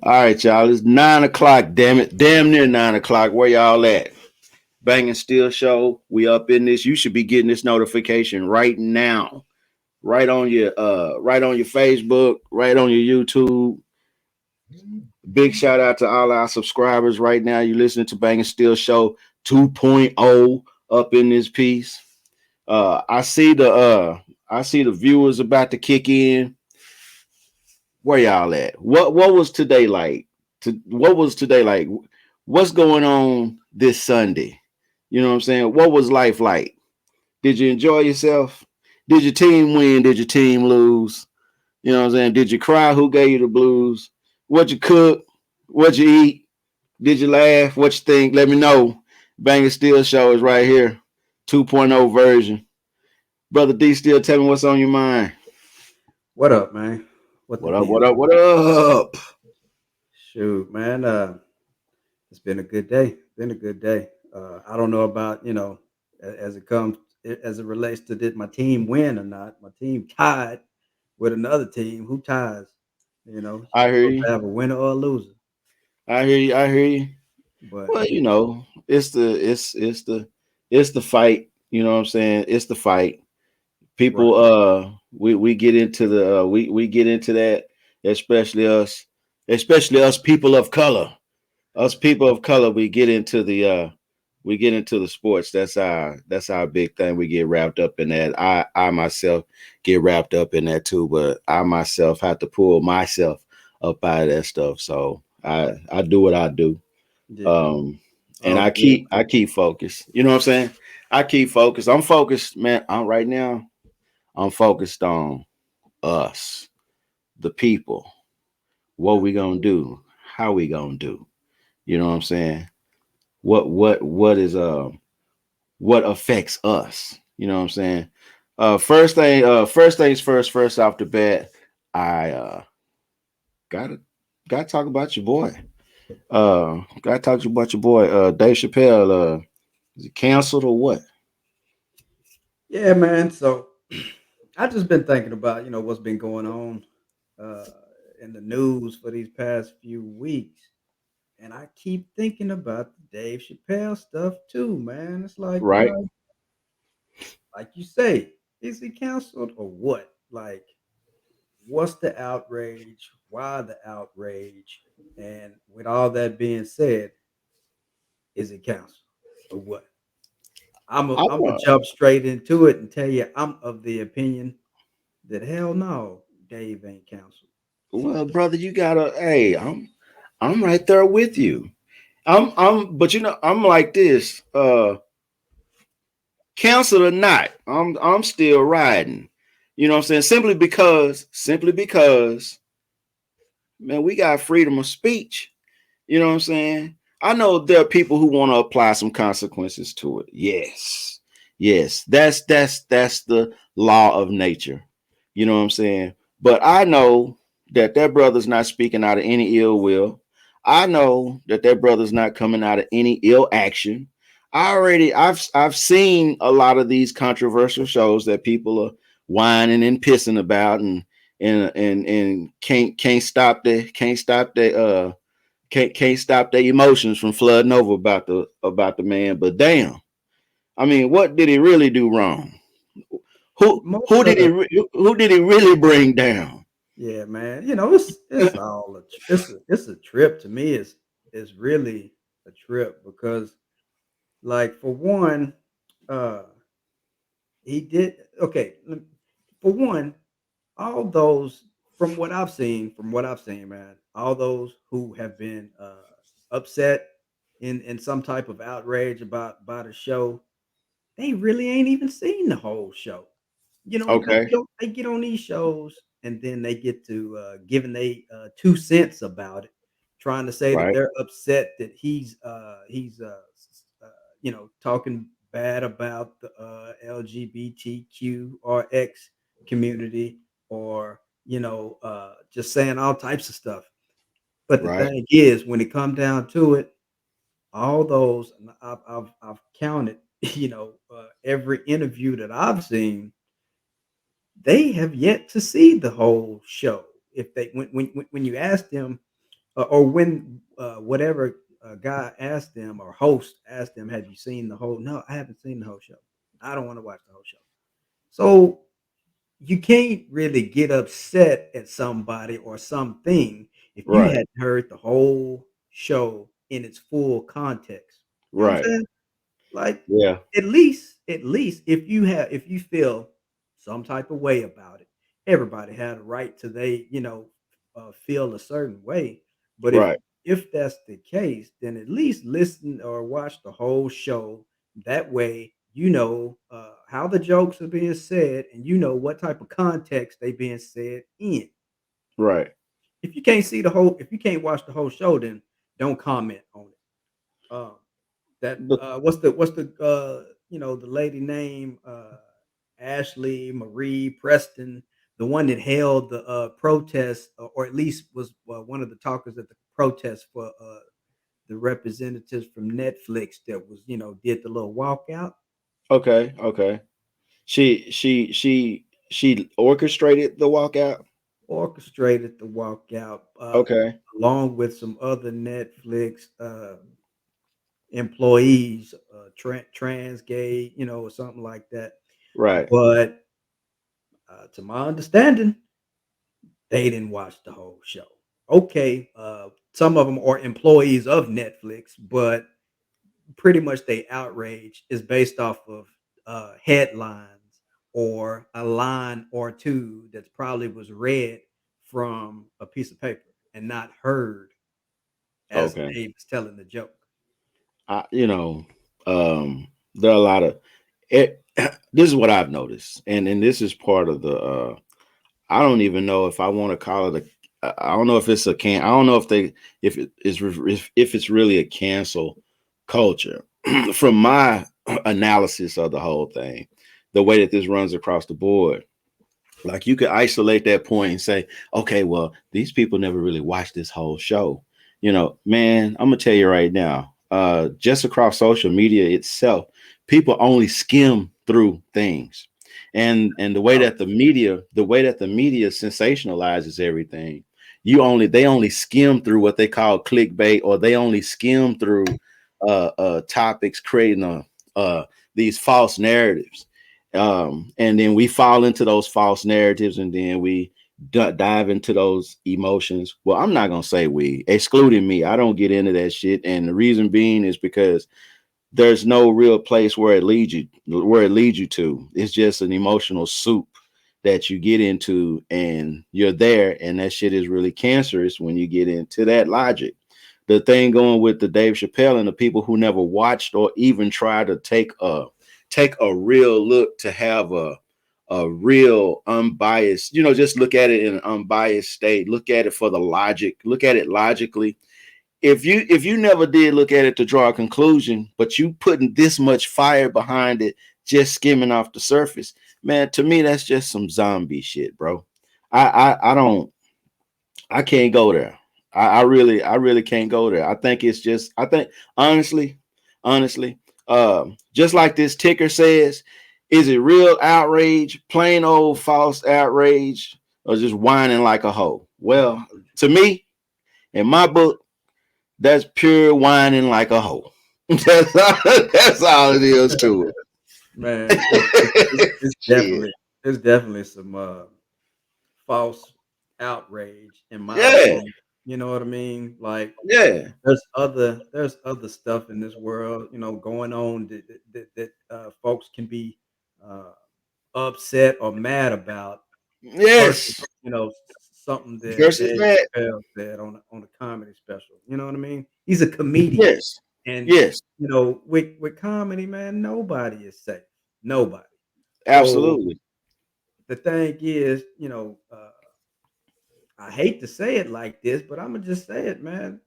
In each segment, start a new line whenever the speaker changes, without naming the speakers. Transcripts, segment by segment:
All right, y'all. It's 9 o'clock. Damn it, damn near 9 o'clock. Where y'all at? Banging Steel Show. We up in this. You should be getting this notification right now. Right on your Facebook, right on your YouTube. Big shout out to all our subscribers right now. You listening to Banging Steel Show 2.0 up in this piece. I see the viewers about to kick in. Where y'all at? What was today like? What was today like? What's going on this Sunday? You know what I'm saying? What was life like? Did you enjoy yourself? Did your team win? Did your team lose? You know what I'm saying? Did you cry? Who gave you the blues? What you cook? What you eat? Did you laugh? What you think? Let me know. Banging Steel Show is right here. 2.0 version. Brother D Steel, tell me what's on your mind.
What up, man? What the
What up?
deal?
What up? What up?
Shoot, man. It's been a good day. Been a good day. I don't know about as it comes as it relates to did my team win or not. My team tied with another team. Who ties?
I
You're
hear
supposed
you.
to have a winner or a loser.
I hear you. I hear you.
But
Well, it's the fight. You know what I'm saying? It's the fight.
right,
People we get into the we get into that, especially us people of color. Us people of color, we get into the sports. That's our big thing. We get wrapped up in that. I myself get wrapped up in that too, but I myself have to pull myself up out of that stuff. So I do what I do.
yeah,
Um and
all good.
I keep focused. You know what I'm saying? I keep focused. I'm focused, man. I'm right now. I'm focused on us, the people. What we gonna do? How we gonna do? You know what I'm saying? What what affects us? You know what I'm saying? First things first. First off the bat, I gotta gotta talk about your boy. Gotta talk to you about your boy, Dave Chappelle. Is it canceled or what?
Yeah, man. So I just been thinking about what's been going on uh, in the news for these past few weeks. And I keep thinking about the Dave Chappelle stuff too, man. It's
Right?
like you say, is he canceled or what? Like, what's the outrage? Why the outrage? And with all that being said, is it canceled or what? I'm
I'm
gonna jump straight into it and tell you I'm of the opinion that hell no, Dave ain't canceled.
well, brother. You gotta. Hey, I'm right there with you. But I'm like this. Cancel or not, I'm still riding. You know what I'm saying? Simply because, man, we got freedom of speech. You know what I'm saying? I know there are people who want to apply some consequences to it. Yes. Yes. That's the law of nature. You know what I'm saying? But I know that brother's not speaking out of any ill will. I know that brother's not coming out of any ill action. I've seen a lot of these controversial shows that people are whining and pissing about and can't stop their emotions from flooding over about the man. But damn, I mean, what did he really do wrong?
Most of the
Who did he really bring down?
Yeah, man. It's all it's a trip to me. It's really a trip because, like, for one, uh, he did okay. For one, all those from what I've seen, man, all those who have been upset in some type of outrage about a show, they really ain't even seen the whole show. They
Okay,
get on these shows and then they get to giving they 2 cents about it, trying to say that
right,
they're upset that talking bad about the LGBTQRX community, or just saying all types of stuff. But the
right.
thing is, when it come down to it, all those, and I've counted, every interview that I've seen, they have yet to see the whole show. If they when you ask them, or when whatever guy asked them or host asked them, "Have you seen the whole?" No, I haven't seen the whole show. I don't want to watch the whole show. So you can't really get upset at somebody or something if you
Right.
hadn't heard the whole show in its full context. You know what I'm
Right.
saying? Like,
Yeah.
at least if you feel some type of way about it, everybody had a right to feel a certain way. But
Right.
if that's the case, then at least listen or watch the whole show. That way, how the jokes are being said, and you know what type of context they being said in.
Right.
If you can't watch the whole show, then don't comment on it. That
But
what's the the lady name Ashley Marie Preston, the one that held the protest, or at least was one of the talkers at the protest for the representatives from Netflix that was did the little walkout,
okay. Okay. She orchestrated the walkout.
orchestrated the walkout,
Okay.
along with some other Netflix employees, trans, gay, or something like that.
Right.
But to my understanding, they didn't watch the whole show. Okay, some of them are employees of Netflix, but pretty much they outrage is based off of headlines or a line or two that probably was read from a piece of paper and not heard as
Okay.
Dave is telling the joke.
I, there are a lot of it. This is what I've noticed, and this is part of the. I don't even know if I want to call it a. I don't know if it's a can. I don't know if they if it is if it's really a cancel culture. From my analysis of the whole thing, the way that this runs across the board, like you could isolate that point and say, okay, well, these people never really watched this whole show. Man, I'm gonna tell you right now, just across social media itself, people only skim through things. And
Oh,
the way that the media sensationalizes everything, they only skim through what they call clickbait, or they only skim through topics, creating these false narratives, and then we fall into those false narratives, and then we dive into those emotions. Well, I'm not gonna say we, excluding me. I don't get into that shit, and the reason being is because there's no real place where it leads you to. It's just an emotional soup that you get into, and you're there, and that shit is really cancerous when you get into that logic. The thing going with the Dave Chappelle and the people who never watched or even try to take a real look, to have a real unbiased, just look at it in an unbiased state, look at it for the logic, look at it logically. If you never did look at it to draw a conclusion, but you putting this much fire behind it, just skimming off the surface, man, to me that's just some zombie shit, bro. I don't, I can't go there. I really can't go there. I think, honestly, honestly, just like this ticker says, is it real outrage, plain old false outrage, or just whining like a hoe? Well, to me, in my book, that's pure whining like a hoe. That's all it is to
man,
it. Shit.
it's definitely some false outrage in my
Yeah.
opinion. You know what I mean? Like
Yeah.
there's other stuff in this world, going on that folks can be uh, upset or mad about versus
Yes.
something that
Versus
Dave
that.
Chappelle said on a comedy special. You know what I mean? He's a comedian,
Yes.
and
Yes.
with comedy, man, nobody is safe. Nobody. So
Absolutely.
the thing is, I hate to say it like this, but I'm gonna just say it, man.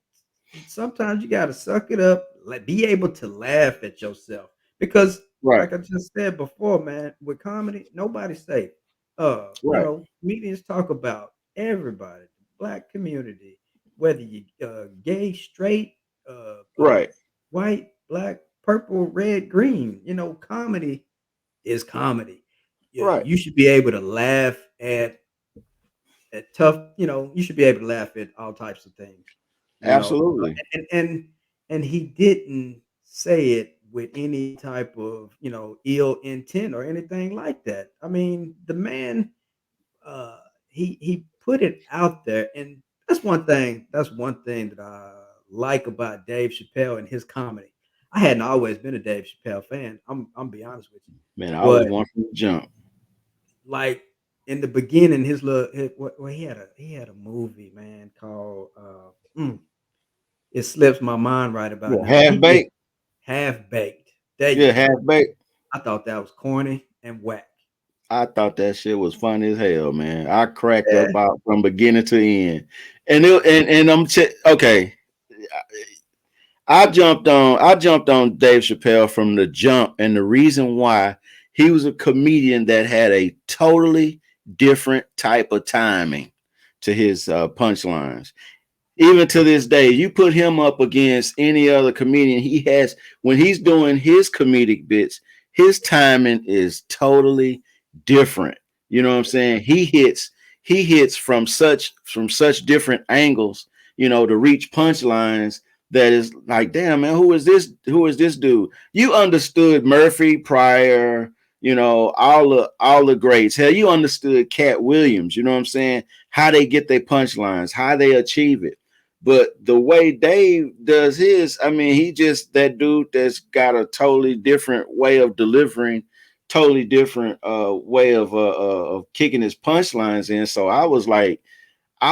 Sometimes you gotta suck it up, like be able to laugh at yourself. Because
Right.
like I just said before, man, with comedy, nobody's safe.
Right.
Comedians talk about everybody, the black community, whether you gay, straight,
Right.
white, black, purple, red, green. Comedy is comedy. Yeah,
Right.
you should be able to laugh at tough, you should be able to laugh at all types of things. you know,
Absolutely.
and he didn't say it with any type of, ill intent or anything like that. I mean, the man, uh, he put it out there, and that's one thing that I like about Dave Chappelle and his comedy. I hadn't always been a Dave Chappelle fan. I'm be honest with you,
Man, I was
but
one from the jump.
like in the beginning, he had a movie, man, called it slips my mind right about
Yeah,
now, but
half
he did
baked.
Half Baked. There you
Yeah,
go.
half baked.
I thought that was corny and whack.
I thought that shit was funny as hell, man. I cracked
Yeah.
up about from beginning to end. And okay. I jumped on Dave Chappelle from the jump, and the reason why he was a comedian that had a totally different type of timing to his punchlines. Even to this day, you put him up against any other comedian, he has when he's doing his comedic bits, his timing is totally different. You know what I'm saying? He hits from such different angles, to reach punchlines that is like, damn man, who is this? Who is this dude? You understood Murphy Pryor, all the greats. Hell, you understood Cat Williams, you know what I'm saying? How they get their punchlines, how they achieve it. But the way Dave does his, I mean, he just that dude that's got a totally different way of delivering, totally different way of kicking his punchlines in. So I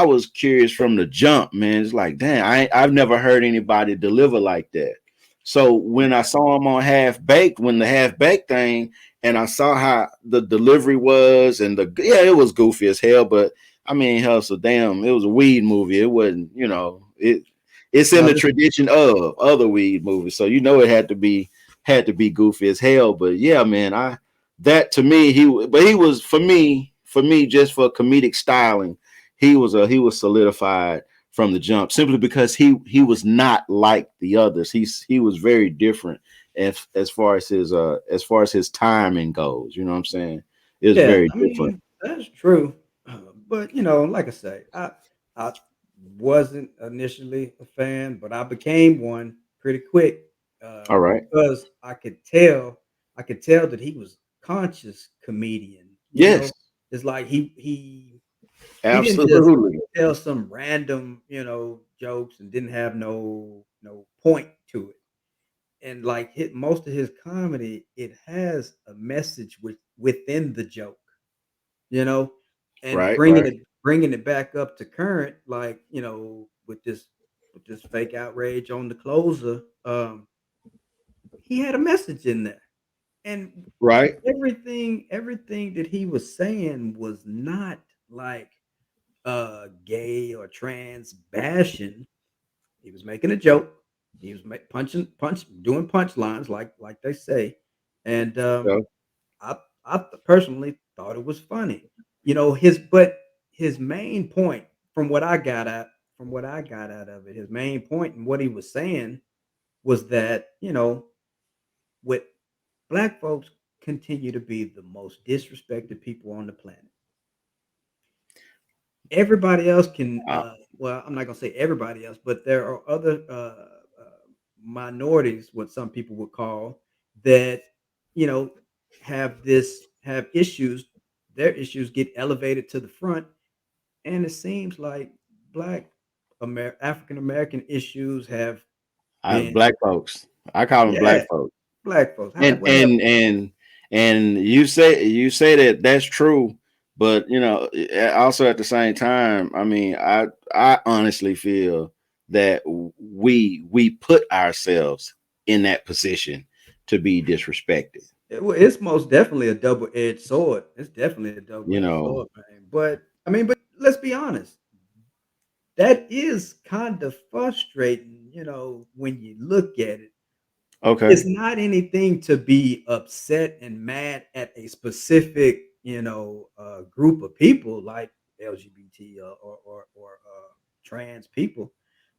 was curious from the jump, man. It's like, damn, I've never heard anybody deliver like that. So when I saw him on Half Baked, when the Half Baked thing, and I saw how the delivery was, and it was goofy as hell, but I mean, hell, so damn, it was a weed movie. It wasn't, it's in
No,
the tradition of other weed movies, so it had to be goofy as hell. But yeah, man, that to me, he was for me just for comedic styling, he was solidified from the jump simply because he was not like the others. He was very different as far as his timing goes. You know what I'm saying? It was
yeah,
very
I
different.
mean, that's true. But, like I say, I wasn't initially a fan, but I became one pretty quick,
All right.
because I could tell that he was conscious comedian.
Yes,
It's like he didn't just
absolutely.
tell some random, jokes and didn't have no point to it. And like most of his comedy, it has a message within the joke, you know, and
Right,
bringing
right,
it back up to current, like, with this fake outrage on the closer. He had a message in there, and
right,
everything that he was saying was not like gay or trans bashing. He was making a joke. He was doing punchlines, like they say, and
yeah,
I personally thought it was funny. His main point, from what I got out of it, his main point and what he was saying was that, with black folks continue to be the most disrespected people on the planet. Everybody else can,
uh,
well, I'm not gonna say everybody else, but there are other minorities, what some people would call, that, you know have issues. Their issues get elevated to the front, and it seems like black African American issues have been,
black folks. I call them black
yeah,
folks.
black folks.
and
Whatever.
and and and you say that that's true, but also at the same time, I mean, I honestly feel that we put ourselves in that position to be disrespected.
It's most definitely a double-edged sword. It's definitely a
You
double-edged
know,
sword, man. But I mean, but let's be honest. That is kind of frustrating, when you look at it.
okay,
It's not anything to be upset and mad at a specific, group of people like LGBT, or trans people.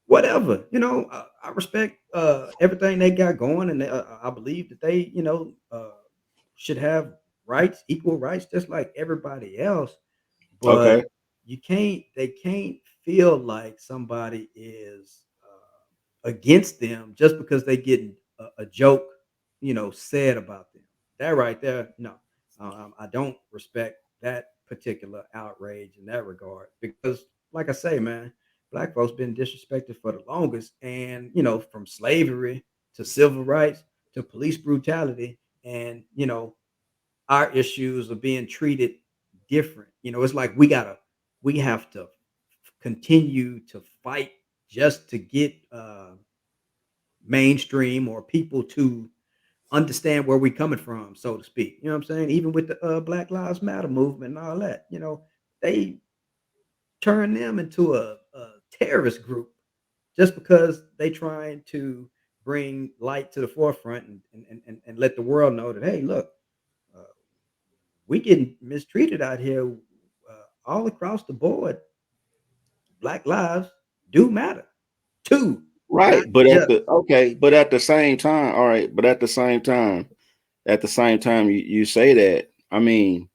Whatever, I respect everything they got going, and I believe that they, should have rights, equal rights, just like everybody else. But
okay,
they can't feel like somebody is against them just because they getting a joke, said about them. That right there, no, I don't respect that particular outrage in that regard because, like I say, man, black folks been disrespected for the longest, and from slavery to civil rights to police brutality, and our issues are being treated different. It's like we have to continue to fight just to get mainstream or people to understand where we're coming from, so to speak. You know what I'm saying? Even with the Black Lives Matter movement and all that, they turn them into a terrorist group just because they trying to bring light to the forefront and let the world know that, hey, look, uh, we getting mistreated out here all across the board. Black lives do matter too, not
Right, but at
just.
the okay, but at the same time, all right, but at the same time, you say that. I mean,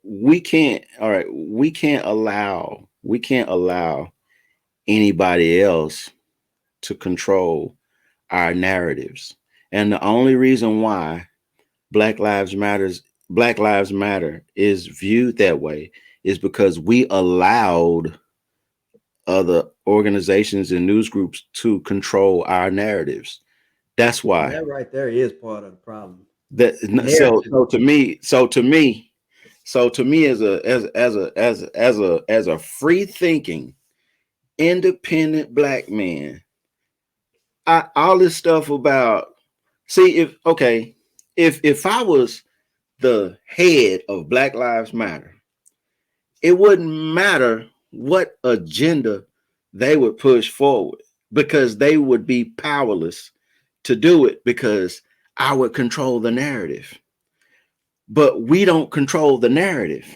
we can't. All right, we can't allow anybody else to control our narratives, and the only reason why Black Lives Matters Black Lives Matter is viewed that way is because we allowed other organizations and news groups to control our narratives. That's
And
why.
that right there is part of the problem.
That so
Narrative.
so to me so to me so to me as a free thinking independent black man, all this stuff about, see, if I was the head of Black Lives Matter, it wouldn't matter what agenda they would push forward because they would be powerless to do it because I would control the narrative. But we don't control the narrative.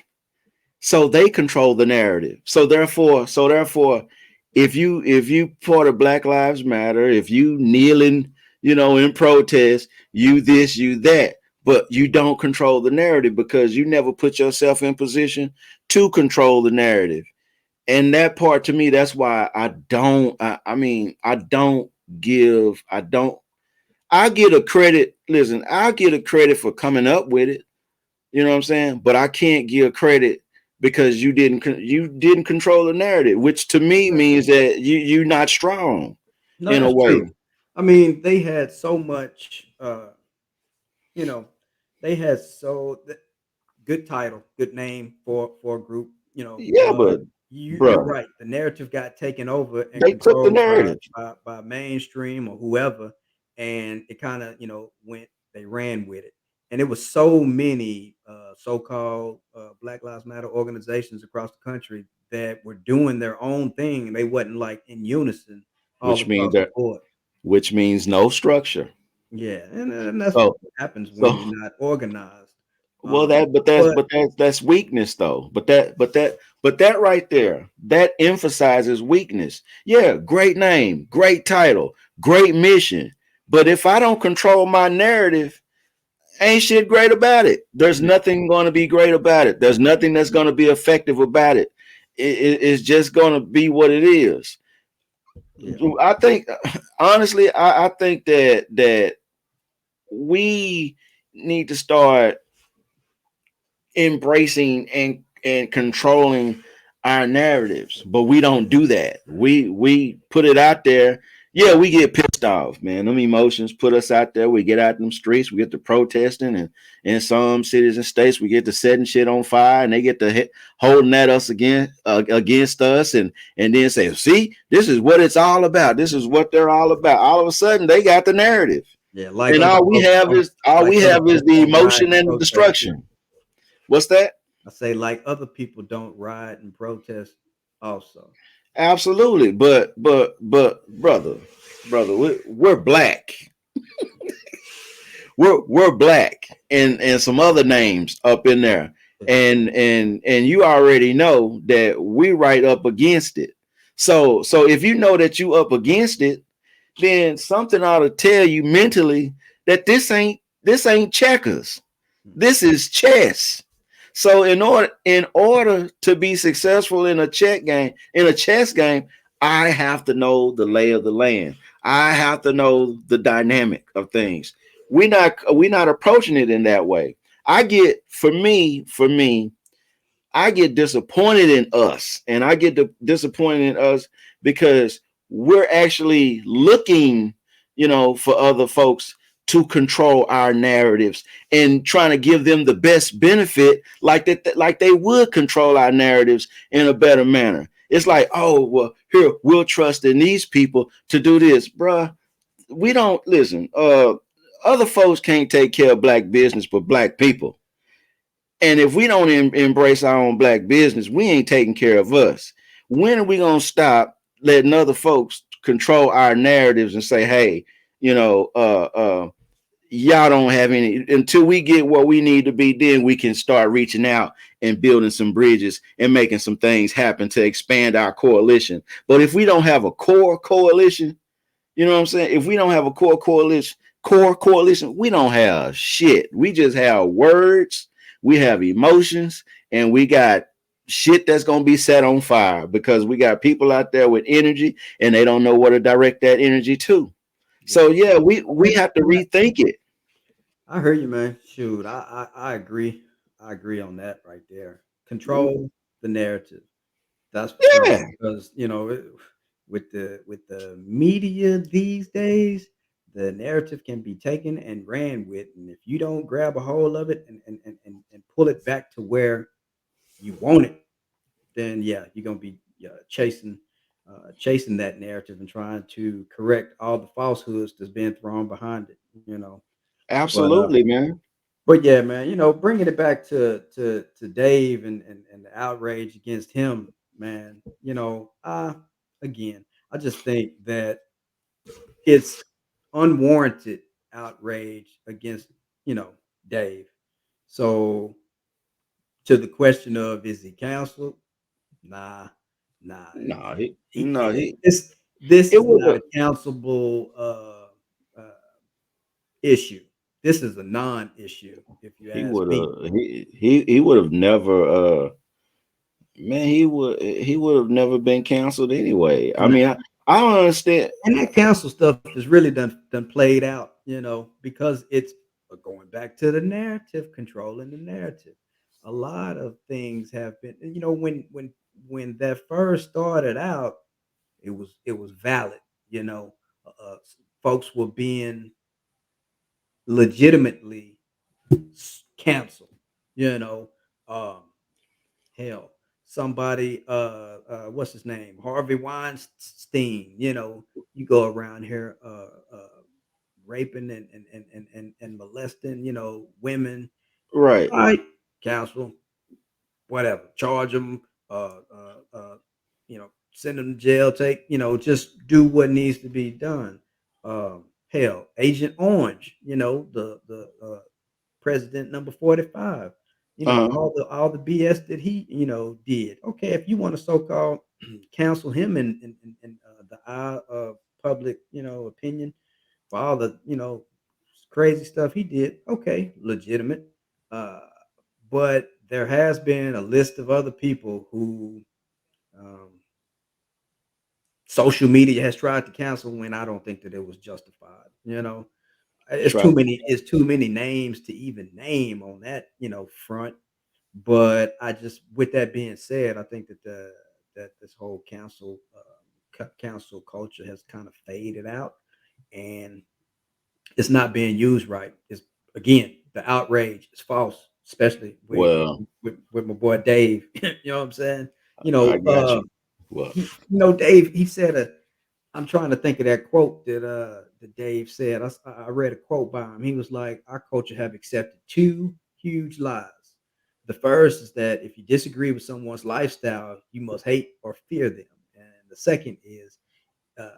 So they control the narrative. So therefore, if you part of Black Lives Matter, if you kneeling, in protest, you this, you that, but you don't control the narrative because you never put yourself in position to control the narrative. And that part to me, that's why I don't I get a credit. Listen, I get a credit for coming up with it. You know what I'm saying? But I can't give credit because you didn't control the narrative, which to me means that you're not strong
No,
in a
that's
way.
true. I mean, they had so much. You know, they had good title, good name for a group.
Yeah,
But
but
you're
bruh,
right. The narrative got taken over and
they took the
controlled by
narrative,
mainstream or whoever, and it kind of went. They ran with it, and it was so many so-called Black Lives Matter organizations across the country that were doing their own thing, and they wasn't like in unison all
which means
across the
that
board.
which means no structure.
Yeah, and that's
So
what happens when
so
you're not organized.
well, that but that's
But
but that's weakness though. But that right there, that emphasizes weakness. Yeah, great name, great title, great mission. But if I don't control my narrative, ain't shit great about it. There's
yeah,
nothing going to be great about it. There's nothing that's going to be effective about it. It's just going to be what it is.
yeah,
I think, honestly, I think that we need to start embracing and controlling our narratives, but we don't do that. We put it out there. Yeah, we get pissed off, man. Them emotions put us out there. We get out in them streets. We get to protesting, and in some cities and states, we get to setting shit on fire, and they get to holding at us against us, and then say, "See, this is what it's all about. This is what they're all about." All of a sudden, they got the narrative,
yeah.
and all we have is
People
the
don't ride
emotion
and
and the
protest either.
destruction. What's that?
I say like other people don't ride and protest also.
Absolutely, but brother, we're black. We're black, and some other names up in there,
Yeah,
and you already know that we right up against it. So if you know that you up against it, then something ought to tell you mentally that this ain't checkers.
mm,
This is chess. So in order to be successful in a chess game, I have to know the lay of the land. I have to know the dynamic of things. We're not approaching it in that way. I get for me, I get disappointed in us, and I get disappointed in us because we're actually looking, for other folks to control our narratives and trying to give them the best benefit, like that, like they would control our narratives in a better manner. It's like, oh well, here we'll trust in these people to do this, bruh. We don't listen. Other folks can't take care of black business, but black people. And if we don't embrace our own black business, we ain't taking care of us. When are we gonna stop letting other folks control our narratives and say, "Hey, y'all don't have any"? Until we get where we need to be, then we can start reaching out and building some bridges and making some things happen to expand our coalition. But if we don't have a core coalition, you know what I'm saying? If we don't have a core coalition, we don't have shit. We just have words, we have emotions, and we got shit that's gonna be set on fire because we got people out there with energy and they don't know where to direct that energy to.
Yeah.
So yeah, we have to rethink it.
I heard you, man. Shoot, I agree. I agree on that right there. Control the narrative. That's for sure.
Yeah,
Because with the media these days, the narrative can be taken and ran with, and if you don't grab a hold of it and pull it back to where you want it, then yeah, you're gonna be chasing that narrative and trying to correct all the falsehoods that's been thrown behind it. But
absolutely, man.
but yeah, man, bringing it back to Dave and the outrage against him, man. Again, I just think that it's unwarranted outrage against you know Dave. So to the question of is he canceled? Nah, nah.
No, he
He,
no he
this
it
is not
would
a cancelable issue. This is a non-issue, if you
he
ask
would
me.
have he would have never man, he would have never been canceled anyway. I mean, I don't understand.
And that council stuff is really done played out, because it's going back to the narrative, controlling the narrative. A lot of things have been, when that first started out, it was valid, you know. Folks were being legitimately canceled, you know. Um, Hell, somebody, what's his name? Harvey Weinstein. You go around here, raping and molesting, women.
Right.
All right, counsel, whatever, charge them, send them to jail, just do what needs to be done. Hell, Agent Orange, the president number 45.
Uh-huh.
All the BS that he, did. Okay, if you want to so-called counsel him in the eye of public, opinion for all the, crazy stuff he did, okay, legitimate. Uh, but there has been a list of other people who um, social media has tried to cancel when I don't think that it was justified. It's too
Try.
many. It's too many names to even name on that front. But I just, with that being said, I think that this whole council culture has kind of faded out, and it's not being used right. It's, again, the outrage is false, especially
Well,
with my boy Dave. You know what I'm saying?
I got you. Well,
Dave. He said a I'm trying to think of that quote that Dave said. I read a quote by him. He was like, "Our culture have accepted two huge lies. The first is that if you disagree with someone's lifestyle, you must hate or fear them, and the second uh,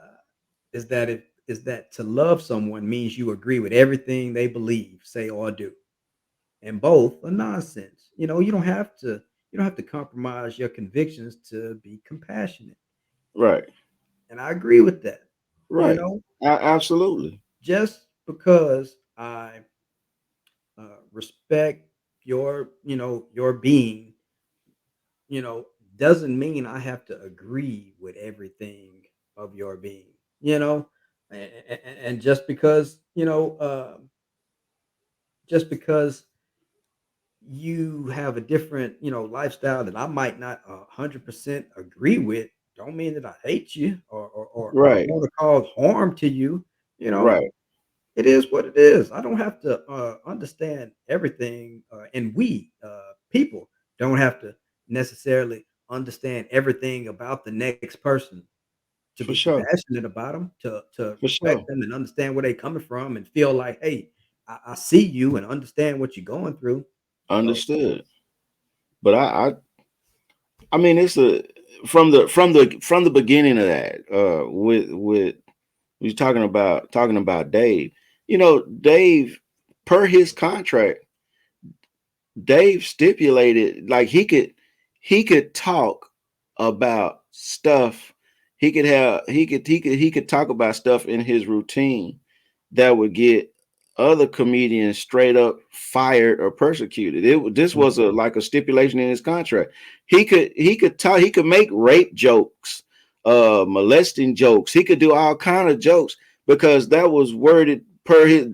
is that to love someone means you agree with everything they believe, say, or do, and both are nonsense. You don't have to compromise your convictions to be compassionate,
right.
and I agree with that. You
Right.
know,
Absolutely.
just because I respect your being, doesn't mean I have to agree with everything of your being, you know. And just because, just because you have a different, lifestyle that I might not 100% agree with, don't mean that I hate you or
Right,
want to cause harm to you. You know,
right,
it is what it is. I don't have to understand everything, and we people don't have to necessarily understand everything about the next person to be
for sure,
compassionate about them, to
for
respect
sure.
them and understand where they coming from, and feel like, hey, I see you and understand what you're going through. So
Understood. But I mean, it's a from the beginning of that. With we talking about Dave. Dave, per his contract, Dave stipulated like he could talk about stuff. He could talk about stuff in his routine that would get other comedians straight up fired or persecuted. This was a like a stipulation in his contract. He could make rape jokes, molesting jokes. He could do all kind of jokes because that was worded per his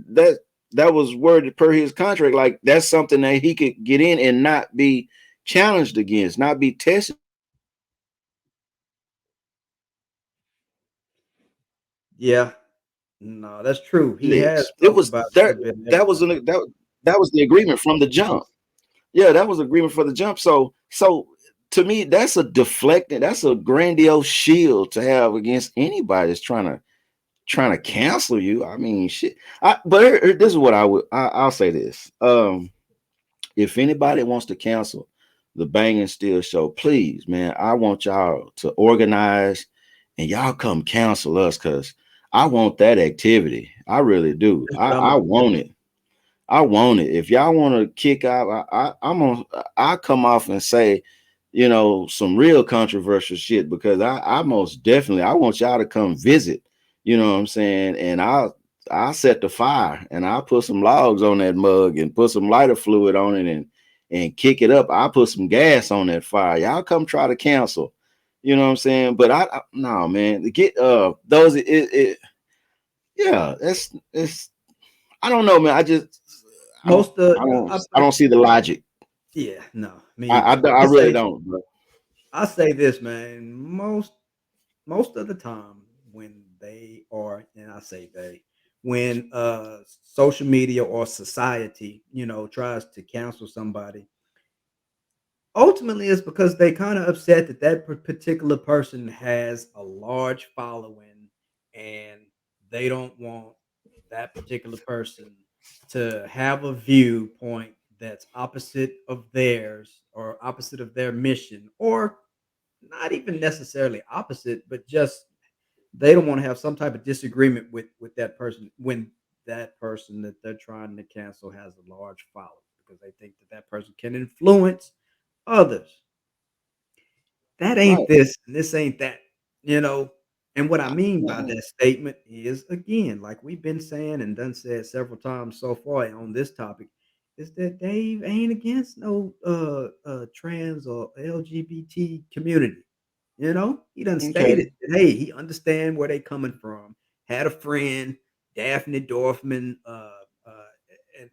contract. Like that's something that he could get in and not be challenged against, not be tested
yeah, no, that's true. He has
against. It
talked
was
about a
there.
little bit of
That was
everything.
that was the agreement from the jump. Yeah, that was agreement for the jump. So to me, that's a deflecting. That's a grandiose shield to have against anybody that's trying to cancel you. I mean, shit. But this is what I'll say this. If anybody wants to cancel the Bang and Steel show, please, man, I want y'all to organize and y'all come cancel us because I want that activity. I really do.
That's
I,
what I'm
I
gonna do.
want it. I want it. If y'all want to kick out, I'm gonna I come off and say, some real controversial shit because I most definitely I want y'all to come visit. You know what I'm saying? And I'll set the fire and I'll put some logs on that mug and put some lighter fluid on it and kick it up. I'll put some gas on that fire. Y'all come try to cancel. You know what I'm saying? But no, man, to get those yeah, it's I don't know, man. I don't
Most of
I don't I
I
don't see the logic.
Yeah, no, me
I, I,
either.
don't- I really don't, bro.
I say this, man. Most of the time when they are, and I say they, when social media or society, tries to cancel somebody, ultimately it's because they kind of upset that particular person has a large following, and they don't want that particular person to have a viewpoint that's opposite of theirs or opposite of their mission, or not even necessarily opposite, but just they don't want to have some type of disagreement with that person when that person that they're trying to cancel has a large following, because they think that that person can influence others. That ain't
Right.
this and this ain't that, you know? And what I mean by
Man,
that statement is, again, like we've been saying and done said several times so far on this topic, is that Dave ain't against no trans or LGBT community. He done
okay.
stated that, hey, he understand where they coming from. Had a friend, Daphne Dorfman,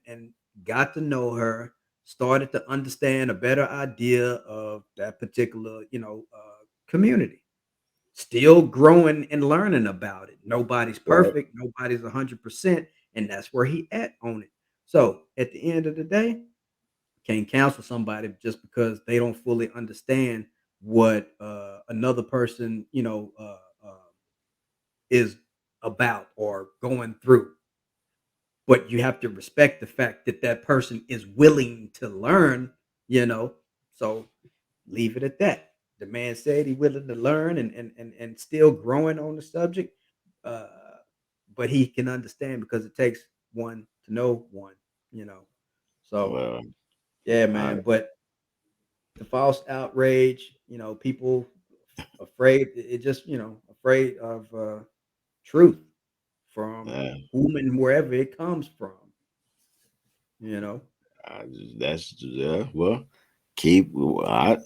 and got to know her, started to understand a better idea of that particular, community. Still growing and learning about it. Nobody's
Right.
perfect. Nobody's 100%. And that's where he at on it. So at the end of the day, can't counsel somebody just because they don't fully understand what another person, is about or going through. But you have to respect the fact that that person is willing to learn, you know. So leave it at that. The man said he's willing to learn and still growing on the subject. Uh, but he can understand because it takes one to know one, you know. So
Well,
yeah,
I,
man. But the false outrage, people afraid, it just, afraid of truth from
uh,
whom and wherever it comes from, you know.
that's yeah. Well, keep I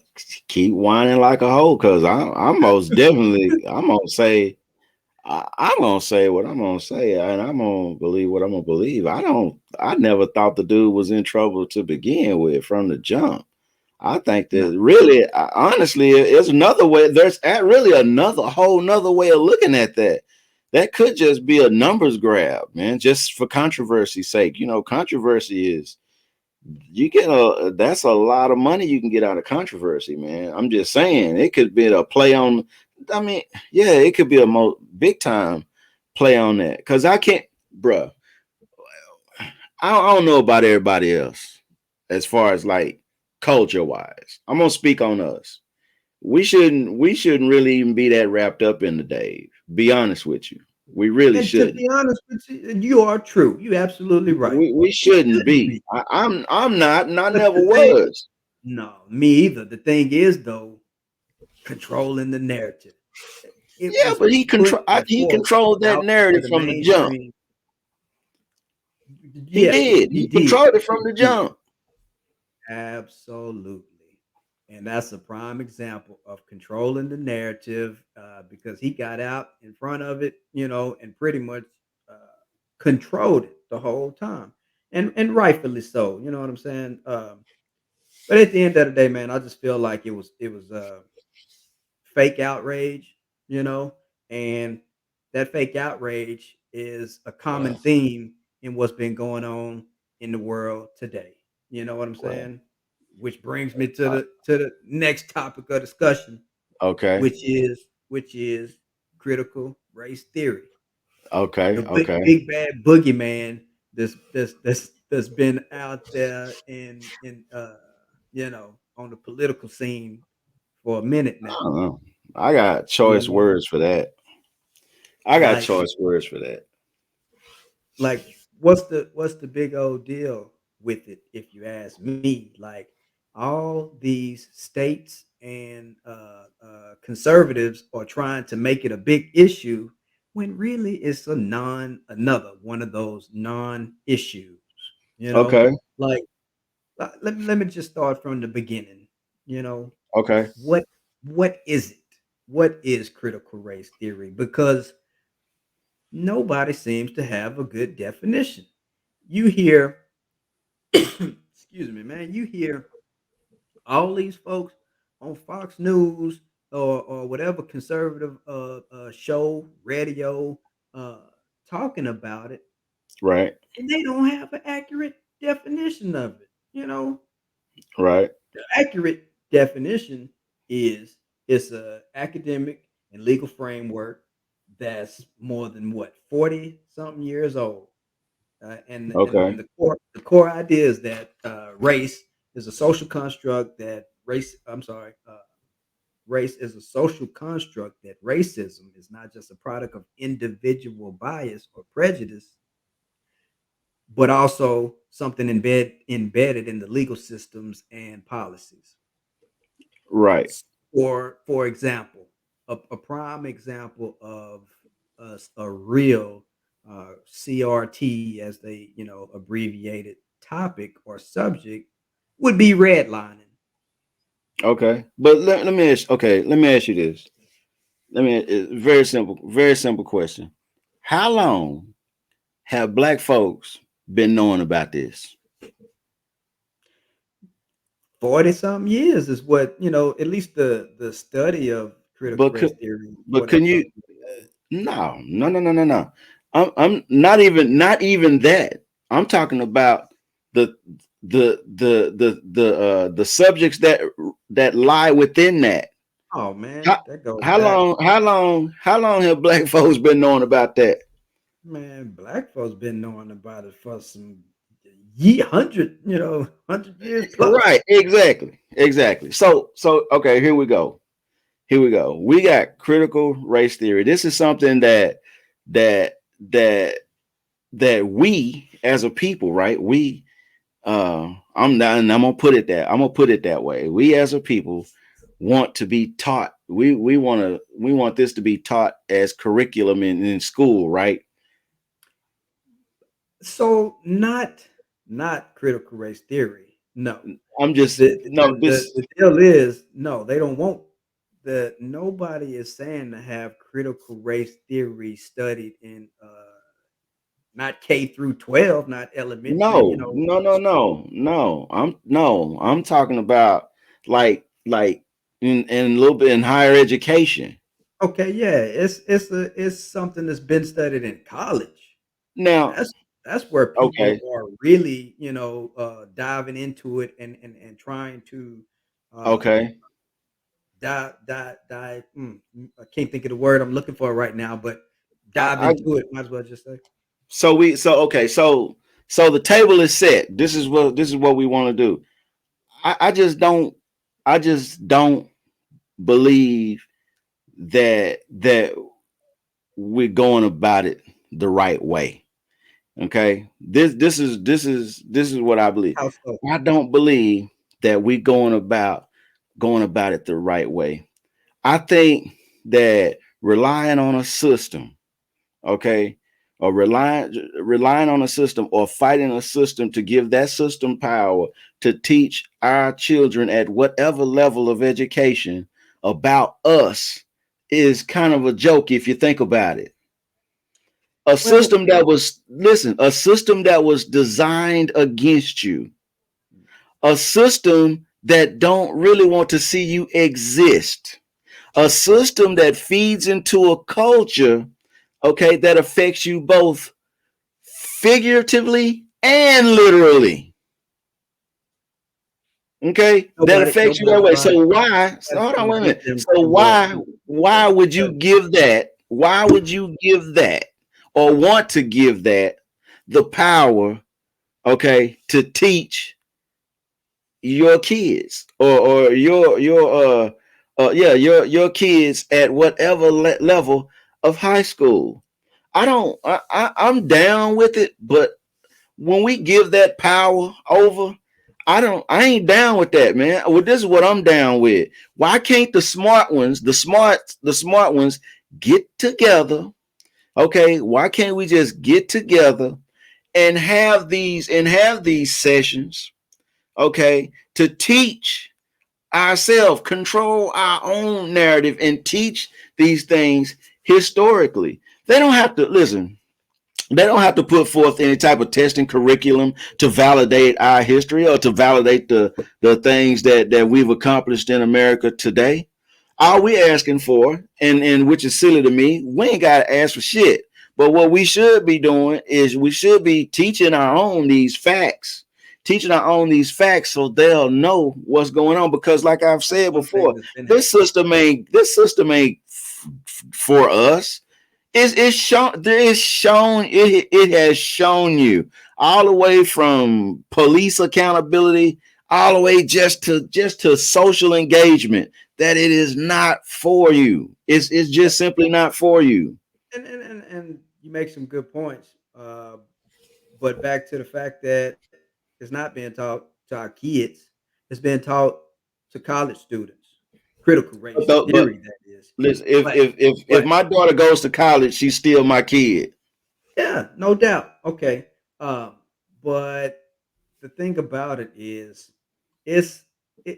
keep whining like a hoe because I'm most definitely I'm gonna say what I'm gonna say, and I'm gonna believe what I'm gonna believe. I never thought the dude was in trouble to begin with from the jump. I think
No,
that really, honestly, it's another way. There's really another whole nother way of looking at that. That could just be a numbers grab, man, just for controversy's sake. You know, controversy is you get a that's a lot of money you can get out of controversy, man. I'm just saying it could be a play on. I mean, yeah, it could be a big time play on that because I can't, bruh. I don't know about everybody else as far as like culture wise. I'm gonna speak on us. We shouldn't really even be that wrapped up in the Dave. Be honest with you, we really
and to
shouldn't.
be honest with you, you are true. You're absolutely right.
We
We
shouldn't
shouldn't
be.
be.
I'm not, and I
But
never
the thing,
was.
no, me either. The thing is, though, controlling the narrative. It
Yeah,
was
but
put
he
before
controlled that
out into
narrative
the
from the jump.
mainstream.
He
Yeah,
did.
he
He
did.
controlled it from
He
the
did.
jump.
Absolutely. And that's a prime example of controlling the narrative because he got out in front of it, and pretty much uh, controlled it the whole time. And rightfully so, you know what I'm saying? But at the end of the day, man, I just feel like it was fake outrage, you know, and that fake outrage is a common theme in what's been going on in the world today. You know what I'm
Well,
saying? Which brings me to
uh,
the next topic of discussion,
okay,
which is critical race theory.
okay,
The
okay.
big bad boogeyman that's been out there on the political scene for a minute
I
now.
don't know. I got
You
choice
know,
words for that. I got
like
choice words for that.
like what's the big old deal with it, if you ask me? Like, all these states and conservatives are trying to make it a big issue when really it's another one of those non-issues, you know
Okay,
like let me just start from the beginning. you know
okay,
what what is it? What is critical race theory? Because nobody seems to have a good definition. You hear, excuse me, man, you hear all these folks on Fox News or whatever conservative show, radio, uh, talking about it,
right,
and they don't have an accurate definition of it.
right,
The accurate definition is it's a academic and legal framework that's more than what 40 something years old. And
okay,
the core idea is that race is a social construct that race is a social construct that racism is not just a product of individual bias or prejudice, but also something embedded in the legal systems and policies.
right,
For example, a prime example of a real CRT, as they abbreviated, topic or subject would be redlining.
okay. But let me ask. Okay, let me ask you this. Let me very simple question. How long have black folks been knowing about this?
40 something years is what, at least the study of critical
But
race theory,
but
what I've
can
told
you?
you.
No. I'm not even that. I'm talking about the the subjects that lie within that.
Oh man,
How
that goes
how
back.
long have black folks been knowing about that?
Man, black folks been knowing about it for some ye 100 years plus.
Right, exactly. So okay, here we go. Here we go. We got critical race theory. This is something that that that we as a people, right? I'm not, and I'm gonna put it that way. We as a people want to be taught. We want this to be taught as curriculum in school, right?
So not critical race theory. No.
I'm just
The
no this.
the deal is, no, they don't want nobody is saying to have critical race theory studied in, not K through 12, not elementary,
No, no, no,
school.
no, no. I'm talking about like in a little bit in higher education.
Okay, yeah, it's something that's been studied in college.
Now,
That's that's where people
okay,
are really, diving into it and trying to, uh,
okay.
I can't think of the word I'm looking for right now, but dive
I
into it, might as well just say.
so the table is set. This is what we want to do. I just don't believe that we're going about it the right way. Okay. This is what I believe.
How so?
I don't believe that we're going about it the right way. I think that relying on a system, okay, or relying on a system or fighting a system to give that system power to teach our children at whatever level of education about us is kind of a joke if you think about it. A
Well,
system that was listen, a system that was designed against you, a system that don't really want to see you exist, a system that feeds into a culture, okay, that affects you both figuratively and literally. Okay, that affects you that way.
nobody
So why? So
has
hold on,
to
wait a
get
minute.
them
So
to,
why would you
study.
give that? Why would you give that or want to give that the power? Okay, to teach your kids or your kids at whatever level of high school. I don't. I'm down with it, but when we give that power over, I don't. I ain't down with that, man. Well, this is what I'm down with. Why can't the smart ones, the smart ones, get together? Okay, why can't we just get together and have these sessions? Okay, to teach ourselves, control our own narrative, and teach these things historically. They don't have to listen. They don't have to put forth any type of testing curriculum to validate our history or to validate the things that we've accomplished in America today. All we asking for, and which is silly to me, we ain't got to ask for shit. But what we should be doing is we should be teaching our own these facts, so they'll know what's going on. Because, like I've
That's
said
one thing
before,
that's been happening.
this system ain't for us. It's shown. It has shown you all the way from police accountability, all the way just to social engagement that it is not for you. It's just simply not for you.
And you make some good points. But back to the fact that it's not being taught to our kids, it's being taught to college students. Critical race
But
theory, that is.
listen, if
But
if if if
but
my daughter goes to college, she's still my kid.
yeah, no doubt. Okay. Um, but the thing about it is, it's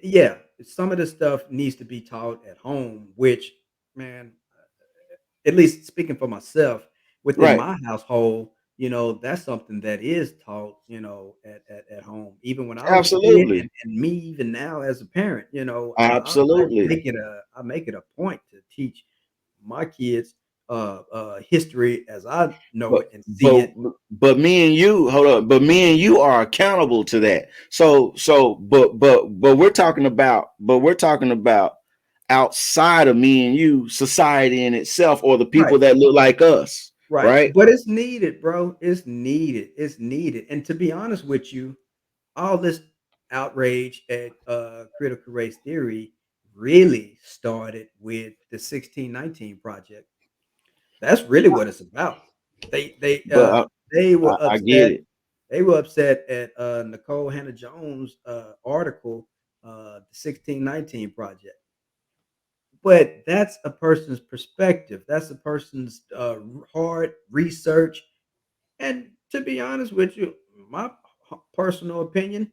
yeah, some of this stuff needs to be taught at home, which, man, at least speaking for myself, within
Right.
my household, that's something that is taught, at home. Even when I was a kid,
Absolutely.
and me even now as a parent,
Absolutely.
I make it a point to teach my kids history as I know
But
it and see
but
it.
but me and you, hold up. But me and you are accountable to that. But we're talking about outside of me and you, society in itself, or the people
Right.
that look like us,
Right.
right?
But it's needed, bro. It's needed. It's needed. And to be honest with you, all this outrage at critical race theory really started with the 1619 project. That's really what it's about. They they
But
uh they
I,
were
I get
upset.
it.
They were upset at Nicole Hannah Jones article, the 1619 project. But that's a person's perspective. That's a person's hard research. And to be honest with you, my personal opinion,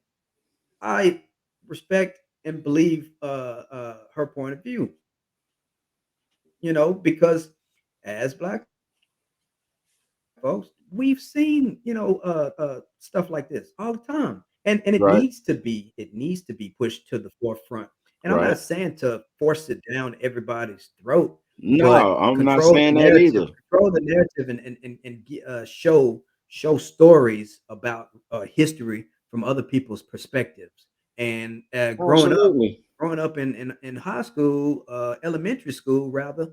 I respect and believe her point of view, because as black folks, we've seen, stuff like this all the time. And
Right,
it needs to be pushed to the forefront. And I'm
right.
not saying to force it down everybody's throat, but
No, I'm not saying that either.
control the narrative and show stories about history from other people's perspectives. And
Absolutely.
growing up in high school, elementary school rather,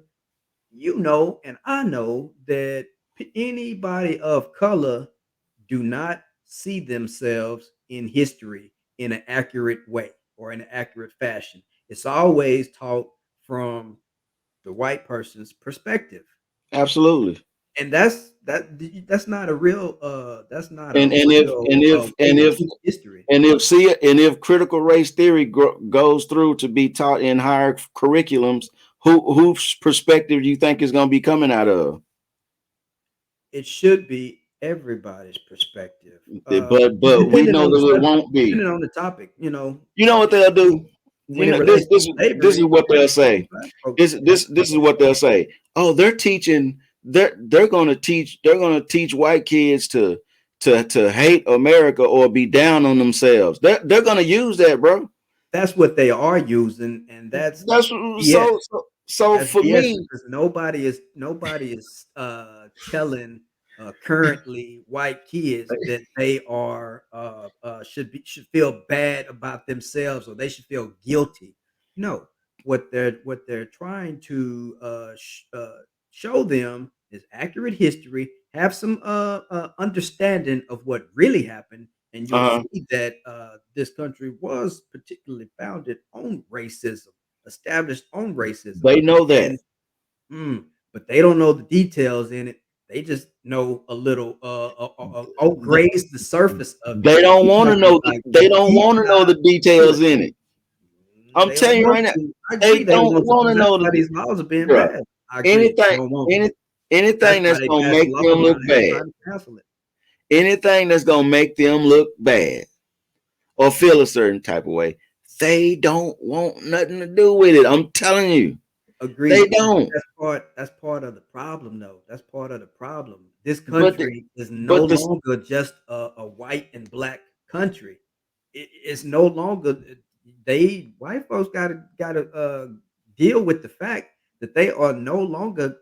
and I know that anybody of color do not see themselves in history in an accurate way or in an accurate fashion. It's always taught from the white person's perspective.
Absolutely.
And that's not a real
And if
way
and
to
if
teach history.
and if critical race theory goes through to be taught in higher curriculums, whose perspective do you think is going to be coming out of?
It should be everybody's perspective.
But we know that it won't be.
Depending on the topic,
You know what they'll do? You
when it
know
relates to
this is
slavery,
what they'll
white folks,
say.
black folks
This is what they'll say. Oh, they're teaching. They're going to teach. They're going to teach white kids to hate America or be down on themselves. They're going to use that, bro.
that's what they are using, and that's
That's
BS.
so
That's
for
BS
me.
because nobody is telling currently white kids that they are should feel bad about themselves or they should feel guilty. No, what they're trying to show them is accurate history. Have some understanding of what really happened, and you'll
Uh,
see that this country was particularly founded on racism, established on racism.
they know that,
And but they don't know the details in it. They just know a little oh, graze the surface of it.
they don't
You
want
know,
to know.
like the
They don't
deep
want to know
dive
the
into it.
details in it. I'm
They don't
telling you right
want
now,
to. I
they
agree they don't
don't
want to
want to
because that's
know
why
the
these laws are being
bruh.
passed. I agree. They
Anything,
don't want to.
any,
That's
anything
why
that's
they
gonna
passed
make
the law
them look
trying to
bad,
cancel it.
anything that's gonna make them look bad or feel a certain type of way, they don't want nothing to do with it. I'm telling you, they
Agreed, but
don't.
that's part of the problem, though. That's part of the problem. This
But the,
country is no
but this,
longer just a white and black country. It's no longer they white folks gotta deal with the fact that they are no longer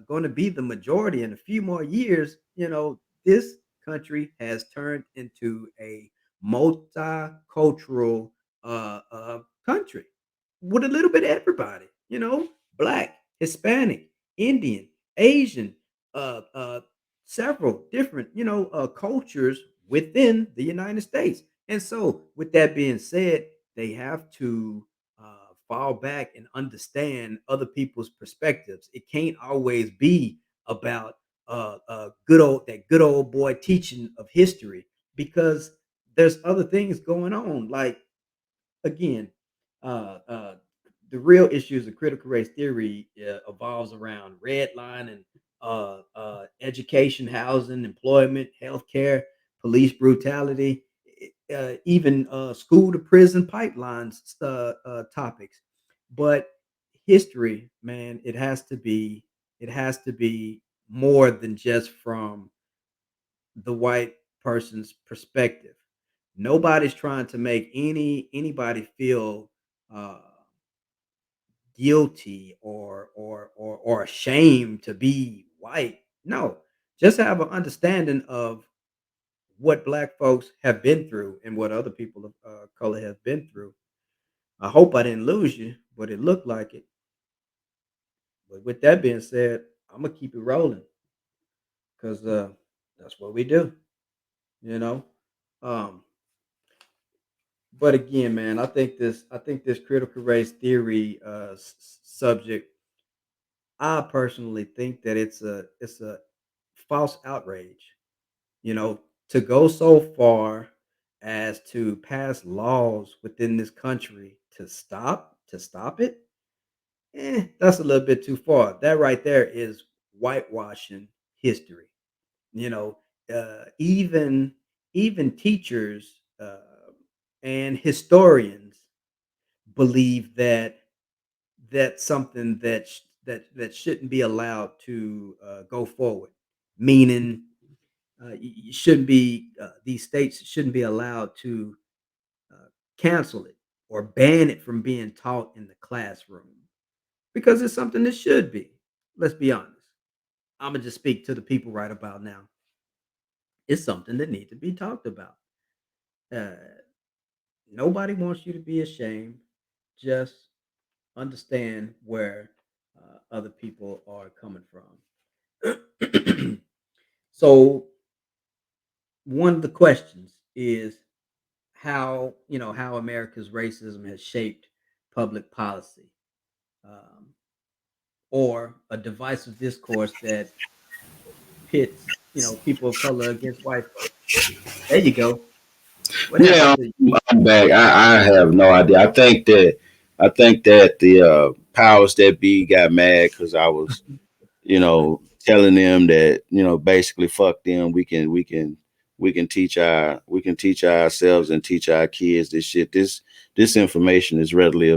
going to be the majority in a few more years. This country has turned into a multicultural country with a little bit of everybody. Black, Hispanic, Indian, Asian, uh, uh, several different, cultures within the United States. And so, with that being said, they have to fall back and understand other people's perspectives. It can't always be about good old boy teaching of history because there's other things going on. Like again, uh, uh, the real issues of critical race theory evolves around redlining, education, housing, employment, healthcare, police brutality, even school to prison pipelines topics. But history, man, it has to be more than just from the white person's perspective. Nobody's trying to make anybody feel uh, guilty or ashamed to be white. No, just have an understanding of what black folks have been through and what other people of color have been through. I hope I didn't lose you, but it looked like it. But with that being said, I'm gonna keep it rolling because that's what we do. You know. Um, But again, man, I think this critical race theory subject. I personally think that it's a false outrage. You know, to go so far as to pass laws within this country to stop it. That's a little bit too far. That right there is whitewashing history. You know, even teachers. and historians believe that that's something that shouldn't be allowed to go forward. Meaning, you shouldn't be these states shouldn't be allowed to uh, cancel it or ban it from being taught in the classroom because it's something that should be. Let's be honest. I'm gonna just speak to the people right about now. It's something that needs to be talked about. Uh, Nobody wants you to be ashamed. Just understand where other people are coming from. So one of the questions is how America's racism has shaped public policy, um, or a divisive discourse that pits people of color against white folks. There you go. What happened
Yeah,
to you?
I'm back. I have no idea. I think that the powers that be got mad because I was, telling them that, basically fuck them. We can teach ourselves and teach our kids this shit. This information is readily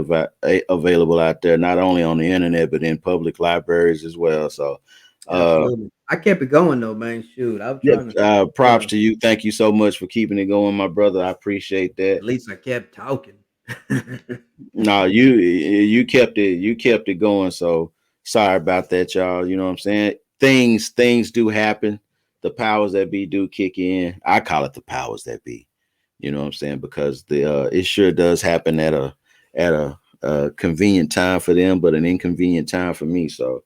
available out there, not only on the internet but in public libraries as well. So, uh,
Absolutely. I kept it going though, man. Shoot, I was
yeah,
trying to, you
props
know,
to you. Thank you so much for keeping it going, my brother. I appreciate that.
at least I kept talking.
No, you kept it going. So sorry about that, y'all. You know what I'm saying? Things do happen. The powers that be do kick in. I call it the powers that be. You know what I'm saying? Because the it sure does happen at a convenient time for them, but an inconvenient time for me. So,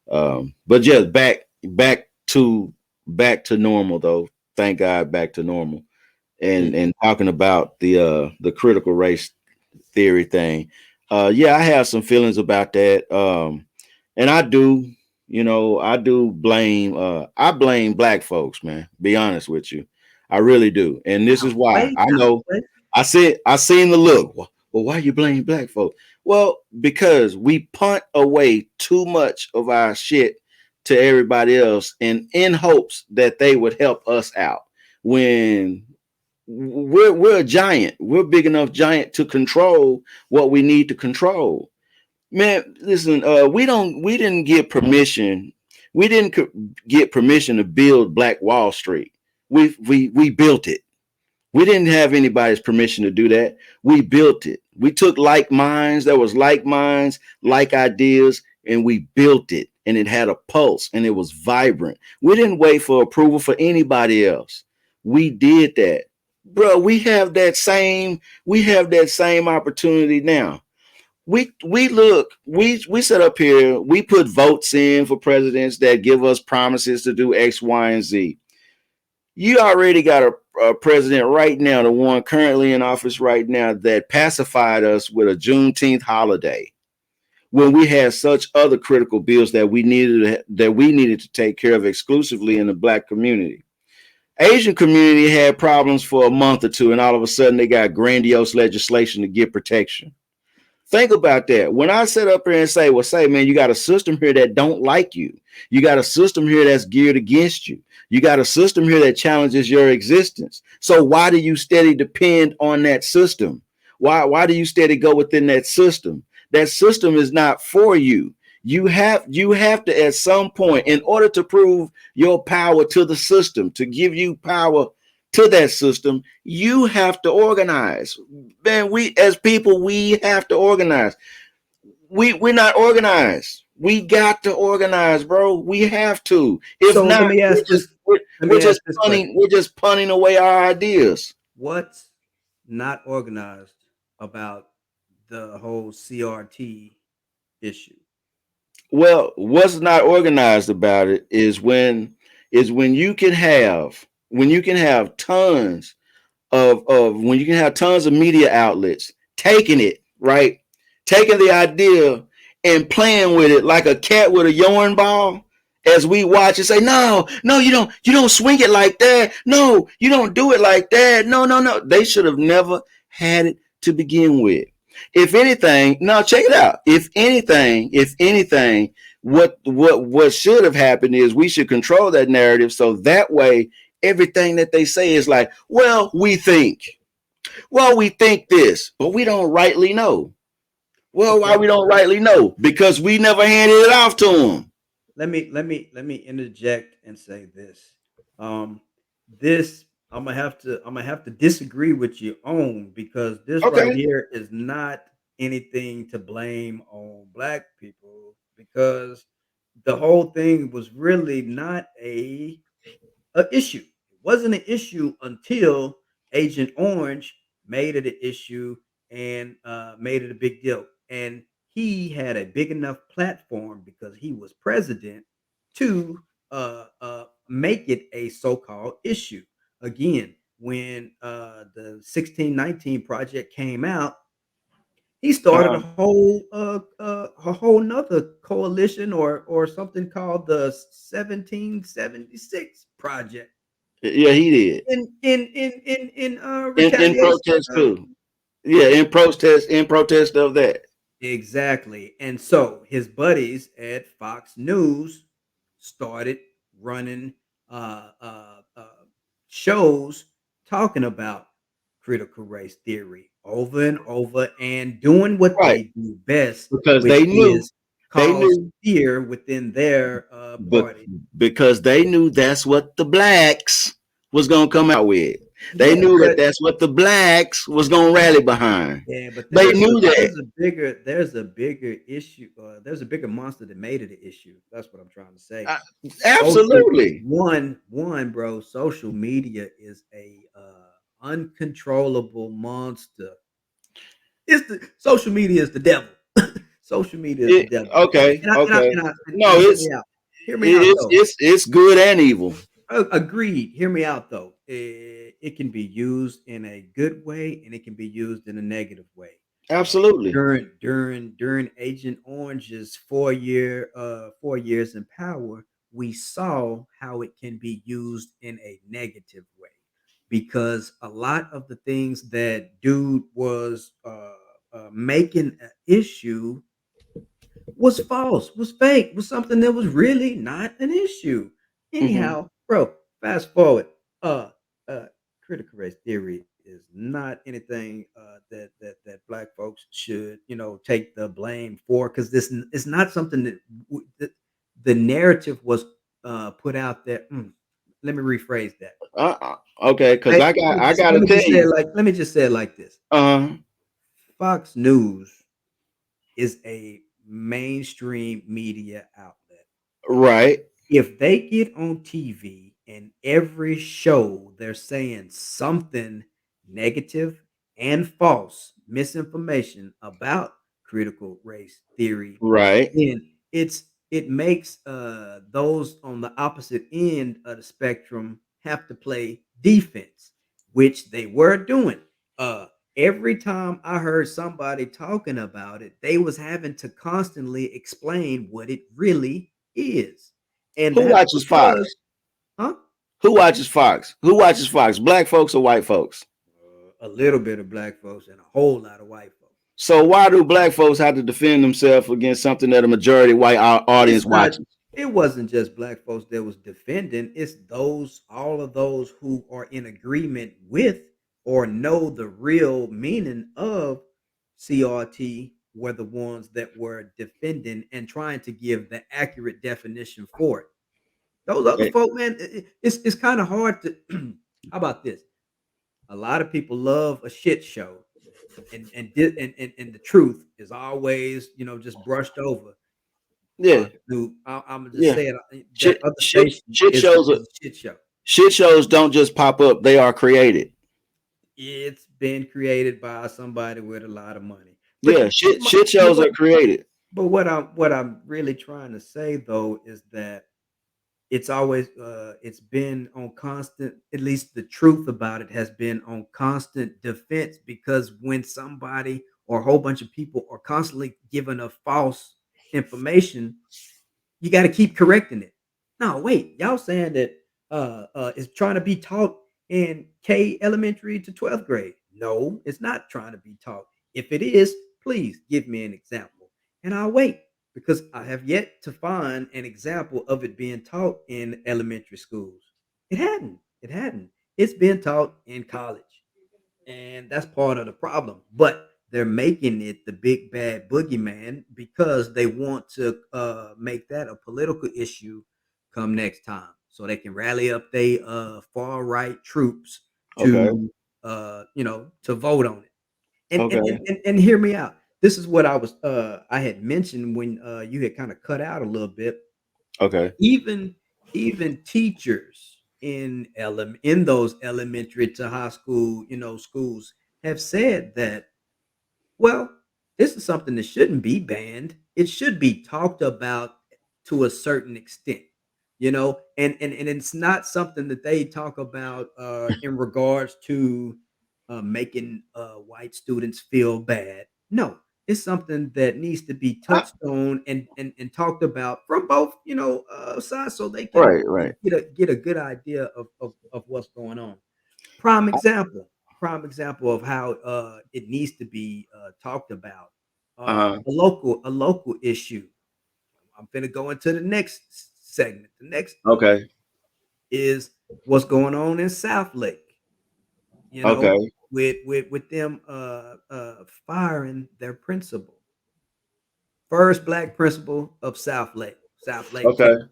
but just back to normal though. Thank God, back to normal.
Yeah.
And talking about the critical race theory thing. Yeah, I have some feelings about that. And I do blame black folks, man. Be honest with you. I really do. And this is why.
Outplay,
I know
outplay.
I seen the look. Well, why you blame black folks? Well, because we punt away too much of our shit to everybody else and in hopes that they would help us out when we're a giant. We're big enough giant to control what we need to control. Man, listen, we didn't get permission. We didn't get permission to build Black Wall Street. We built it. We didn't have anybody's permission to do that. We built it. We took like minds, there was like minds, like ideas, and we built it. And it had a pulse and it was vibrant. We didn't wait for approval for anybody else. We did that. Bro, we have that same opportunity now. We sit up here, we put votes in for presidents that give us promises to do X, Y, and Z. You already got a president right now, the one currently in office right now, that pacified us with a Juneteenth holiday when we had such other critical bills that we needed to take care of exclusively in the black community. Asian community had problems for a month or two, and all of a sudden they got grandiose legislation to get protection. Think about that. When I sit up here and say, well, say, man, you got a system here that don't like you. You got a system here that's geared against you. You got a system here that challenges your existence. So why do you steady depend on that system? Why do you steady go within that system? That system is not for you. You have to at some point, in order to prove your power to the system, to give you power to that system, you have to organize. Man, we as people, we have to organize. We're not organized. We got to organize, bro. We have to. If
So
not, we're just we're,
let
we're
me ask
just
this
punting
question.
we're just punting away our ideas.
What's not organized about the whole CRT issue?
Well, what's not organized about it is when you can have tons of media outlets taking it, right? Taking the idea and playing with it like a cat with a yarn ball as we watch and say, no, no, you don't swing it like that. No, you don't do it like that. No, no, no. They should have never had it to begin with. If anything, now check it out. If anything, what should have happened is we should control that narrative so that way everything that they say is like, well, we think. Well, we think this, but we don't rightly know. Well, why
Okay,
we don't rightly know? Because we never handed it off to them.
let me interject and say this. Um, this I'm gonna have to disagree with you on because this right
Okay.
here is not anything to blame on black people because the whole thing was really not a issue. It wasn't an issue until Agent Orange made it an issue and made it a big deal. And he had a big enough platform because he was president to make it a so-called issue. Again, when the 1619 project came out, he started
Uh,
a whole nother coalition or something called the 1776 project
yeah, he did.
in
In
retaliation.
protest too. Yeah, in protest of that.
Exactly. And so his buddies at Fox News started running shows talking about critical race theory over and over and doing what
Right.
they do best,
Because
which
they knew
is
they
cause
knew
fear within their
but
party.
because they knew that's what the blacks was gonna come out with. They
Yeah,
knew that
but
that's what the blacks was gonna rally behind.
yeah, but
They knew that.
there's a bigger monster that made it an issue. That's what I'm trying to say.
Uh,
Social
absolutely.
one, bro. Social media is a uncontrollable monster. It's the social media is the devil. Social media is the devil.
Okay, okay.
And
No,
hear me out. Hear me out
it's
though.
it's it's good and evil.
Agreed. Hear me out though. It can be used in a good way and it can be used in a negative way.
Absolutely.
During Agent Orange's 4 years in power, we saw how it can be used in a negative way because a lot of the things that dude was making an issue was false, was fake, was something that was really not an issue.
Hmm.
Anyhow, bro, fast forward. Uh uh Critical race theory is not anything that black folks should, take the blame for because this is not something that the narrative was put out there. Let me rephrase that.
Okay, because I gotta tell you.
Let me just say it like this.
Uh,
Fox News is a mainstream media outlet.
right,
If they get on TV and every show they're saying something negative and false misinformation about critical race theory,
right.
then it makes those on the opposite end of the spectrum have to play defense, which they were doing. Uh, every time I heard somebody talking about it, they was having to constantly explain what it really is, and
Who
that's
watches
because,
Fox?
huh?
Who watches Fox? Who watches Fox? Black folks or white folks?
A little bit of black folks and a whole lot of white folks.
So why do black folks have to defend themselves against something that a majority white audience
It's not.
watches?
It wasn't just black folks that was defending. It's all of those who are in agreement with or know the real meaning of CRT were the ones that were defending and trying to give the accurate definition for it. Those other
Eh,
folk, man, it's kind of hard to. How about this? A lot of people love a shit show, and the truth is always, just brushed over.
Yeah,
Fox News, Imma just
yeah.
say it, that
Shit,
other
shit,
station
shit shows.
is a shit show.
Shit shows don't just pop up; they are created.
It's been created by somebody with a lot of money. But
Yeah, shit,
my
shit
but
shows are created.
what I'm really trying to say, though, is that it's been on constant, at least the truth about it has been on constant defense because when somebody or a whole bunch of people are constantly giving a false information, you got to keep correcting it. No, wait, y'all saying that it's trying to be taught in K elementary to 12th grade. No, it's not trying to be taught. If it is, please give me an example. And I'll wait because I have yet to find an example of it being taught in elementary schools. It hadn't. It hadn't. It's been taught in college. and that's part of the problem. But they're making it the big bad boogeyman because they want to make that a political issue come next time, so they can rally up their far right troops
Okay.
to to vote on it.
Okay.
And hear me out. This is what I had mentioned when you had kind of cut out a little bit.
Okay.
Even teachers in those elementary to high school, schools have said that, well, this is something that shouldn't be banned. It should be talked about to a certain extent, and it's not something that they talk about in regards to making white students feel bad. No, it's something that needs to be
I,
touched on and talked about from both, sides, so they can
right. Right.
get a good idea of what's going on. Prime example. Prime example of how it needs to be talked about.
Uh.
A local issue. I'm gonna go into the next segment. The next
Okay.
is what's going on in South Lake. You know,
Okay.
with them firing their principal, first black principal of South Lake,
Okay.
Texas.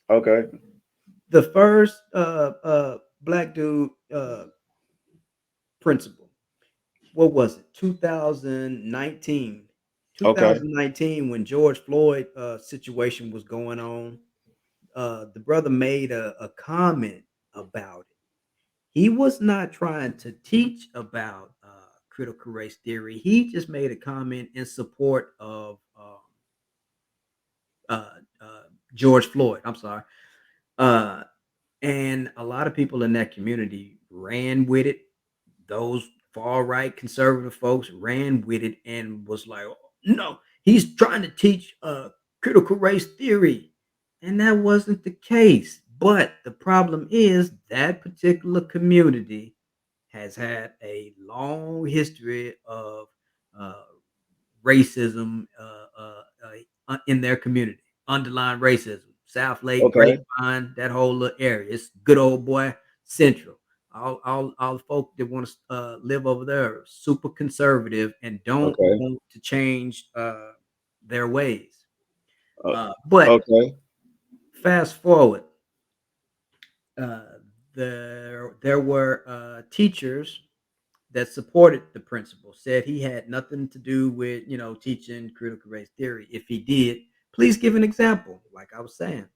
Okay.
The first black dude principal. What was it? 2019.
Okay.
2019, when George Floyd situation was going on, the brother made a comment about it. He was not trying to teach about critical race theory. He just made a comment in support of uh, uh, George Floyd. I'm sorry. Uh, and a lot of people in that community ran with it. Those far right conservative folks ran with it and was like, "Oh, no, he's trying to teach critical race theory." And that wasn't the case. But the problem is that particular community has had a long history of uh, racism in their community, underlying racism. South Lake,
Okay.
Grapevine, that whole little area. It's good old boy central. All the folk that want to live over there are super conservative and don't
Okay.
want to change their ways.
Uh,
But
okay.
fast forward, uh, there were teachers that supported the principal, said he had nothing to do with, teaching critical race theory. If he did, please give an example. Like I was saying,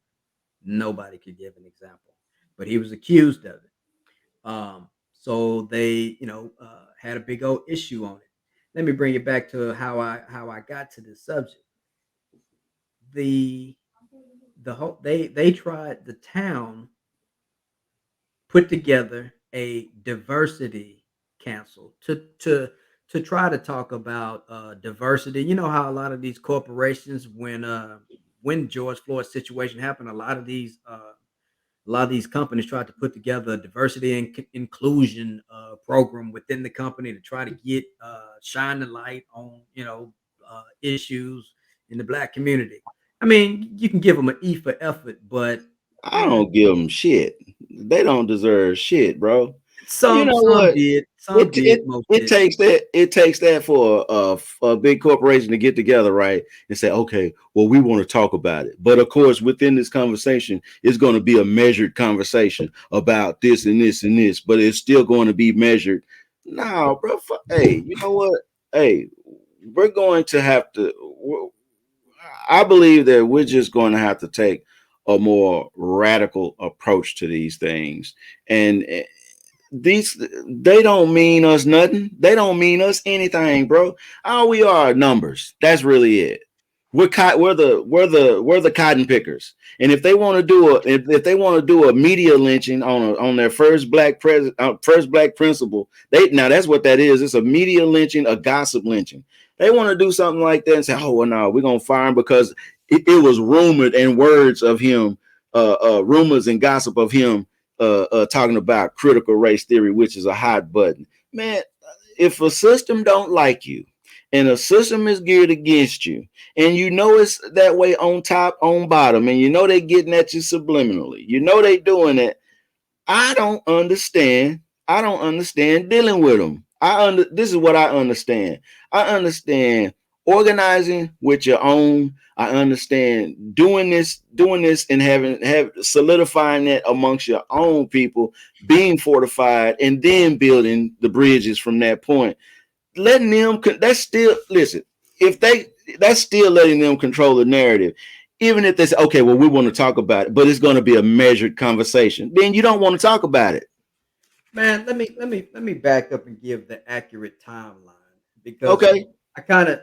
nobody could give an example, but he was accused of it. So they, had a big old issue on it. Let me bring it back to how I got to this subject. The the whole they tried the town put together a diversity council to try to talk about diversity. You know how a lot of these corporations, when George Floyd's situation happened, a lot of these companies tried to put together a diversity and inclusion program within the company to try to get shine the light on issues in the black community. I mean, you can give them an E for effort, but
I
eh,
don't give them shit. They don't deserve shit, bro. You
some
know
some
what?
did,
It
some did,
it
most
it
didn't.
takes that for a big corporation to get together, right, and say, okay, well, we want to talk about it. But of course, within this conversation, it's going to be a measured conversation about this and this and this, but it's still going to be measured. No, bro. Hey, you know what? Hey, we're going to have to. I believe that we're just going to have to take a more radical approach to these things, and these they don't mean us nothing. They don't mean us anything, bro. All we are numbers. That's really it. We're the cotton pickers. And if they want to do if they want to do a media lynching on their first black principal, they now that's what that is. It's a media lynching, a gossip lynching. They want to do something like that and say, oh well, no, we're gonna fire him because it was rumored and words of him, rumors and gossip of him talking about critical race theory, which is a hot button. Man, if a system don't like you and a system is geared against you, and you know it's that way on top, on bottom, and you know they getting at you subliminally, you know they doing it. I don't understand. I don't understand dealing with them. This is what I understand. I understand organizing with your own. I understand doing this and have solidifying that amongst your own people, being fortified, and then building the bridges from that point. Letting them that's still listen, if they that's still letting them control the narrative. Even if they say, okay, well, we want to talk about it, but it's going to be a measured conversation, then you don't want to talk about it.
Man, let me back up and give the accurate timeline because
Okay.
I kind of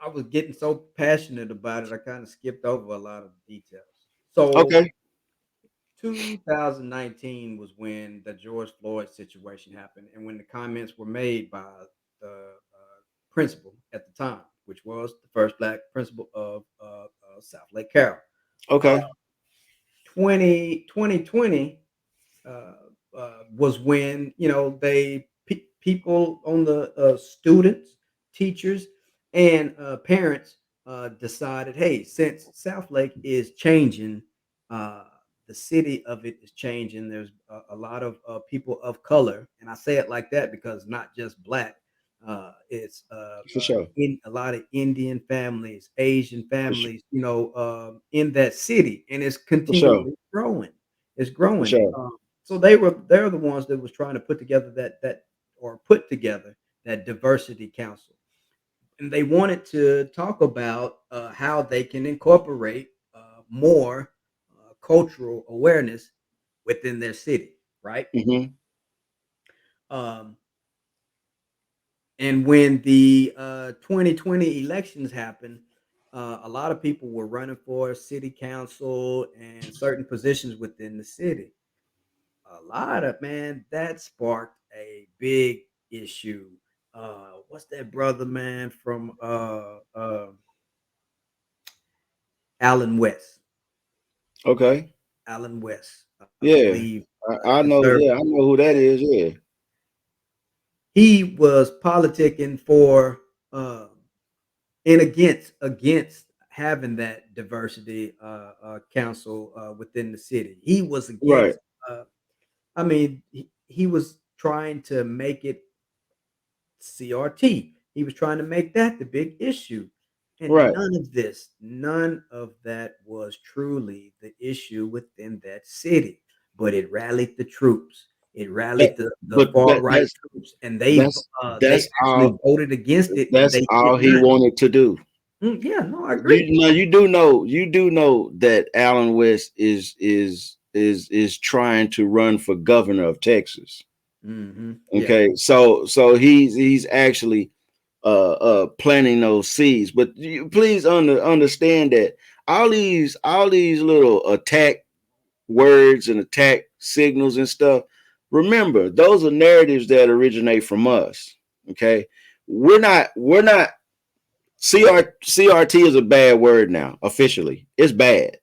I was getting so passionate about it, I kind of skipped over a lot of details. So
Okay.
2019 was when the George Floyd situation happened, and when the comments were made by the principal at the time, which was the first black principal of South Lake Carroll. Uh,
Okay.
2020 uh, was when people on the students, teachers, and parents decided, hey, since South Lake is changing, uh, the city of it is changing. There's a lot of people of color, and I say it like that because not just black. It's
For sure.
in a lot of Indian families, Asian
For sure.
families, in that city, and it's
For sure.
continually growing. It's
For
growing.
sure.
So they're the ones that was trying to put together put together that diversity council, and they wanted to talk about how they can incorporate more cultural awareness within their city, right?
Hmm.
Um, and when the 2020 elections happened, a lot of people were running for city council and certain positions within the city. A lot of man that sparked a big issue. What's that brother man from Allen West?
Okay.
Allen West, I
Yeah.
believe,
I know.
conservative.
Yeah, I know who that is. Yeah.
He was politicking for and against having that diversity council within the city. He was
Right.
against. I mean, he was trying to make it CRT. He was trying to make that the big issue. And
Right.
none of that was truly the issue within that city. But it rallied the troops. It
That,
rallied the
but
far right troops, and
that's
they
that's
actually
all
voted against it, and
that's
they
all
should
he
not.
wanted to do.
Yeah, no, I agree.
You do know that Allen West is trying to run for governor of Texas.
Yeah,
Okay, so he's actually planting those seeds. But you please understand that all these little attack words and attack signals and stuff. Remember, those are narratives that originate from us. Okay, we're not CRT is a bad word now. Officially, it's bad.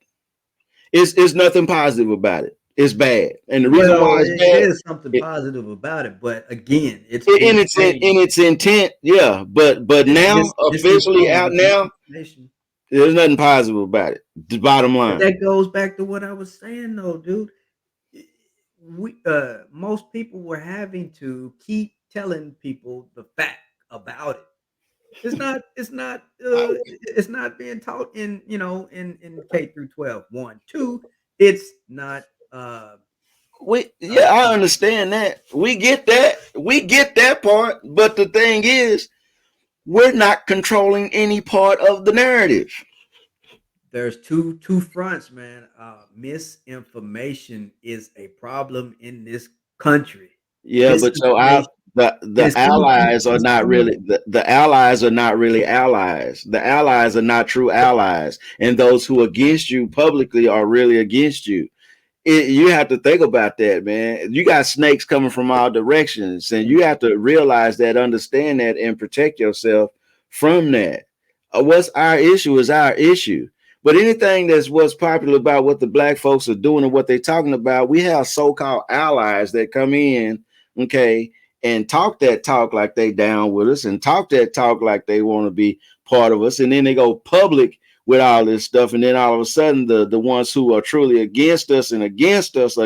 It's nothing positive about it. It's bad, and the reason why
well,
it's
it
bad,
is something
it,
positive about it, but again, it's
in
been
its
changed.
in its intent, yeah. But
It's
now officially
misinformed
out
and
now,
misinformation.
there's nothing positive about it. The bottom
But
line.
that goes back to what I was saying, though, dude. We most people were having to keep telling people the fact about it.
I,
It's not being taught in in K through 12. One, two, it's not
yeah, I
uh,
understand that. We get that. We get that part. But the thing is, we're not controlling any part of the narrative.
there's two fronts, man. Misinformation is a problem in this country.
Yeah, but so
Misinformation, and
the
it's coming from
allies are
it's
not
coming.
really the allies are not really allies. The allies are not true allies, and those who are against you publicly are really against you. You have to think about that, man. You got snakes coming from all directions, and you have to realize that, understand that, and protect yourself from that. What's our issue is our issue. But anything that's what's popular about what the black folks are doing and what they're talking about, we have so-called allies that come in, okay, and talk that talk like they down with us, and talk that talk like they want to be part of us, and then they go public with all this stuff, and then all of a sudden the ones who are truly against us and against us,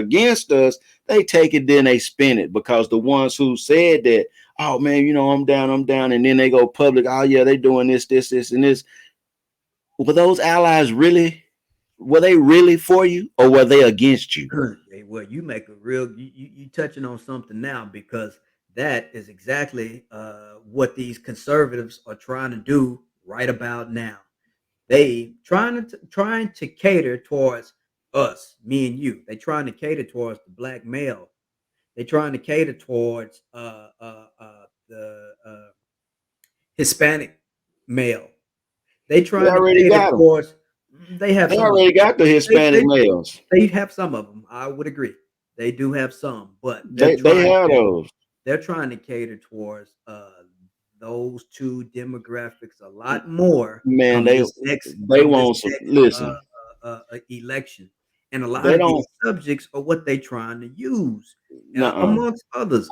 they take it, then they spin it, because the ones who said that oh man, I'm down, and then they go public. Oh yeah, they doing this, and this. Were those allies really? Were they really for you, or were they against you?
Hey, well, you make a real you touching on something now because that is exactly what these conservatives are trying to do right about now. They trying to cater towards us, me and you. They trying to cater towards the black male. They trying to cater towards the Hispanic male. They
They
trying to
already
cater
got them.
towards. They have
They
some of them.
already got the
They
Hispanic
they
males.
they have some of them. I would agree. They do have some, but
They have those.
they're trying to cater towards those two demographics a lot more
Man, they
come this
want some.
next
Listen,
election, and a lot
they
of
don't.
these subjects are what they trying to use,
Nuh-uh. I,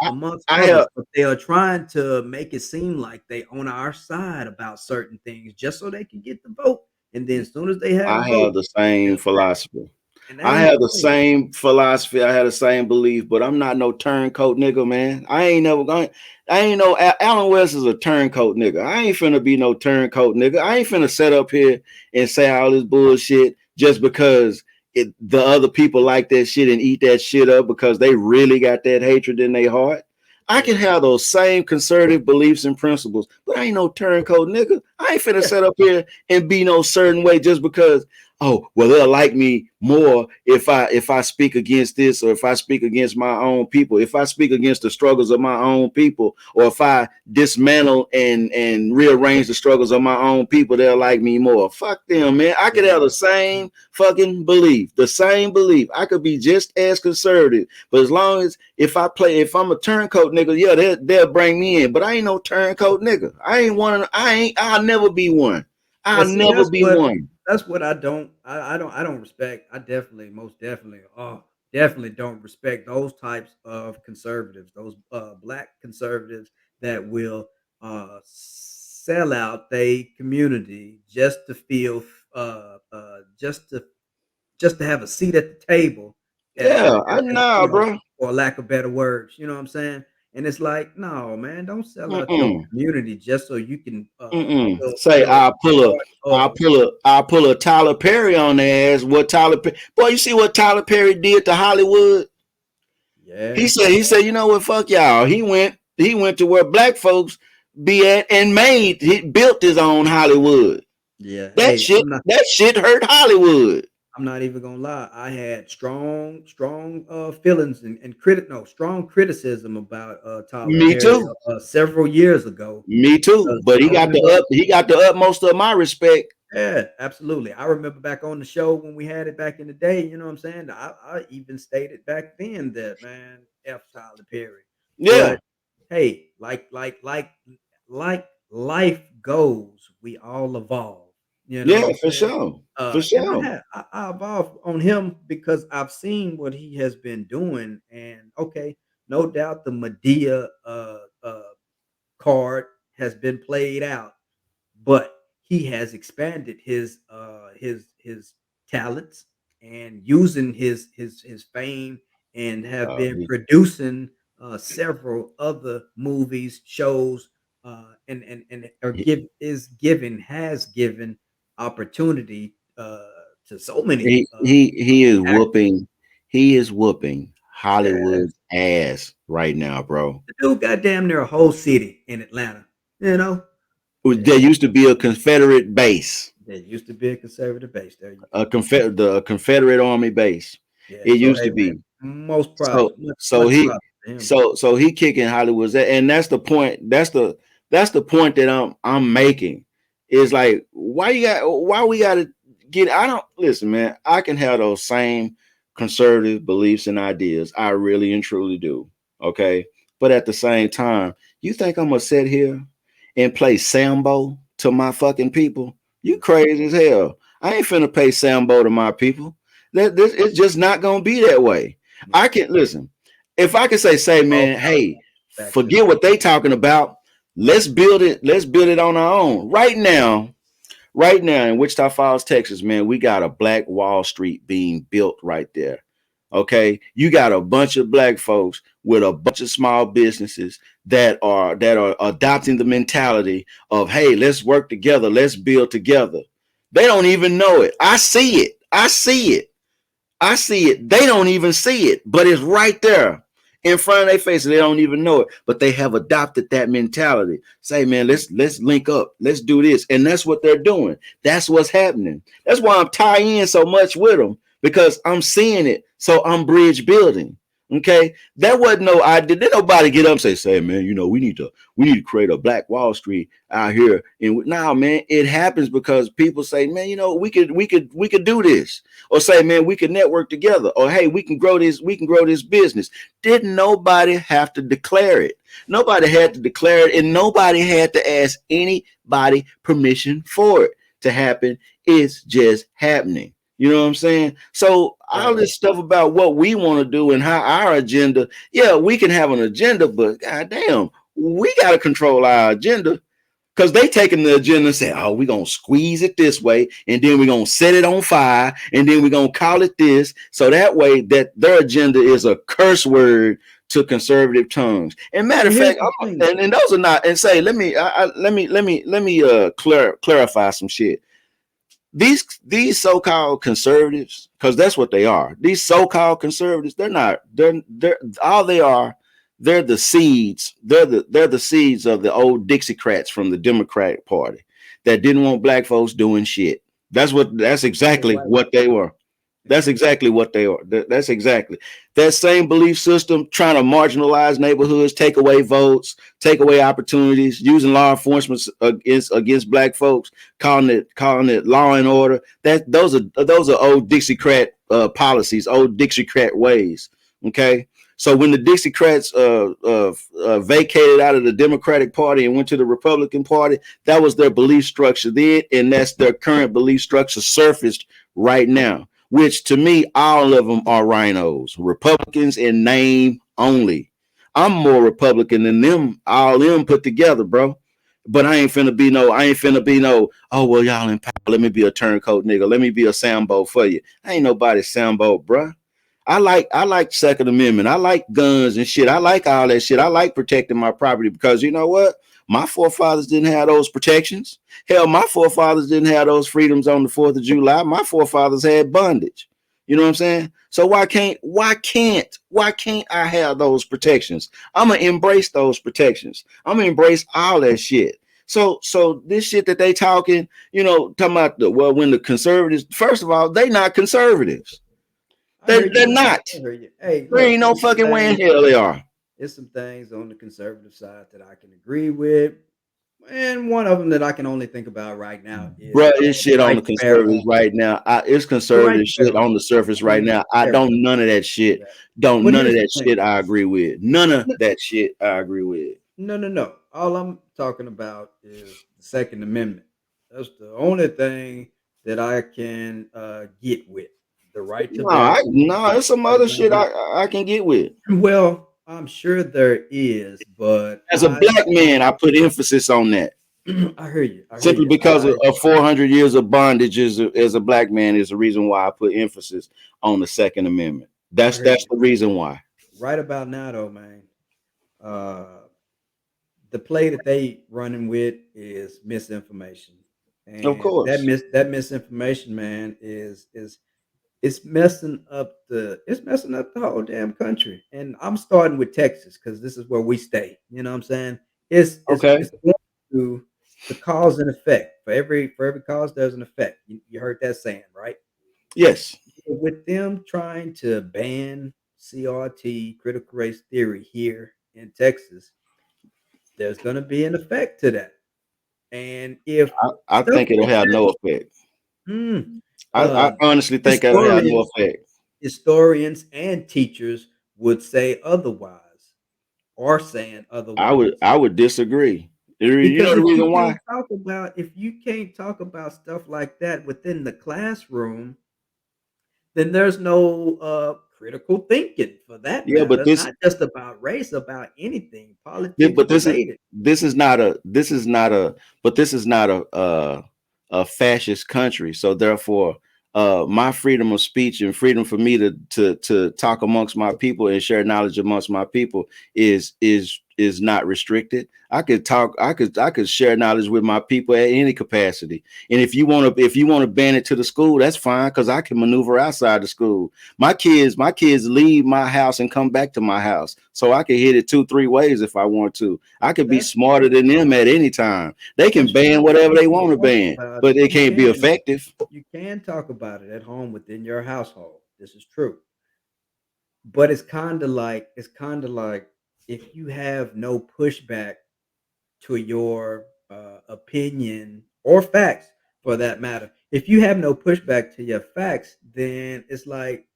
amongst
I
others.
have.
But they are trying to make it seem like they on our side about certain things, just so they can get the vote. And then as soon as they have the
I
vote,
have the same
they'll crash.
philosophy.
And that
I
ain't
have
the
the
way.
same philosophy. I had the same belief, but I'm not no turncoat nigga, man. I ain't never going. I ain't no Alan West is a turncoat nigga. I ain't finna be no turncoat nigga. I ain't finna set up here and say all this bullshit just because the other people like that shit and eat that shit up because they really got that hatred in their heart. I
Yeah,
can have those same conservative beliefs and principles, but I ain't no turncoat nigga. I ain't finna
yeah,
set up here and be no certain way just because, oh well, they'll like me more if I speak against this, or if I speak against my own people, if I speak against the struggles of my own people, or if I dismantle and rearrange the struggles of my own people, they'll like me more. Fuck them, man. I could have
yeah.
the same fucking belief, the same belief. I could be just as conservative, but as long as if I'm a turncoat nigga, yeah, they'll bring me in, but I ain't no turncoat nigga. I ain't one. I'll never be one.
Well,
I'll
see,
never be one.
that's what I don't respect. I definitely, most definitely, definitely don't respect those types of conservatives, those black conservatives that will sell out their community just to feel just to have a seat at the table,
Yeah, I nah, bro.
for lack of better words. You know what I'm saying? And it's like, no, man, don't sell out your
Mm-mm.
community just so you can
Mm-mm. Say
feel part of it.
I'll pull a Tyler Perry on their ass. What Tyler Perry, boy, you see what Tyler Perry did to Hollywood?
Yeah,
He said, you know what, fuck y'all. He went to where black folks be at and he built his own Hollywood.
yeah. Hey,
That shit hurt Hollywood.
I'm not even gonna lie. I had strong feelings and strong criticism about Tyler
Me
Perry
too.
several years ago.
Me too.
Because
But
I remember,
he got the utmost of my respect.
yeah, absolutely. I remember back on the show when we had it back in the day. You know what I'm saying? I even stated back then that, man, F Tyler Perry.
Yeah.
But hey, like life goes, we all evolve. You know what
Yeah,
I'm
for
saying?
sure. For
And
sure.
I evolved on him because I've seen what he has been doing, and okay, no doubt the Medea card has been played out, but he has expanded his talents and using his fame, and have been
He,
producing several other movies, shows, and are
he,
give is given has given opportunity to so many
he is
actors.
whooping
Yes,
Hollywood's ass right now, bro.
the dude got damn near a whole city in Atlanta. You know,
There
yeah,
used to be a Confederate base,
there used to be a conservative base. There you go.
the Confederate Army base.
Yeah,
It
so
used
hey
to
man,
be.
most props,
So
much props to him.
so he kicking Hollywood's ass, and that's the point. That's the point that I'm making. Is like why we got to get. I don't listen, man. I can have those same conservative beliefs and ideas. I really and truly do. Okay, but at the same time, you think I'm gonna sit here and play Sambo to my fucking people? You crazy as hell. I ain't finna pay Sambo to my people. This it's just not gonna be that way.
Yeah,
I can listen. If I can say,
all
man, hey,
back to the
forget what they talking about. Let's build it. Let's build it on our own. Right now in Wichita Falls, Texas, man, we got a Black Wall Street being built right there. Okay, you got a bunch of black folks with a bunch of small businesses that are adopting the mentality of, hey, let's work together, let's build together. They don't even know it. I see it. I see it. I see it. They don't even see it, but it's right there in front of their face. They don't even know it, but they have adopted that mentality. Say, man, let's link up. Let's do this, and that's what they're doing. That's what's happening. That's why I'm tying in so much with them because I'm seeing it. So I'm bridge building. Okay, that wasn't no idea. Did nobody get up and say, man, we need to create a Black Wall Street out here? And now, man, it happens because people say, man, we could do this, or say, man, we can network together, or hey, we can grow this business. Didn't nobody have to declare it? Nobody had to declare it, and nobody had to ask anybody permission for it to happen. It's just happening. You know what I'm saying? So all
Right.
this stuff about what we want to do and how our agenda, yeah, we can have an agenda, but goddamn, we got to control our agenda because they taking the agenda and say, oh, we're going to squeeze it this way, and then we're going to set it on fire, and then we're going to call it this. So that way that their agenda is a curse word to conservative tongues. And matter
But
of
here's
fact,
the thing.
and those are not, and say, let me clarify some shit. These so-called conservatives, because that's what they are. These so-called conservatives, they're all they are. They're the seeds. They're the seeds of the old Dixiecrats from the Democratic Party that didn't want black folks doing shit. That's
Hey,
exactly
white
what they were. That's exactly what they are. That's exactly that same belief system trying to marginalize neighborhoods, take away votes, take away opportunities, using law enforcement against black folks, calling it law and order. Those are old Dixiecrat policies, old Dixiecrat ways. Okay, so when the Dixiecrats vacated out of the Democratic Party and went to the Republican Party, that was their belief structure then, and that's their current belief structure surfaced right now, which to me, all of them are rhinos, Republicans in name only. I'm more Republican than them, all them put together, bro. But I ain't finna be no, oh, well, y'all in power. Let me be a turncoat nigga. Let me be a Sambo for you. I ain't nobody Sambo, bro. I like Second Amendment. I like guns and shit. I like all that shit. I like protecting my property because you know what? My forefathers didn't have those protections. Hell, my forefathers didn't have those freedoms on the 4th of July. My forefathers had bondage. You know what I'm saying? So why can't I have those protections? I'm gonna embrace those protections. I'm gonna embrace all that shit. So this shit that they talking, talking about when the conservatives, first of all, they not conservatives.
I
They're,
heard you,
they're
man.
not.
I heard you. Hey,
There
look,
ain't no fucking way in hell they are.
there's some things on the conservative side that I can agree with, and one of them that I can only think about right now is
Bruh, it's
the
shit on
right
the
to bear
conservatives
arms.
right now. It's
The right
conservative
to bear
shit on
arms.
the surface
I
right
mean,
now. I don't
everybody
none of that
do
shit.
that.
Don't
But
none of
here's the
that
thing.
shit I agree with. None of
No,
that shit I agree with.
no, no, no. All I'm talking about is the Second Amendment. That's the only thing that I can get with. The right to
No,
bear arms.
there's some other shit I can get with.
Well, I'm sure there is, but
As a
I
black man, I
don't.
put emphasis on that.
I hear you. I hear
Simply
you.
because of 400 years of bondage as a black man is the reason why I put emphasis on the Second Amendment.
I
That's
hear
that's
you.
the reason why.
Right about now, though, man. Uh, the play that they running with is misinformation,
Of
and
course.
that misinformation, man, is it's messing up the whole damn country. And I'm starting with Texas because this is where we stay. You know what I'm saying? It's it's
Okay.
it's going to the cause and effect. For every cause, there's an effect. You heard that saying, right?
Yes.
With them trying to ban CRT, critical race theory, here in Texas, there's going to be an effect to that. And if
I
stuff
think it'll
like
have
that,
no effect.
mm,
I honestly think it'll have no
historians,
effect.
historians, and teachers would say otherwise, or saying
I would
otherwise.
I would disagree. You know
Because
the reason why?
if you can't talk about stuff like that within the classroom, then there's no critical thinking for that
Yeah, but
matter.
this,
Not just about race, about anything
thi-
politics
but this is
related.
this is not a this is not a but this is not a fascist country. So therefore, my freedom of speech and freedom for me to talk amongst my people and share knowledge amongst my people is not restricted. I could talk, I could share knowledge with my people at any capacity. And if you want to ban it to the school, that's fine, because I can maneuver outside the school. My kids leave my house and come back to my house. So I can hit it two, three ways if I want to. I could be
That's
smarter
true.
than them at any time. They can
That's true.
ban whatever
You
they
can
want to
talk
ban,
about
but
it.
it can't be effective.
You can talk about it at home within your household. This is true. But it's kind of like if you have no pushback to your opinion or facts, for that matter. If you have no pushback to your facts, then it's like,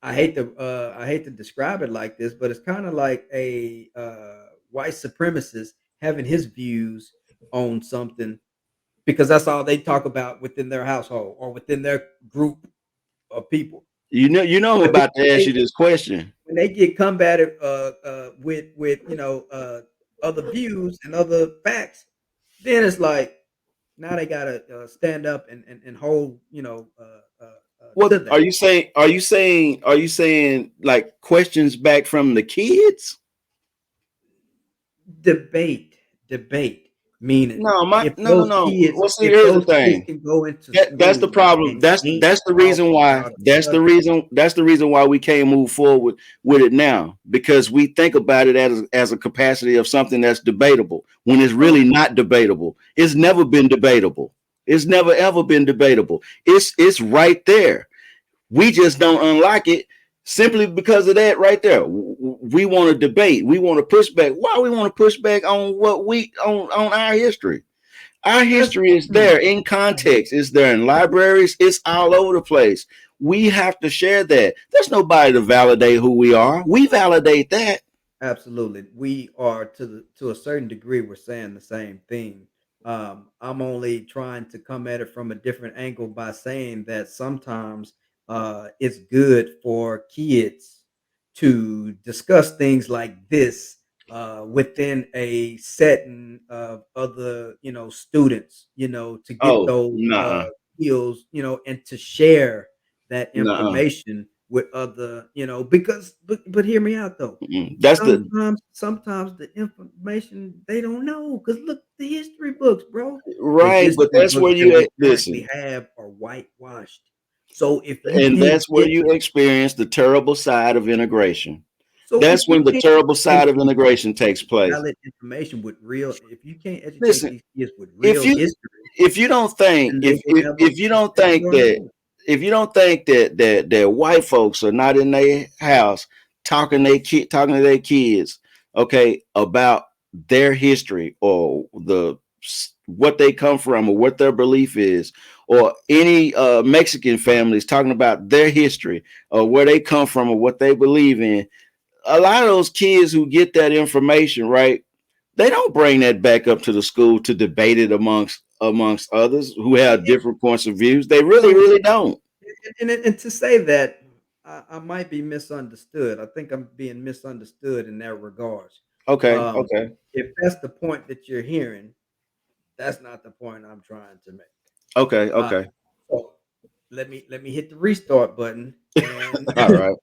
I hate to describe it like this, but it's kind of like a white supremacist having his views on something because that's all they talk about within their household or within their group of people.
I'm
But then
about to ask you this question.
when they get combated with other views and other facts, then it's like now they gotta stand up and hold
What
to
are
that
you saying? Are you saying like questions back from the kids?
debate. Meaning,
No, my
if
no, no,
those
no.
kids,
Well, see,
if
here's the
those kids
thing.
can go into
That's the
school
problem.
and
That's
ain't
that's the
talk
reason why.
about a
That's the
subject.
reason. That's the reason why we can't move forward with it now, because we think about it as a capacity of something that's debatable when it's
Oh,
really not debatable. It's never been debatable. It's never ever been debatable. It's right there. We just don't unlock it simply because of that right there. We want to debate. We want to push back. Why we want to push back on what we on our history? Our
that's
history is
mm,
there in
mhm.
context. It's there in libraries. It's all over the place. We have to share that. There's nobody to validate who we are. We validate that.
Absolutely. We are to a certain degree we're saying the same thing. I'm only trying to come at it from a different angle by saying that sometimes it's good for kids to discuss things like this within a setting of other, students, to get
Oh,
those
nah,
skills, and to share that
nah.
information with other, because but hear me out though.
That's the
Sometimes the information they don't know because look, the history books, bro. The
right, but
history
that's
books
where
that
you
we currently
listen,
have are whitewashed. So if you
and
can't
that's where
get
you experience the terrible side of integration.
so if
That's
you
when the
can't
terrible side
educate
of
these
integration
kids
takes
with
place.
valid information with real if you can't educate
Listen,
these kids with
if
real
you
history,
if you don't think
then they will never
if you don't
success
think
learn
that
more.
if you don't think that white folks are not in their house talking to their kids, okay, about their history or what they come from or what their belief is, or any Mexican families talking about their history or where they come from or what they believe in, a lot of those kids who get that information, right, they don't bring that back up to the school to debate it amongst others who have
And
different points of views. They really,
so
really don't.
and to say that I might be misunderstood. I think I'm being misunderstood in that regards.
Okay,
Um,
okay,
if that's the point that you're hearing, that's not the point I'm trying to make.
okay,
Uh,
okay.
so let me hit the restart button and
All right,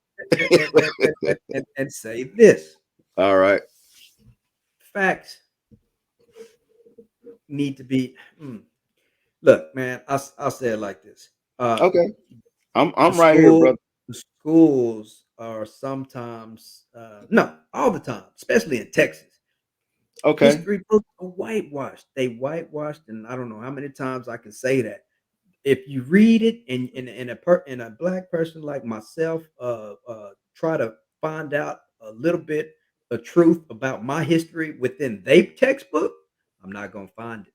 and say this:
all right.
facts need to be. Look, man, I'll say it like this: uh,
Okay,
the
I'm right here,
school
brother.
the schools are sometimes no, all the time, especially in Texas.
Okay.
History books are whitewashed. They whitewashed, and I don't know how many times I can say that. If you read it and a black person like myself try to find out a little bit of truth about my history within their textbook, I'm not gonna find it.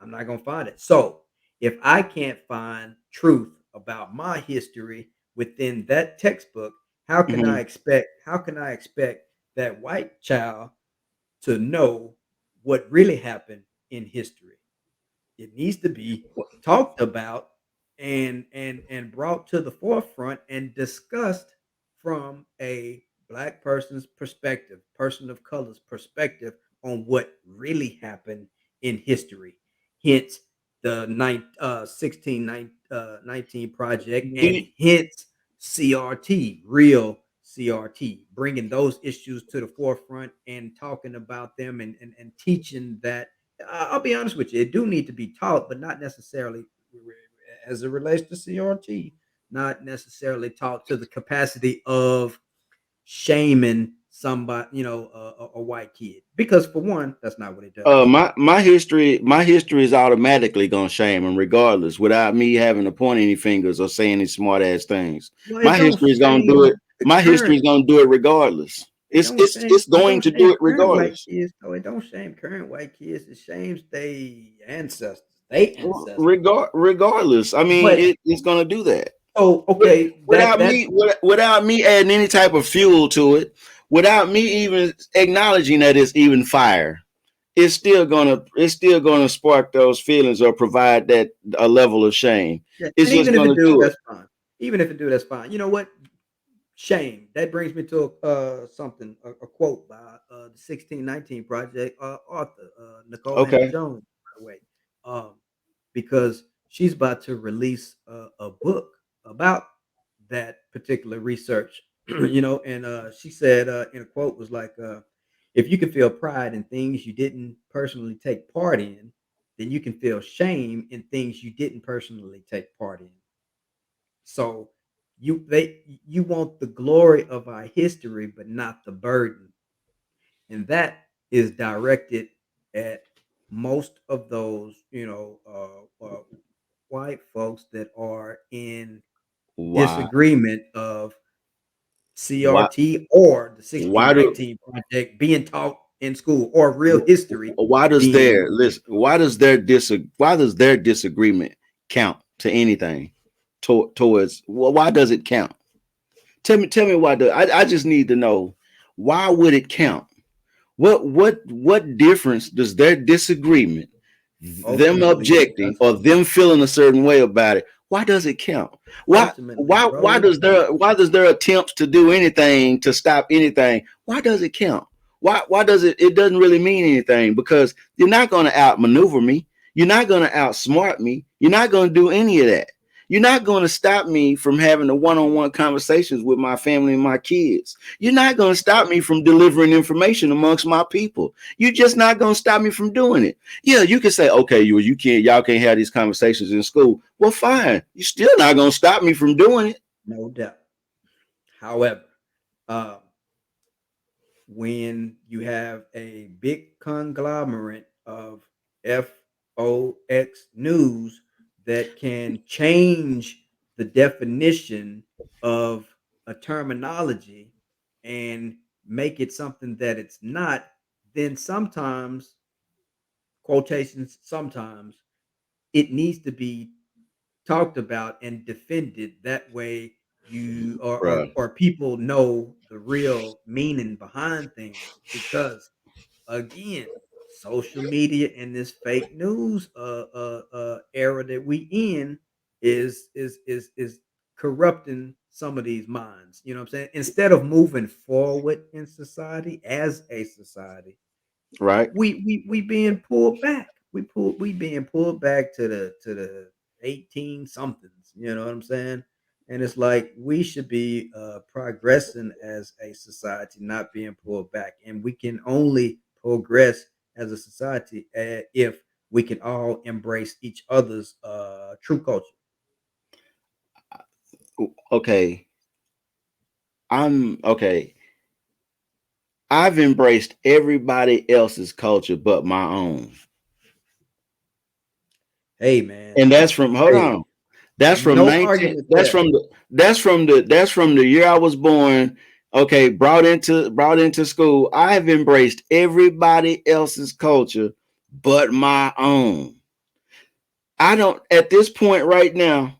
I'm not gonna find it. So if I can't find truth about my history within that textbook,
Hmm.
how can I expect that white child to know what really happened in history? It needs to be talked about and brought to the forefront and discussed from a black person's perspective, person of color's perspective on what really happened in history. Hence the 16 19 project,
Do
and
you,
hence CRT, real CRT, bringing those issues to the forefront and talking about them, and teaching that. I'll be honest with you, it do need to be taught, but not necessarily as it relates to CRT, not necessarily taught to the capacity of shaming somebody, a white kid, because for one, that's not what it does.
my history is automatically gonna shame him regardless, without me having to point any fingers or say any smart ass things.
Well,
My
it don't
history is gonna do it.
shame the
My history
current.
is gonna do it regardless.
It
It's
don't
it's
shame.
it's
It
going
don't
to do
shame
it
current white
regardless.
kids. though. It don't shame current white kids. It shames they ancestors. They ancestors.
Regardless, I mean,
But
it's gonna do that.
oh,
Wi-
okay,
without me without me adding any type of fuel to it, without me even acknowledging that it's even fire, it's still gonna spark those feelings or provide that a level of shame.
yeah,
It's
and
just
even if
gonna
it do,
do it.
that's fine. Even if it do, that's fine. You know what? Shame. That brings me to something, a quote by the 1619 Project author, Nicole Hannah
Okay.
Jones, by the way, um, because she's about to release a book about that particular research, and she said in a quote was like, if you can feel pride in things you didn't personally take part in, then you can feel shame in things you didn't personally take part in. So you want the glory of our history, but not the burden. And that is directed at most of those, white folks that are in
Why
disagreement of
why
CRT or the
why do
1619 project being taught in school, or real history
why does
being.
their listen why does their disagreement count to anything towards, well, why does it count? Tell me why. I just need to know, why would it count? What difference does their disagreement, them
Ultimately,
objecting or them feeling a certain way about it, why does it count? Why
ultimately,
why why
bro.
does their attempts to do anything to stop anything, why does it count? Why does it doesn't really mean anything, because you're not going to outmaneuver me. You're not going to outsmart me. You're not going to do any of that. You're not going to stop me from having the one-on-one conversations with my family and my kids. You're not going to stop me from delivering information amongst my people. You're just not going to stop me from doing it. Yeah, you can say, okay, you can't, y'all can't have these conversations in school. Well, fine. You're still not going to stop me from doing it.
No doubt. However, um, when you have a big conglomerate of FOX news that can change the definition of a terminology and make it something that it's not, then sometimes, quotations, sometimes it needs to be talked about and defended. That way, you
Bruh.
or people know the real meaning behind things. Because again, social media and this fake news era that we in is corrupting some of these minds. You know what I'm saying? Instead of moving forward in society as a society,
Right?
we being pulled back. We being pulled back to the 18 somethings. You know what I'm saying? And it's like we should be progressing as a society, not being pulled back. And we can only progress as a society if we can all embrace each other's true culture.
Okay. Okay. I've embraced everybody else's culture but my own.
Hey man,
And that's from, hold
hey,
on. That's from
no
19
argument
that's
there.
from the year I was born. Okay, brought into school. I've embraced everybody else's culture but my own. I don't, at this point right now,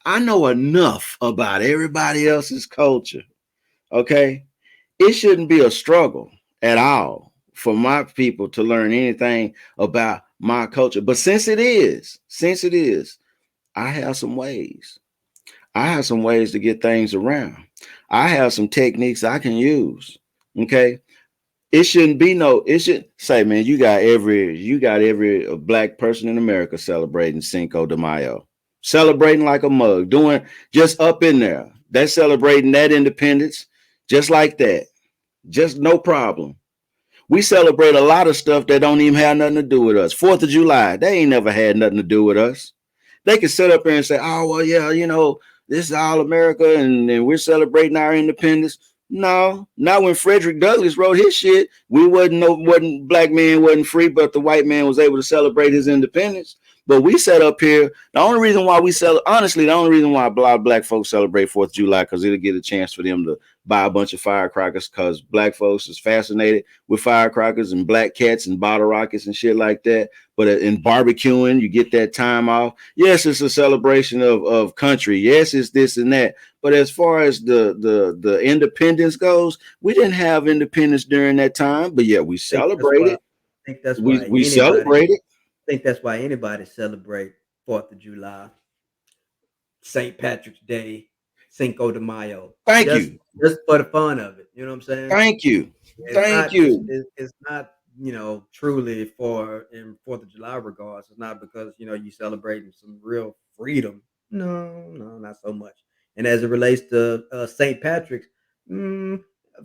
I know enough about everybody else's culture. Okay? It shouldn't be a struggle at all for my people to learn anything about my culture. But since it is, I have some ways. I have some ways to get things around. I have some techniques I can use. Okay. It shouldn't be no, it should say, man, you got every black person in America celebrating Cinco de Mayo. celebrating like a mug, doing just up in there. They're celebrating that independence just like that. Just no problem. We celebrate a lot of stuff that don't even have nothing to do with us. 4th of July, they ain't never had nothing to do with us. They can sit up there and say, oh, well, yeah, this is all America and we're celebrating our independence. No, not when Frederick Douglass wrote his shit. We wasn't black man wasn't free, but the white man was able to celebrate his independence. But we set up here. The only reason why honestly, the only reason why black folks celebrate 4th of July because it'll get a chance for them to buy a bunch of firecrackers because black folks is fascinated with firecrackers and black cats and bottle rockets and shit like that. But in barbecuing, you get that time off. Yes, it's a celebration of country. Yes, it's this and that. But as far as the independence goes, we didn't have independence during that time. But yeah, we celebrated.
Think that's why
We
anybody
celebrated.
think that's why anybody celebrate 4th of July, St. Patrick's Day, Cinco de Mayo.
Thank you.
Just for the fun of it. You know what I'm saying?
Thank you. Thank you.
It's not, truly for in 4th of July regards. It's not because, you celebrating some real freedom. No, not so much. And as it relates to St. Patrick's,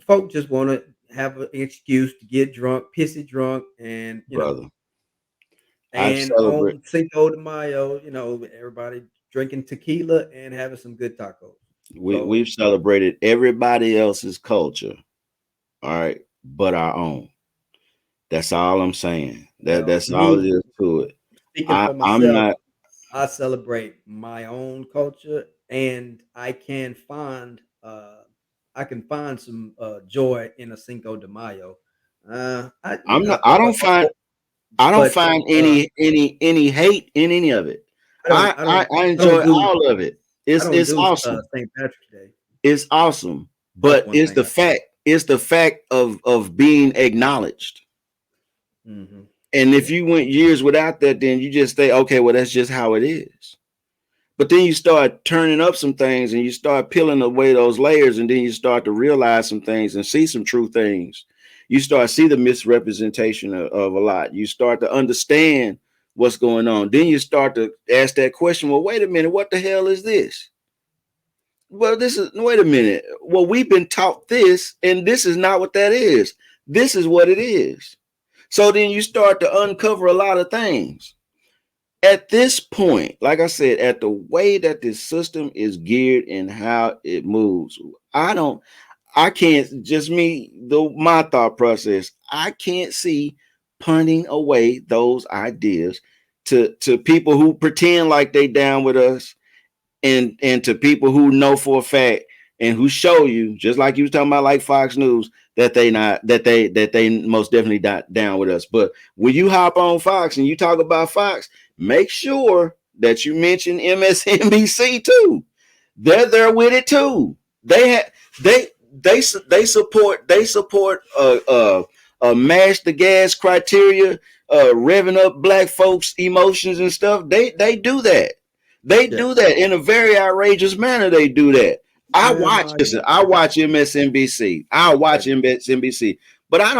folk just want to have an excuse to get drunk, pissy drunk, and
Brother,
and on Cinco de Mayo, everybody drinking tequila and having some good tacos.
We've celebrated everybody else's culture, all right, but our own. That's all I'm saying. That's all it is to it.
Speaking for myself, I celebrate my own culture, and I can find some joy in a Cinco de Mayo. I
don't find any hate in any of it. I enjoy all of it. It's awesome.
St. Patrick's Day.
It's awesome, but it's the fact of being acknowledged.
Mm-hmm.
And if you went years without that, then you just say, okay, well, that's just how it is. But then you start turning up some things and you start peeling away those layers, and then you start to realize some things and see some true things. You start to see the misrepresentation of a lot. You start to understand what's going on. Then you start to ask that question, well, wait a minute, what the hell is this? Well, wait a minute. Well, we've been taught this, and this is not what that is. This is what it is. So then you start to uncover a lot of things. At this point, like I said, at the way that this system is geared and how it moves, my thought process, I can't see punting away those ideas to people who pretend like they down with us and to people who know for a fact and who show you, just like you was talking about, like Fox News, that they most definitely not down with us. But when you hop on Fox and you talk about Fox, make sure that you mention MSNBC too. They're there with it too. They support mash the gas criteria, revving up black folks' emotions and stuff. They do that. They do that in a very outrageous manner. They do that. I watch MSNBC. I watch MSNBC, but I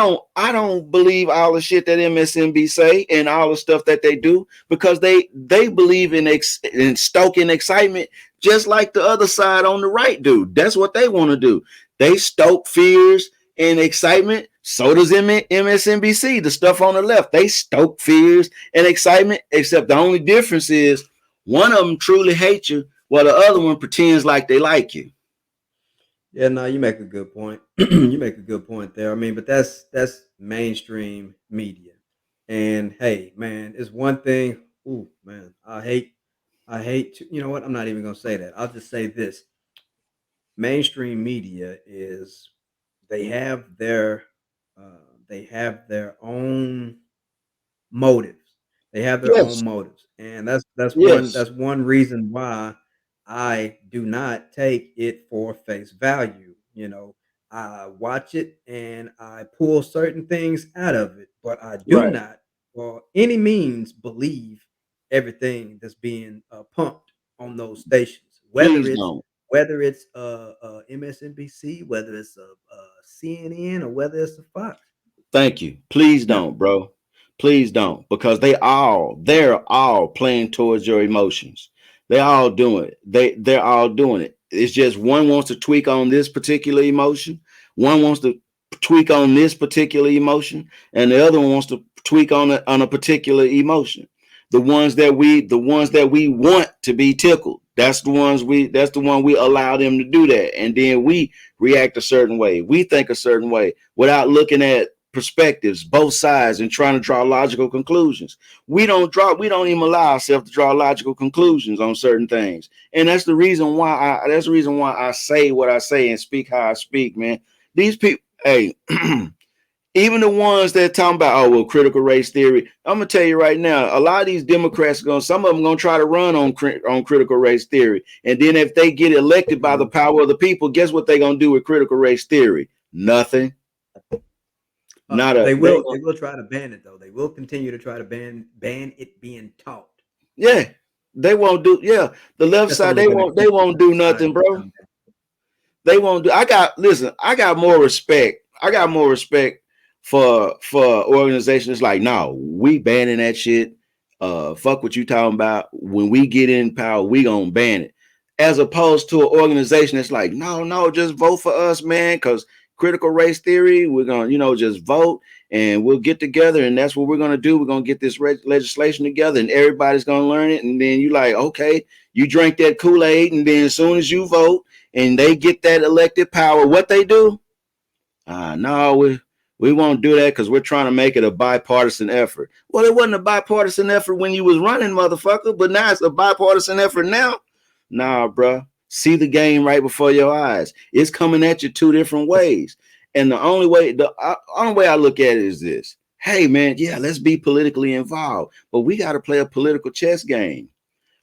don't believe all the shit that MSNBC say and all the stuff that they do, because they believe in stoking excitement, just like the other side on the right do. That's what they want to do. They stoke fears and excitement. So does MSNBC. The stuff on the left, they stoke fears and excitement, except the only difference is one of them truly hates you, while the other one pretends like they like you.
Yeah, no, you make a good point. You make a good point there. I mean, but that's mainstream media. And hey, man, it's one thing. Ooh, man, I hate to, you know what? I'm not even gonna say that. I'll just say this. Mainstream media is they have their own motives. They have their own motives. And that's one reason why I do not take it for face value. I watch it and I pull certain things out of it, but I do not, for any means, believe everything that's being pumped on those stations. Whether it's MSNBC, whether it's a CNN, or whether it's a Fox.
Thank you. Please don't, bro. Please don't, because they're all playing towards your emotions. They all doing it. They're all doing it. It's just one wants to tweak on this particular emotion, one wants to tweak on this particular emotion, and the other one wants to tweak on a particular emotion. The ones that we want to be tickled. That's the one we allow them to do that. And then we react a certain way. We think a certain way without looking at perspectives, both sides, and trying to draw logical conclusions. We don't even allow ourselves to draw logical conclusions on certain things. And that's the reason why I say what I say and speak how I speak, man. These people, hey, even the ones that talking about, oh well, critical race theory. I'm gonna tell you right now, a lot of these Democrats some of them gonna try to run on critical race theory, and then if they get elected by the
Mhm.
power of the people, guess what they gonna do with critical race theory? Nothing. Not a
They
they
will
gonna,
they will try to ban it though. They will continue to try to ban it being taught.
yeah, they won't do. Yeah, the left
That's
side
only
they
going to
won't they
keep the
won't
right
do
side
nothing,
from
bro.
coming back.
They won't do. I got more respect. I got more respect for organizations like, no, we banning that shit. Fuck what you talking about. When we get in power, we gonna ban it. As opposed to an organization that's like, no, no, just vote for us, man, because critical race theory, we're gonna, just vote and we'll get together and that's what we're gonna do. We're gonna get this legislation together and everybody's gonna learn it. And then you like, okay, you drink that Kool-Aid, and then as soon as you vote and they get that elected power, what they do? No, we won't do that because we're trying to make it a bipartisan effort. Well, it wasn't a bipartisan effort when you was running, motherfucker, but now it's a bipartisan effort now. Nah, bruh. See the game right before your eyes. It's coming at you two different ways. And the only way I look at it is this. Hey man, yeah, let's be politically involved, but we got to play a political chess game.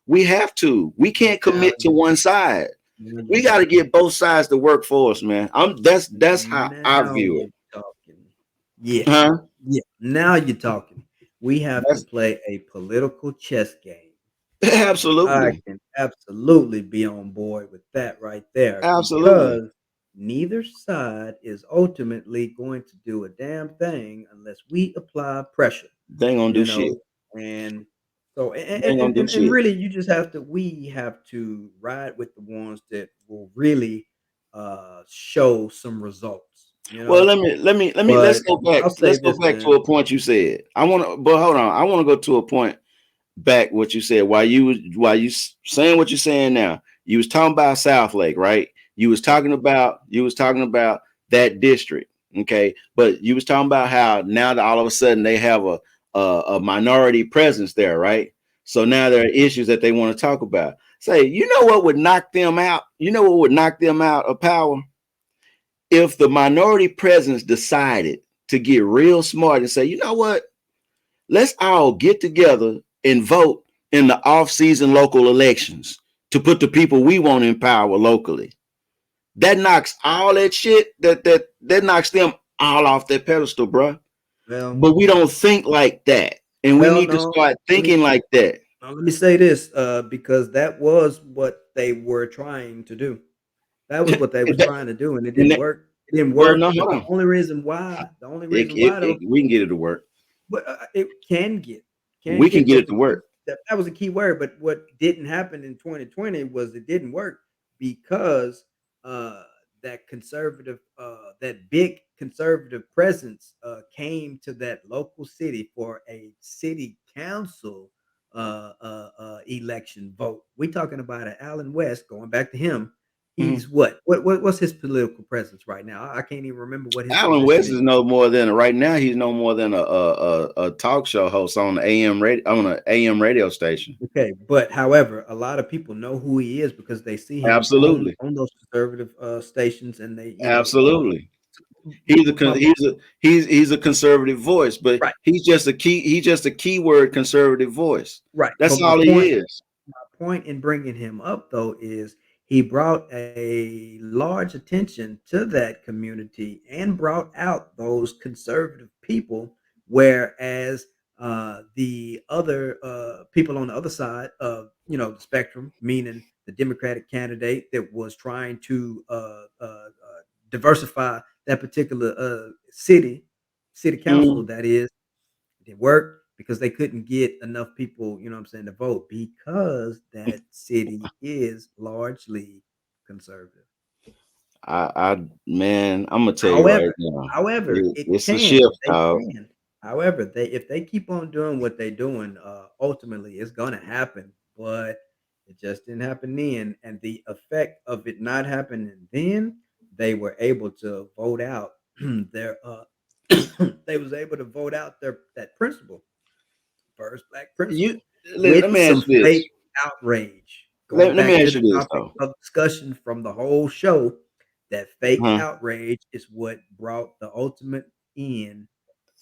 We have to. We can't
Now,
commit to one side.
now you're
We got to
talking.
get both sides to work for us, man. That's how I
Now
view
you're
it.
talking. Yeah,
Huh?
yeah. Now you're talking. We have to
That's
play a political chess game. I
absolutely,
can absolutely be on board with that right there
absolutely.
because neither side is ultimately going to do a damn thing unless we apply pressure,
They ain't gonna do
you
shit.
know. And so,
They ain't gonna do
and
shit.
really, you just have to. We have to ride with the ones that will really show some results, you
Well,
know.
let's
But
go back.
I'll say
Let's go
this,
back to
man.
a point you said. But hold on. I want to go to a point back what you said while you saying what you're saying now. You was talking about South Lake, right? You was talking about that district, okay? But you was talking about how now that all of a sudden they have a minority presence there, right? So now there are issues that they want to talk about. Say, you know what would knock them out? You know what would knock them out of power? If the minority presence decided to get real smart and say, you know what? Let's all get together and vote in the off-season local elections to put the people we want in power locally. That knocks all that shit that knocks them all off their pedestal, bro.
Well,
But we don't think like that, and we
well,
need to
no.
start
Let me
thinking like that.
let me say this, because that was what they were trying to do. That was what they was trying to do, and it
And
didn't work. It didn't
well, no,
work,
hold
but
on.
the only reason why though,
We can get it to work.
but it
We
can
can
get,
get
but
it to work.
that was a key word. But what didn't happen in 2020 was it didn't work because uh, that big conservative presence came to that local city for a city council election vote. We talking about an Alan West. Going back to him,
Mhm.
he's what's his political presence right now? I can't even remember what his
Alan
position
West
is.
is no more than right now. He's no more than a talk show host on the AM radio on an AM radio station.
Okay, but however, a lot of people know who he is because they see him
Absolutely,
on those conservative stations, and they,
absolutely.
my
He's a conservative voice, but
right,
he's just a keyword conservative voice.
right.
That's
But my
all he
point
is.
my point in bringing him up though is he brought a large attention to that community and brought out those conservative people, whereas the other people on the other side of the spectrum, meaning the Democratic candidate that was trying to diversify that particular city council,
Mm.
that is, it didn't work. because they couldn't get enough people, you know what I'm saying, to vote because that city is largely conservative.
Man, I'm gonna tell you right
However
now,
however, it
it's a
can,
shift,
they
dog.
can. However, they if they keep on doing what they're doing, ultimately, it's gonna happen, but it just didn't happen then, and the effect of it not happening then, they were able to vote out their, they was able to vote out their that principle, first black
You
principle,
let
with
me
some
ask you this.
fake outrage. Going
Let me
back to
ask
the
you this
topic
though.
of discussion from the whole show, that fake
Huh?
outrage is what brought the ultimate end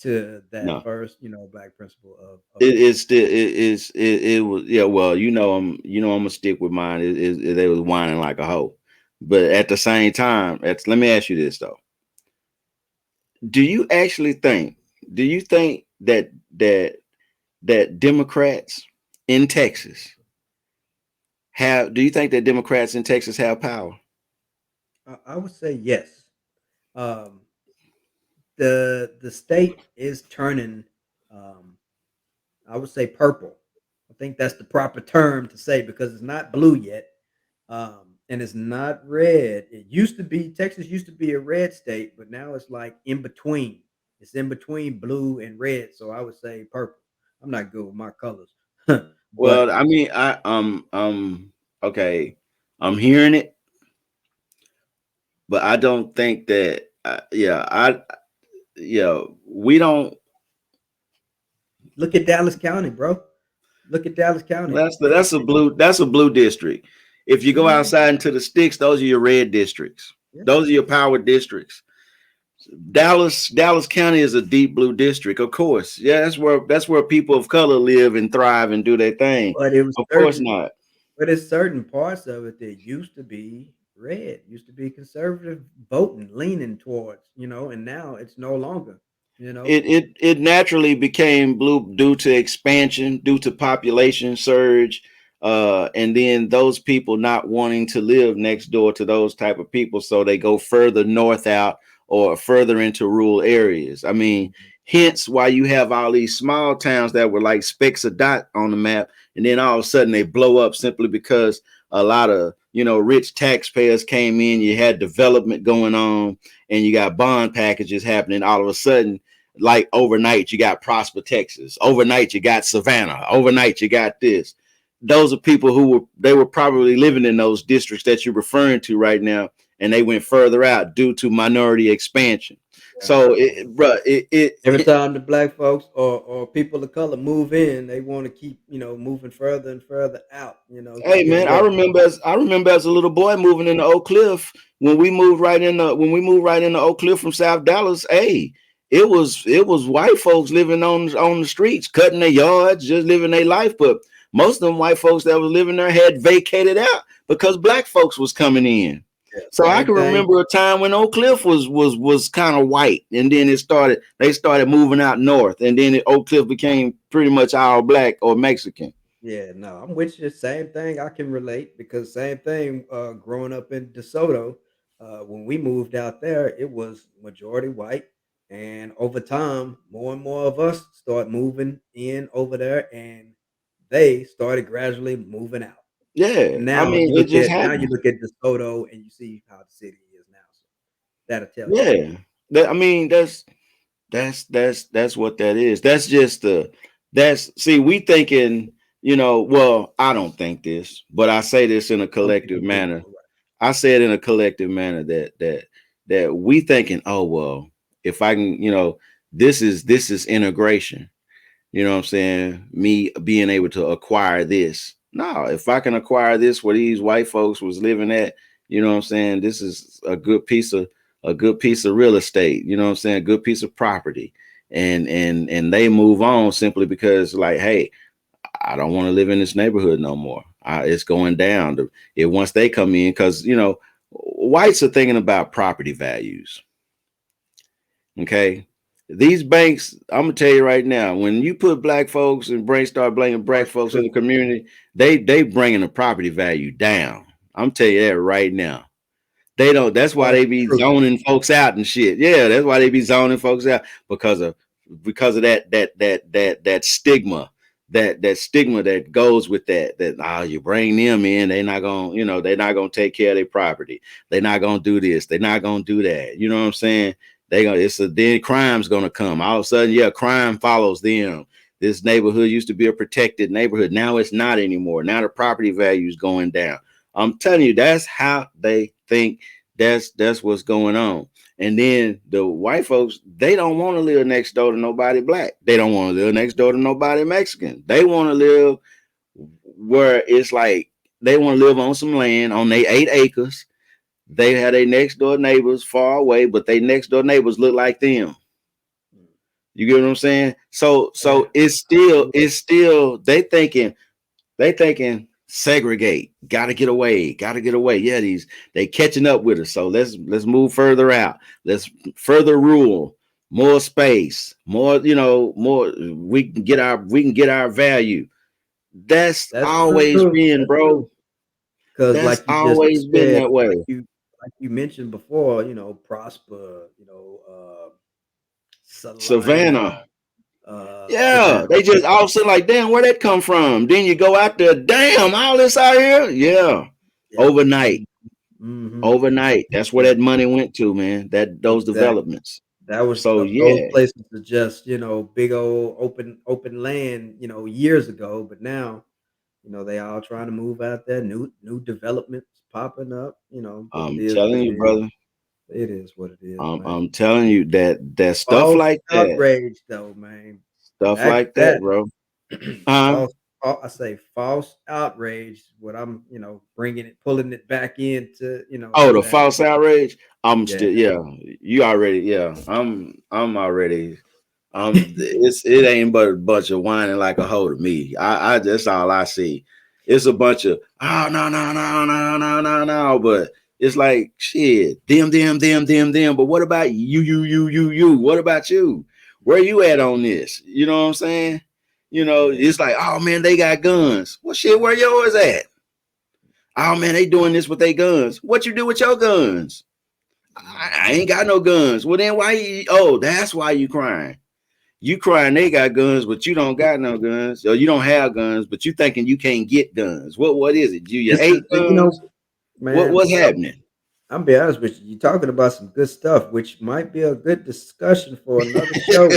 to that
No.
first, black principle of
It
voting.
is still it was, yeah, well, I'm gonna stick with mine. They was whining like a hoe. But at the same time, let me ask you this though. Do you actually think, do you think that Democrats in Texas do you think that Democrats in Texas have power?
I would say yes. Um, the state is turning. Um, I would say purple. I think that's the proper term to say because it's not blue yet, and it's not red. It used to be Texas used to be a red state, but now it's like in between. It's in between blue and red, so I would say purple. I'm not good with my colors,
Well,
but
I mean, okay, I'm hearing it, but I don't think that. We don't.
look at Dallas County, bro. Look at Dallas County.
That's a blue district. If you go
Mhm.
outside into the sticks, those are your red districts.
Yeah,
Those are your power districts. Dallas County is a deep blue district, of course. Yeah, that's where people of color live and thrive and do their thing.
but it was
Of course
certain.
not.
But it's certain parts of it that used to be red, used to be conservative voting, leaning towards, and now it's no longer, you know.
It naturally became blue due to expansion, due to population surge, and then those people not wanting to live next door to those type of people, so they go further north out or further into rural areas. I mean, hence why you have all these small towns that were like specks of dot on the map, and then all of a sudden they blow up simply because a lot of rich taxpayers came in. You had development going on, and you got bond packages happening. All of a sudden, like overnight you got Prosper, Texas. Overnight you got Savannah. Overnight you got this. Those are people who were probably living in those districts that you're referring to right now, and they went further out due to minority expansion.
Yeah.
So, it
Every time the black folks or people of color move in, they want to keep, moving further and further out, to
Hey
get
man,
away.
I remember as a little boy moving into Oak Cliff when we moved right into Oak Cliff from South Dallas. Hey, it was white folks living on the streets, cutting their yards, just living their life. But most of them white folks that was living there had vacated out because black folks was coming in.
Yeah,
So I
same
can
thing.
remember a time when Oak Cliff was kind of white, and then they started moving out north, and then Oak Cliff became pretty much all black or Mexican.
Yeah, no, I'm with you. Same thing. I can relate because same thing. Growing up in DeSoto, when we moved out there, it was majority white, and over time, more and more of us start moving in over there, and they started gradually moving out.
Yeah,
And
I
now
mean, it just
you
happened.
look at DeSoto, and you see how the city is now. So that'll tell you.
Yeah, I mean, that's what that is. That's just see, we thinking, well, I don't think this, but I say this in a
Some people
collective
do.
manner.
You're right.
I say it in a collective manner that we thinking, oh well, if I can, this is integration. You know what I'm saying? Me being able to acquire this. No, if I can acquire this where these white folks was living at, you know what I'm saying? This is a good piece of real estate, you know what I'm saying? A good piece of property. And they move on simply because, like, hey, I don't want to live in this neighborhood no more. It's going down. Once they come in, because whites are thinking about property values. Okay. These banks, I'm gonna tell you right now, when you put black folks and start blaming black
Like
folks in the
cooking.
community, they bringing the property value down. I'm telling you that right now. They don't. That's why
Part
they
of the
be
truth.
zoning folks out and shit. Yeah, that's why they be zoning folks out because of because of that stigma, that stigma that goes with that you bring them in, they're not gonna, they're not gonna take care of their property, they're not gonna do this, they're not gonna do that, you know what I'm saying? They gonna, then crime's gonna come all of a sudden. Yeah, crime follows them. This neighborhood used to be a protected neighborhood, now it's not anymore. Now the property value is going down. I'm telling you, that's how they think. That's what's going on. And then the white folks, they don't want to live next door to nobody black. They don't want to live next door to nobody Mexican. They want to live where it's like they want to live on some land on their 8 acres. They have their next door neighbors far away, but they next door neighbors look like them. You get what I'm saying? So
Yeah,
it's still they thinking segregate, gotta get away. Yeah, they catching up with us. So let's move further out. Let's further rule, more space, more, more. We can get our value. That's
that's
always
true.
been,
That's true.
bro.
Because
That's
like you just
always been
said,
that way.
like you mentioned before, Prosper, Salina,
Savannah.
Savannah.
Yeah, they just all of a sudden like, damn, where that come from? Then you go out there, damn, all this out here. Yeah.
Yep.
Overnight.
Mm-hmm.
Overnight. That's where that money went to, man. Those
Exactly.
developments.
That was
So
those
yeah,
places are just, big old open land, years ago. But now, they all trying to move out there. New developments popping up, but it
I'm
is what
telling
it
you,
is.
brother.
It is what it is, man.
I'm telling you that stuff
False
like that,
outrage, though, man.
stuff
Back to
like that,
that.
bro. Huh?
false. I say false outrage. What I'm, bringing it, pulling it back into,
Oh, the
that.
false outrage. I'm
Yeah.
still, yeah. You already, yeah. I'm already. It ain't but a bunch of whining like a hoe to me. I that's all I see. It's a bunch of oh no no no no no no no. But it's like shit. Them. But what about you? What about you? Where you at on this? You know what I'm saying?
Yeah.
It's like oh man, they got guns. Well shit, where yours at? Oh man, they doing this with their guns. What you do with your guns? I
Mhm.
ain't got no guns. Well then why you? Oh, that's why you crying. You crying they got guns, but you don't got no guns, or you don't have guns, but you thinking you can't get guns. What is it? Do you
This is,
hate guns?
man.
What's happening?
I'm be honest with you. You're talking about some good stuff, which might be a good discussion for another show.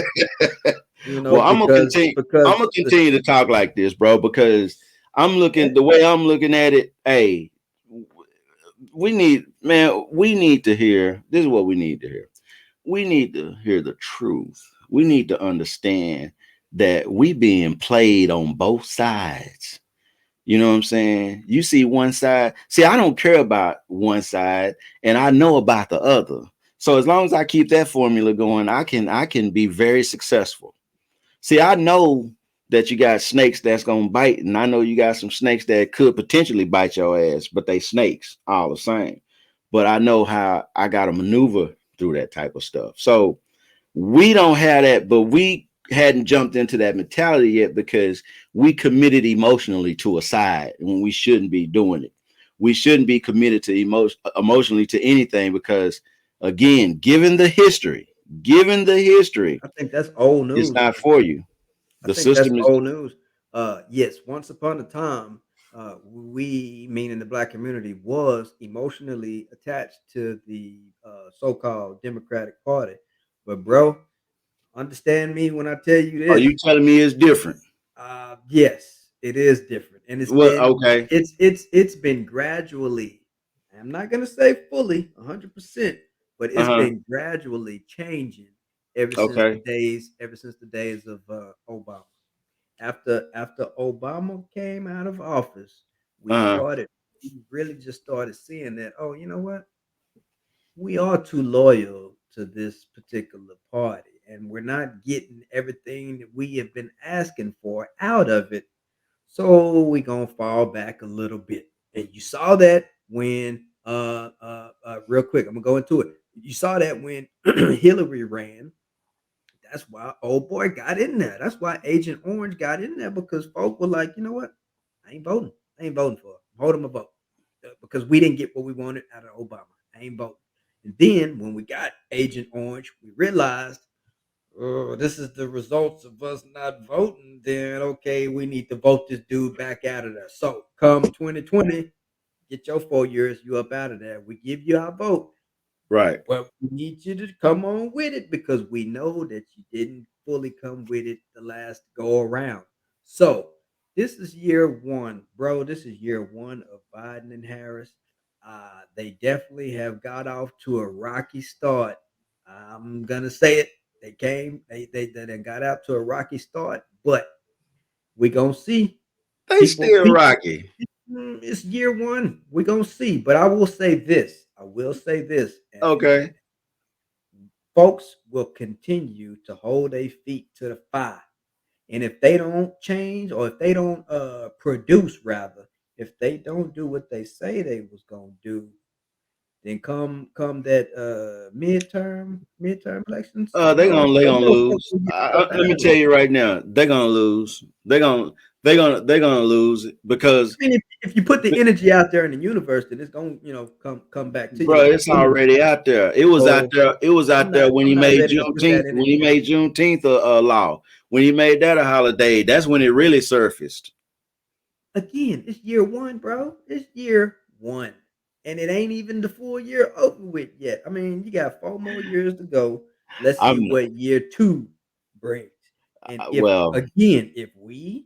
Well, I'm gonna
Because
continue. I'm gonna continue to talk like this, bro, because I'm looking the way I'm looking at it. Hey, we need to hear. This is what we need to hear. We need to hear the truth. We need to understand that we being played on both sides. You know what I'm saying? You see one side. See, I don't care about one side and I know about the other. So as long as I keep that formula going, I can be very successful. See, I know that you got snakes that's gonna bite, and I know you got some snakes that could potentially bite your ass, but they snakes all the same. But I know how I gotta maneuver through that type of stuff. So we don't have that, but we hadn't jumped into that mentality yet because we committed emotionally to a side when we shouldn't be doing it. We shouldn't be committed to emotionally to anything because, again, given the history,
I think that's old
it's
news,
not
though.
for you.
I
The
think that's
system is.
old news. Yes, once upon a time, we, meaning the black community, was emotionally attached to the so-called Democratic Party. But bro, understand me when I tell you
Are
this.
you telling me it's different?
Yes, it is different, and
Well, okay.
it's been gradually. I'm not gonna say fully 100%, but
Uh
it's
huh.
been gradually changing
Okay.
ever since the days of Obama. After Obama came out of office,
Uh huh.
we really just started seeing that. Oh, you know what? We are too loyal to this particular party, and we're not getting everything that we have been asking for out of it. So we're gonna fall back a little bit. And you saw that when real quick, I'm gonna go into it. You saw that when Hillary ran. That's why old boy got in there. That's why Agent Orange got in there because folk were like, you know what? I ain't voting. I ain't voting for it. Hold him a vote. Because we didn't get what we wanted out of Obama. I ain't voting. And then when we got Agent Orange, we realized, oh, this is the results of us not voting, then okay, we need to vote this dude back out of there. So come 2020, get your 4 years, you up out of there. We give you our vote.
Right.
But we need you to come on with it because we know that you didn't fully come with it the last go around. So this is year one, bro. This is year one of Biden and Harris. They definitely have got off to a rocky start. I'm gonna say it. They got out to a rocky start, but we gonna see
They
people.
still rocky.
It's year one. We gonna see. But I will say this. I will say this, and
Okay.
folks will continue to hold their feet to the fire. And if they don't change or if they don't produce rather, if they don't do what they say they was gonna do, then come that midterm elections,
They
they're
gonna
gonna fuck
lose.
with you up
Let
out
me
of
tell
there.
you right now, they're gonna lose. They're gonna lose because,
I mean, if you put the energy out there in the universe, then it's gonna come back to you
bro,
like a
it's
boomerang.
already out there. It was out
So
there. It was out there when
I'm
he
not
made
ready to put
Juneteenth.
that
When he
energy out
made Juneteenth a law. When he made that a holiday, that's when it really surfaced.
again, it's year one, bro. It's year one. And it ain't even the full year over with yet. I mean, you got 4 more years to go. Let's see
I'm
what year two brings. And if
well,
again, if we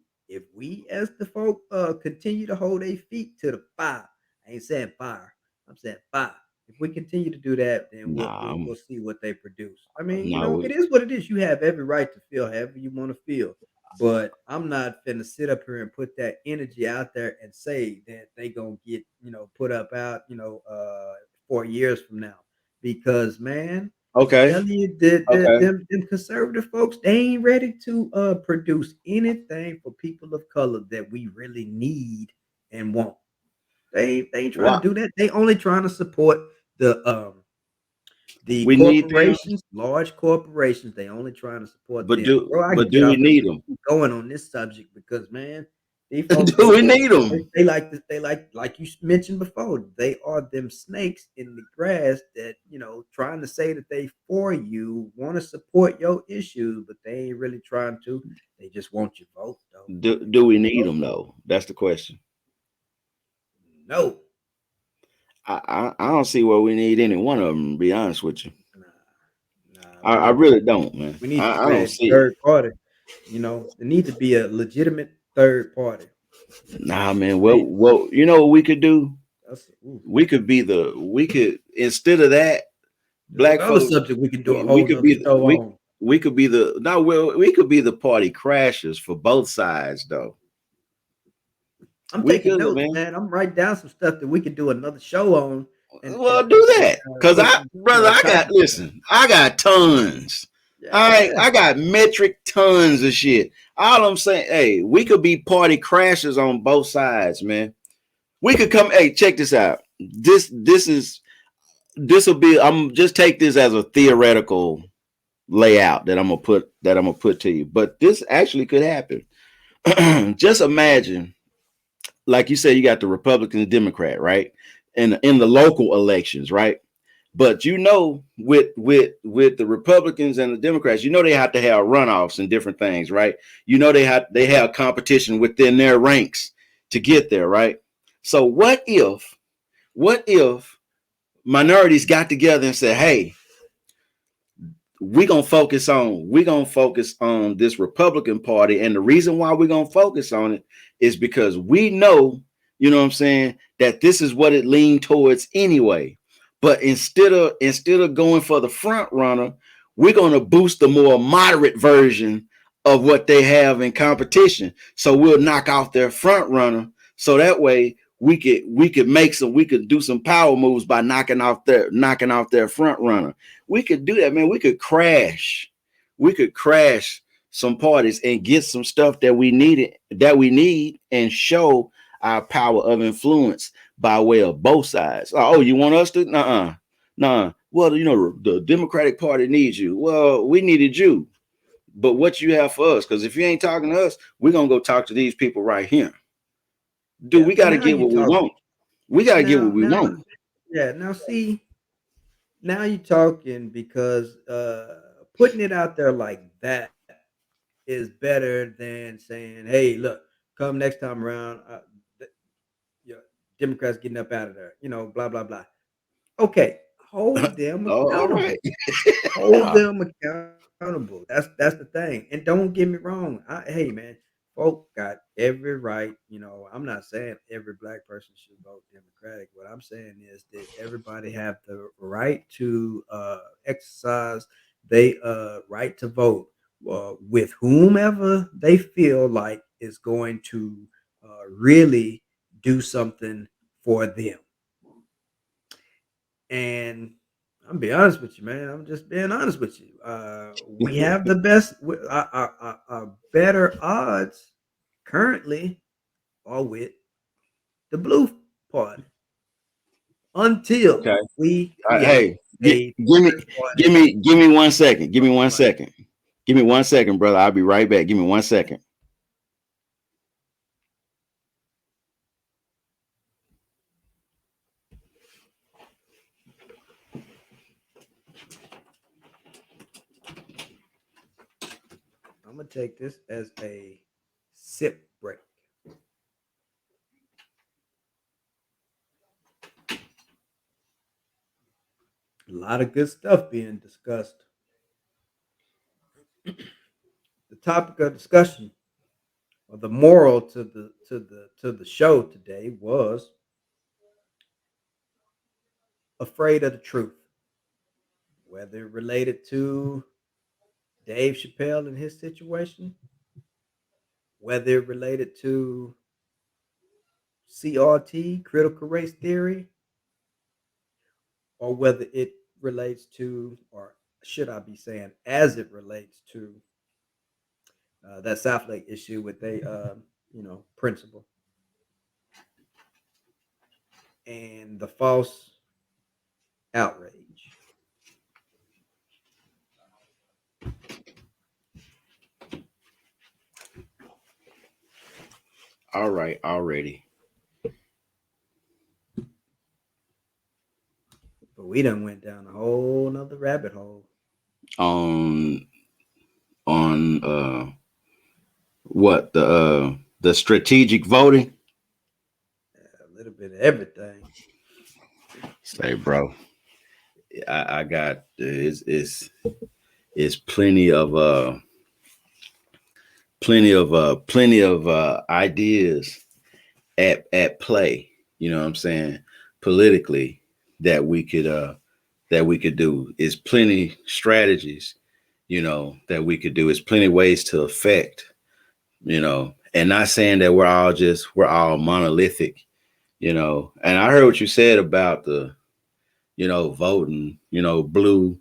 as the folk continue to hold their feet to the fire, I ain't saying fire, I'm saying fire. If we continue to do that, then we'll
nah,
we'll,
I'm,
we'll see what they produce. I mean,
nah.
it is what it is. You have every right to feel however you want to feel. But I'm not finna sit up here and put that energy out there and say that they gonna get, put up out, 4 years from now. Because man, I'm
Okay,
telling you that
okay.
them conservative folks, they ain't ready to produce anything for people of color that we really need and want. They ain't trying to
What
do that. They only trying to support the
we need them,
corporations, large corporations, they only trying to support
but
them. Bro, I can get
do we
off and
need them?
keep going on this subject because man, these folks
Do we need them?
they like this, they like you mentioned before, they are them snakes in the grass that, trying to say that they for you, want to support your issues, but they ain't really trying to. They just want your vote though. They
Do
want
we need
your vote.
them though? That's the question.
No.
I don't see where we need any one of them. To be honest with you,
Nah,
I really don't, man.
we need to
I don't
create a
see it.
third party. There need to be a legitimate third party.
Nah, man.
Create
You know what we could do?
that's ooh.
We could, instead of that,
There's
black
another
folks,
subject we can do a
we
whole
could
nother
be
show on.
we could be the no, well, we could be the party crashers for both sides, though.
I'm
We
taking
could,
notes,
man.
man. I'm writing down some stuff that we could do another show on,
Well, do that, cause
with some
brother, I got
topics.
listen, I got tons. All right,
Yeah,
I got metric tons of shit. All I'm saying, hey, we could be party crashers on both sides, man. We could come. Hey, check this out. This will be. I'm just take this as a theoretical layout that I'm gonna put to you. But this actually could happen. Just imagine, like you said, you got the Republican and Democrat, right? In the local elections, right? But with the Republicans and the Democrats, they have to have runoffs and different things, right? They have competition within their ranks to get there, right? So what if minorities got together and said, "Hey, we're gonna focus on this Republican Party, and the reason why we're gonna focus on it is because we know, what I'm saying, that this is what it leaned towards anyway. But instead of going for the front runner, we're gonna boost the more moderate version of what they have in competition. So we'll knock off their front runner, so that way we could do some power moves by knocking off their front runner. We could do that, man. We could crash some parties and get some stuff that we need and show our power of influence by way of both sides. Oh, you want us to? Nah. Well, the Democratic Party needs you. Well, we needed you, but what you have for us? Because if you ain't talking to us, we're gonna go talk to these people right here. Dude,
yeah.
we got to
Now
get
you
what we
talking.
want. We got to get what we
Now,
want.
yeah. Now see, now you talking because putting it out there like that is better than saying, "Hey, look, come next time around, th- you Democrats getting up out of there," blah blah blah. Okay, hold them
Oh, all right.
accountable. Hold them accountable. That's the thing. And don't get me wrong. Hey man, folk got every right. I'm not saying every black person should vote Democratic. What I'm saying is that everybody have the right to exercise they right to vote with whomever they feel like is going to really do something for them. And I'm be honest with you, man. I'm just being honest with you. We have the best, better odds currently are with the blue party until
Okay.
we create
Hey,
a
give me,
third party.
give me 1 second. Give me one
Right.
second. Give me 1 second, brother. I'll be right back. Give me 1 second.
I'm gonna take this as a sip break. A lot of good stuff being discussed. The topic of discussion, or the moral to the show today was afraid of the truth, whether related to Dave Chappelle and his situation, whether related to CRT, critical race theory, or whether it relates to, or should I be saying, as it relates to that South Lake issue with principal and the false outrage.
All right, already.
But we done went down a whole nother rabbit hole.
On what the strategic voting.
A little bit of everything.
Say, bro, I got it's plenty of ideas at play. You know what I'm saying? Politically, that we could do. Is plenty strategies, that we could do. It's plenty ways to affect, and not saying that we're all monolithic, And I heard what you said about the, voting, blue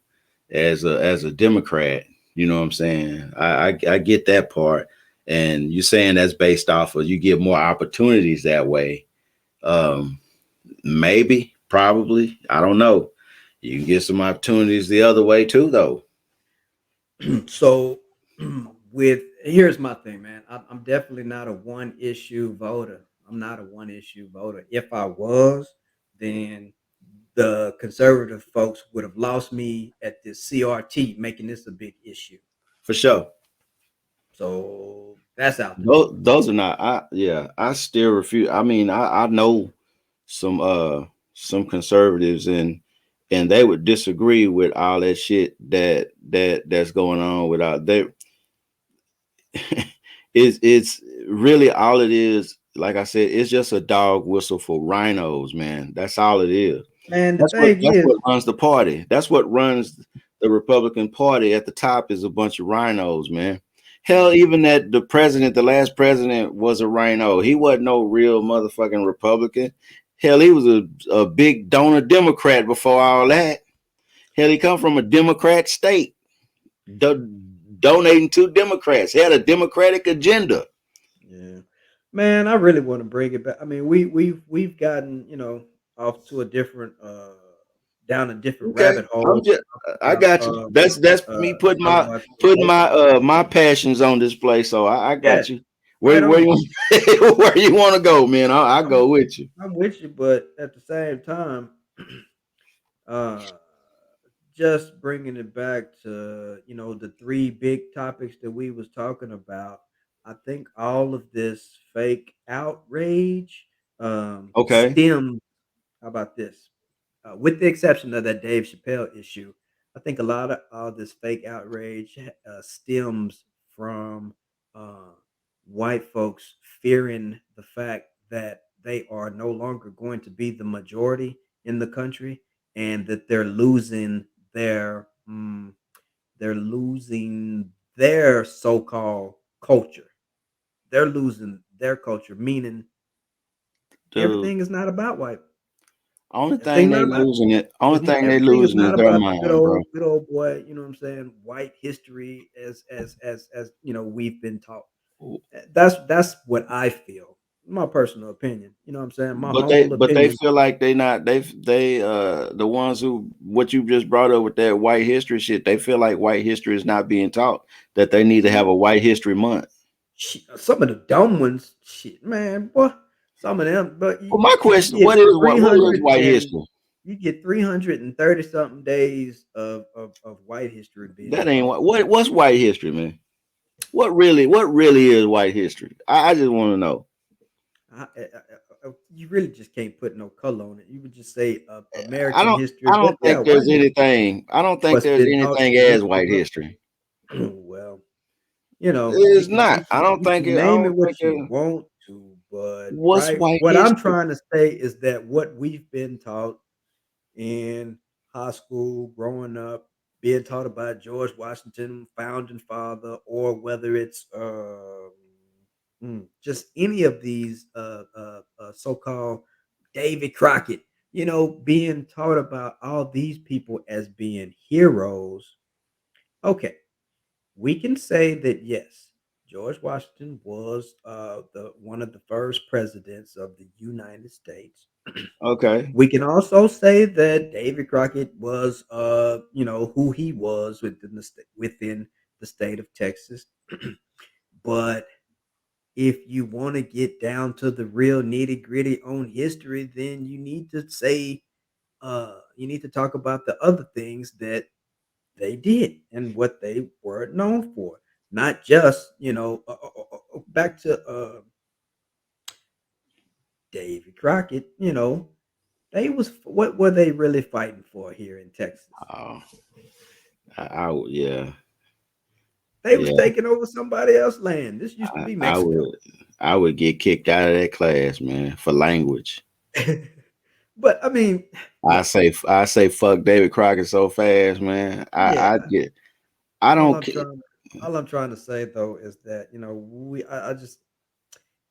as a Democrat. You know what I'm saying? I get that part. And you're saying that's based off of you get more opportunities that way. Um, Maybe, probably, I don't know. You can get some opportunities the other way too, though.
So, with here's my thing, man. I'm definitely not a one issue voter. I'm not a one issue voter. If I was, then the conservative folks would have lost me at this CRT, making this a big issue.
For sure.
So that's out the door.
Those are not. I still refuse. I mean, I know some some conservatives, and they would disagree with all that shit that's going on without they it's really all it is. Like I said, it's just a dog whistle for rhinos, man. That's all it is.
Man, the
That's
thing
what
is,
runs the party. That's what runs the Republican Party. At the top is a bunch of rhinos, man. Hell, even that the last president was a rhino. He wasn't no real motherfucking Republican. Hell, he was a big donor Democrat before all that. Hell, he come from a Democrat state, do- donating to Democrats. He had a Democratic agenda.
yeah, man, I really want to bring it back. I mean, we've gotten off to a different down a different
Okay,
rabbit hole.
I
About
got you. That's me
talking about
putting
voting.
my passions on display. So I
Yeah,
got you.
right
Where
on.
you where you want to go, man? I
I'm
go with you.
I'm with you, but at the same time, uh, just bringing it back to, the three big topics that we was talking about, I think all of this fake outrage
Okay.
stems. How about this? With the exception of that Dave Chappelle issue, I think a lot of all this fake outrage stems from uh, white folks fearing the fact that they are no longer going to be the majority in the country, and that their they're losing their so-called culture. They're losing their culture, meaning
Dude,
everything is not about white.
only thing
Everything
they
not about
losing it. Only thing they
everything is
losing is
not
their
about the
mind, bro.
good old boy, you know what I'm saying, white history as we've been taught. That's what I feel. My personal opinion. You know what I'm saying? My humble
But they
opinion.
feel like they not they the ones who what you just brought up with that white history shit, they feel like white history is not being taught, that they need to have a white history month.
Some of the dumb ones, shit, man, boy. Some of them, but
Well, my
you
question,
get
what is white history?
330 something days of white history being
That ain't
taught.
what's white history, man? What really is white history? I just want to know.
You really just can't put no color on it. You would just say
I
American
don't
history,
I
but
don't
yeah,
think
white
there's
history.
anything. I don't think
What's
there's
been taught
anything
since
as
we
white
grew up.
history.
Well,
It's
you
not.
can you can
I
name
don't
it
think
what you
it.
want to, but
What's
right,
white
what I'm
history?
trying to say is that what we've been taught in high school, growing up, being taught about George Washington, founding father, or whether it's just any of these so-called David Crockett, being taught about all these people as being heroes. Okay, we can say that yes, George Washington was the one of the first presidents of the United States.
Okay.
We can also say that David Crockett was, who he was within the state of Texas. But if you want to get down to the real nitty gritty on history, then you need to talk about the other things that they did and what they were known for. Not just, back to David Crockett, what were they really fighting for here in Texas?
Oh, yeah,
They was
yeah.
taking over somebody else's land. This used to
I,
be
I
Mexico.
would, I would get kicked out of that class, man, for language.
But I mean, look,
I say fuck David Crockett so fast, man. I
yeah,
get, I
all
don't
I'm
care.
trying all I'm trying to say though is that, I just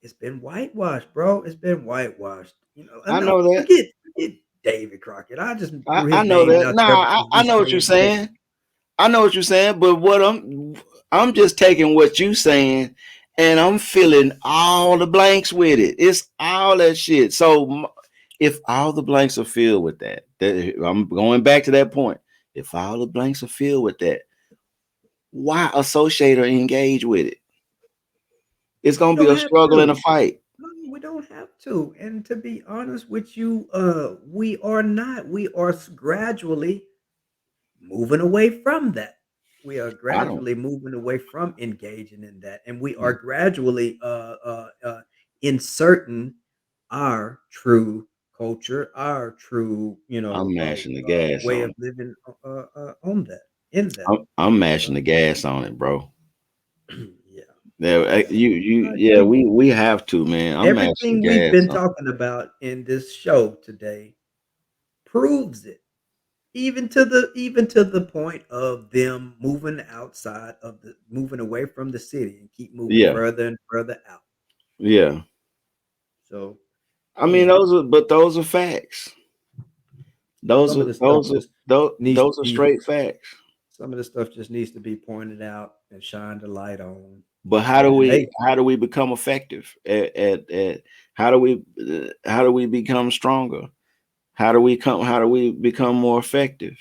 it's been whitewashed, bro. It's been whitewashed.
I
Enough.
know that.
Forget David Crockett. I just threw
I
his
know
name
that.
out there
Nah,
because
I
we
know what
so
you're
impatient.
saying. I know what you're saying, but I'm just taking what you saying and I'm filling all the blanks with it. It's all that shit. So if all the blanks are filled with that, I'm going back to that point. If all the blanks are filled with that, why associate or engage with it? It's
We
gonna be
don't
a
have
struggle and a
to.
fight.
No, we don't have to. And to be honest with you, we are not. We are gradually moving away from that. We are
I don't.
gradually moving away from engaging in that, and we are gradually inserting our true culture, our true,
I'm mashing the gas
way
on
of
it.
living on that, in that.
I'm
So,
mashing the gas on it, bro.
yeah,
Yeah,
yeah, I
yeah,
agree.
we have to, man. I'm mashing the
Everything we've
gas
been
on.
talking about in this show today proves it. Even to the point of them moving away from the city and keep moving
Yeah,
further and further out.
yeah.
So,
I
you
mean,
know,
those are facts. Those
some of
are
the stuff just needs to
those are
be
straight facts.
some of the stuff just needs to be pointed out and shined a light on.
But
And hey,
how do we become effective at how do we become stronger? How do we become more effective?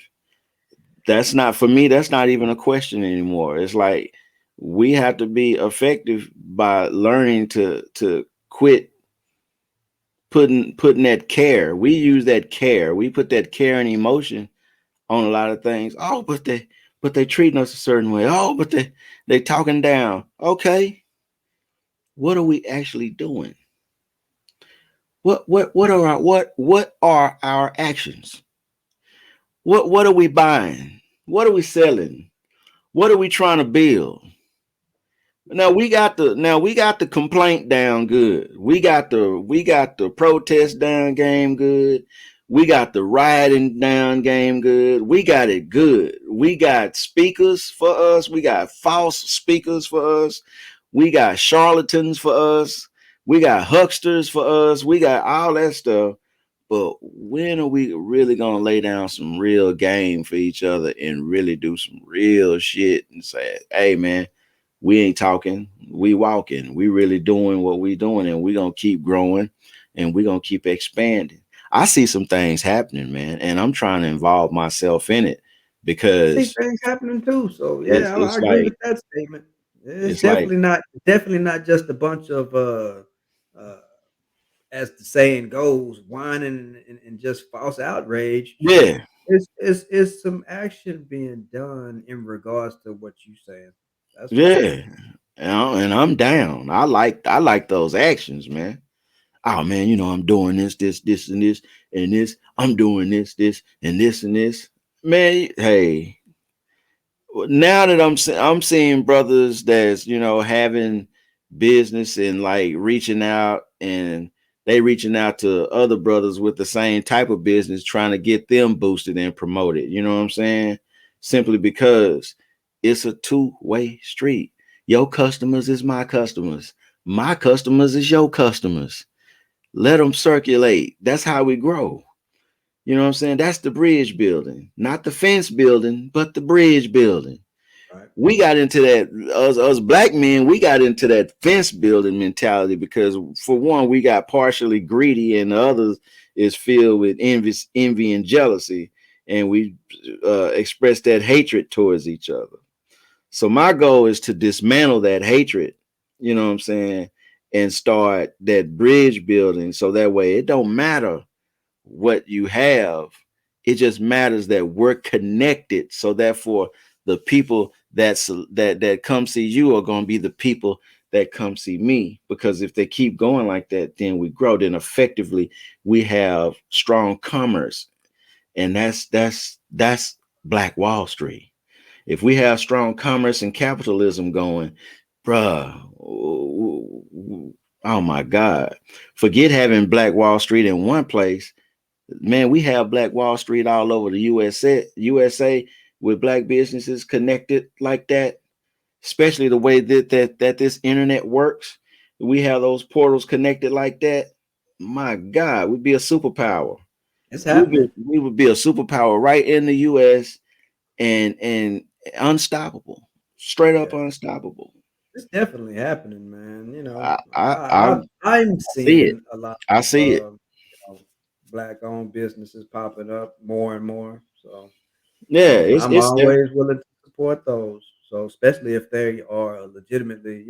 That's not for me. That's not even a question anymore. It's like we have to be effective by learning to quit putting that care. We use that care. We put that care and emotion on a lot of things. Oh, but they treating us a certain way. Oh, but they talking down. Okay, what are we actually doing? What are our actions? What are we buying? What are we selling? What are we trying to build? Now we got the complaint down good. We got the protest down game good. We got the rioting down game good. We got it good. We got speakers for us. We got false speakers for us. We got charlatans for us. We got hucksters for us. We got all that stuff. But when are we really gonna lay down some real game for each other and really do some real shit and say, hey man, we ain't talking, we walking, we really doing what we doing, and we gonna keep growing and we gonna keep expanding. I see some things happening, man, and I'm trying to involve myself in it
I see
because
things happening too. So
it's
yeah, I
it's
agree
like
with that statement. It's
it's like
definitely not just a bunch of uh as the saying goes, whining and just false outrage.
yeah,
It's some action being done in regards to what you saying. That's for sure.
yeah. And I'm down. I like those actions, man. Oh man, I'm doing this, and this, and this. I'm doing this, and this, and this. Man, hey, now that I'm seeing brothers that's having business and like reaching out, and they reaching out to other brothers with the same type of business, trying to get them boosted and promoted. You know what I'm saying? Simply because it's a two-way street. Your customers is my customers. My customers is your customers. Let them circulate. That's how we grow. You know what I'm saying? That's the bridge building, not the fence building, but the bridge building.
Right.
We got into that, us black men, we got into that fence building mentality because for one, we got partially greedy, and the others is filled with envy and jealousy, and we express that hatred towards each other. So my goal is to dismantle that hatred, you know what I'm saying, and start that bridge building so that way it don't matter what you have. It just matters that we're connected. So therefore, the people that come see you are going to be the people that come see me. Because if they keep going like that, then we grow. Then effectively, we have strong commerce, and that's Black Wall Street. If we have strong commerce and capitalism going, bruh, oh my God, forget having Black Wall Street in one place. Man, we have Black Wall Street all over the USA with black businesses connected like that, especially the way that this internet works. We have those portals connected like that. My God, we'd be a superpower.
It's
We would,
happening.
we would be a superpower right in the US, and unstoppable. Straight up
Yeah.
unstoppable.
It's definitely happening, man.
I I I,
I'm
I see it.
seeing a lot
I
of
see it.
black owned businesses popping up more and more. So
Yeah,
I'm
it's there.
always willing to support those. So especially if they are a legitimately,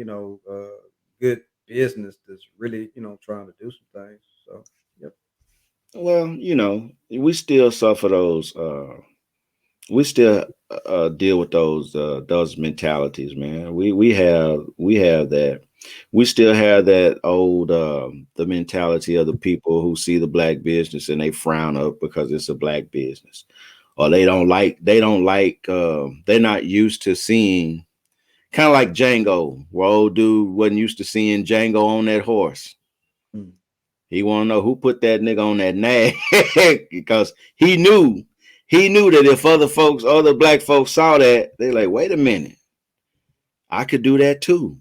good business that's really, trying to do some things. So yep.
Well, we still suffer those we still deal with those mentalities, man. We have that. We still have that old the mentality of the people who see the black business and they frown up because it's a black business, or they're not used to seeing, kind of like Django, where old dude wasn't used to seeing Django on that horse.
Mm.
He want to know who put that nigga on that nag because he knew that if other black folks saw that, they like, wait a minute, I could do that too.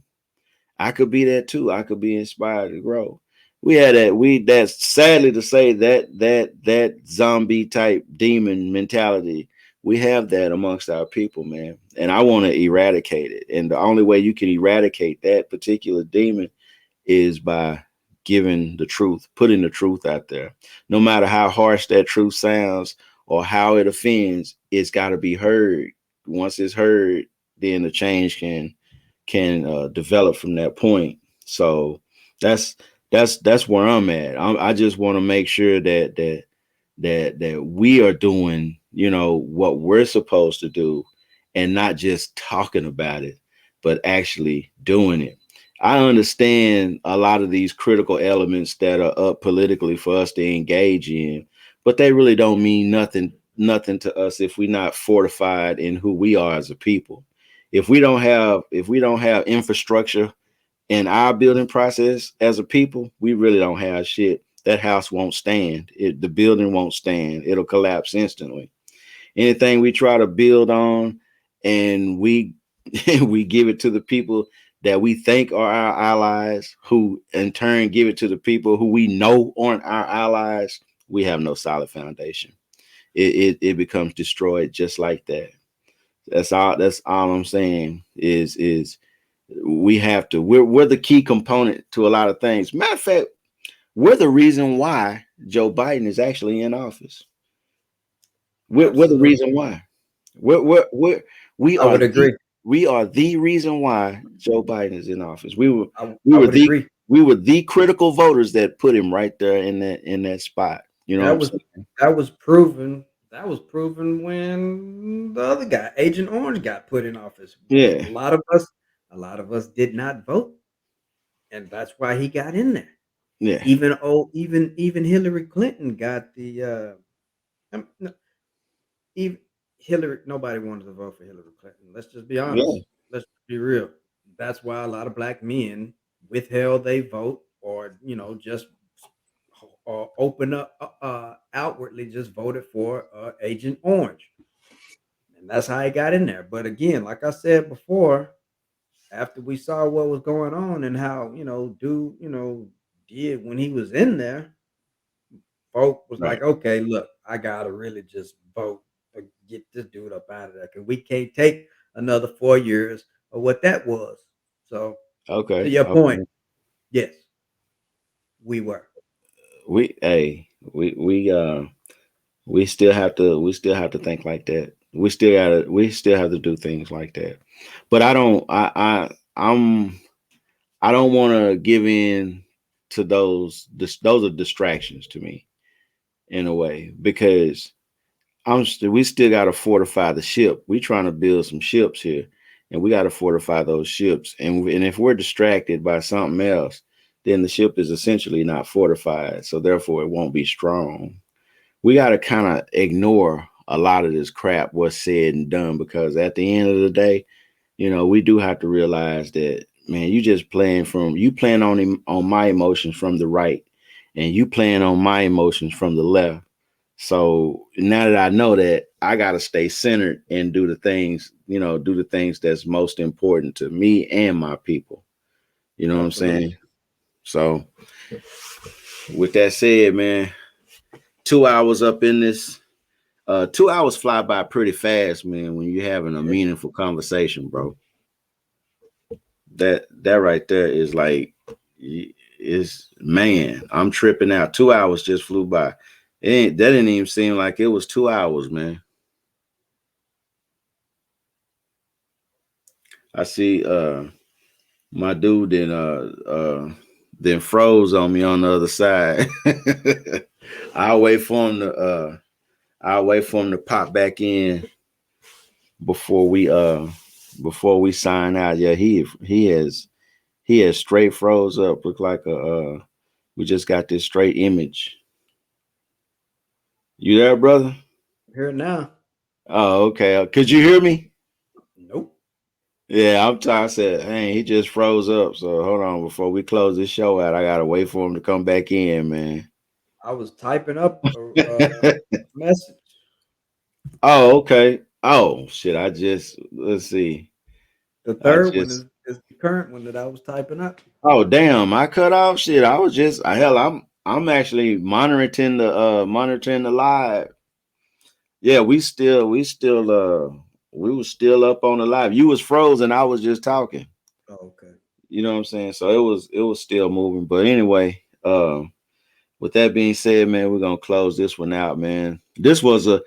I could be that too. I could be inspired to grow. We had that. That's sadly to say that zombie type demon mentality. We have that amongst our people, man. And I want to eradicate it. And the only way you can eradicate that particular demon is by giving the truth, putting the truth out there. No matter how harsh that truth sounds or how it offends, it's got to be heard. Once it's heard, then the change can develop from that point. So that's that's where I'm at. I just want to make sure that we are doing what we're supposed to do, and not just talking about it, but actually doing it. I understand a lot of these critical elements that are up politically for us to engage in, but they really don't mean nothing to us if we're not fortified in who we are as a people. If we don't have infrastructure in our building process as a people, we really don't have shit. That house won't stand. The building won't stand. It'll collapse instantly. Anything we try to build on, and we we give it to the people that we think are our allies, who in turn give it to the people who we know aren't our allies, we have no solid foundation. It becomes destroyed just like that. That's all I'm saying is we have to we're the key component to a lot of things. Matter of fact, we're the reason why Joe Biden is actually in office. We're the
Absolutely.
reason why. We're we
I
are
would
the
agree.
we are the reason why Joe Biden is in office. We were we
I
were
would
the
agree.
we were the critical voters that put him right there in that spot. You know what
That
I'm
was
saying?
that was proven. That was proven when the other guy, Agent Orange, got put in office. A
Yeah,
lot of us, a lot of us did not vote, and that's why he got in there.
yeah,
Even Hillary Clinton got the no, even Hillary. Nobody wanted to vote for Hillary Clinton. Let's just be
yeah.
honest. Let's be real. That's why a lot of black men withheld they vote, or just open up outwardly just voted for Agent Orange, and that's how he got in there. But again, like I said before, after we saw what was going on and how dude did when he was in there, folk was
Right.
like, okay, look, I gotta really just vote to get this dude up out of there because we can't take another 4 years of what that was. So to
Okay.
your point,
Okay.
yes, we were.
We hey we still have to think like that. We still have to do things like that. But I don't want to give in to those are distractions to me in a way, because we still got to fortify the ship. We trying to build some ships here, and we got to fortify those ships. And if we're distracted by something else, then the ship is essentially not fortified. So therefore, it won't be strong. We got to kind of ignore a lot of this crap, what's said and done, because at the end of the day, we do have to realize that, man, you playing on my emotions from the right, and you playing on my emotions from the left. So now that I know that, I gotta stay centered and do the things that's most important to me and my people. You know what I'm
Absolutely.
saying? So with that said, man, 2 hours up in this. 2 hours fly by pretty fast, man, when you're having a
Yeah,
meaningful conversation, bro. That right there is like, is, man, I'm tripping out. 2 hours just flew by. That didn't even seem like it was 2 hours, man. I see my dude then froze on me on the other side. I'll wait for him to pop back in before we sign out. Yeah, he has straight froze up. Look like we just got this straight image. You there, brother?
here now.
Oh, okay. Could you hear me?
Nope.
Yeah, I'm tired. I said, hey, he just froze up. So hold on, before we close this show out, I gotta wait for him to come back in, man.
I was typing up a message.
Oh, okay. Oh shit. Let's see.
The
I
third one
just
is the current one that I was typing up.
Oh damn, I cut off shit. I was just hell, I'm actually monitoring the live. Yeah, we was still up on the live. You was frozen, I was just talking.
Oh, okay.
You know what I'm saying? So it was still moving. But anyway, with that being said, man, we're gonna close this one out, man. This was a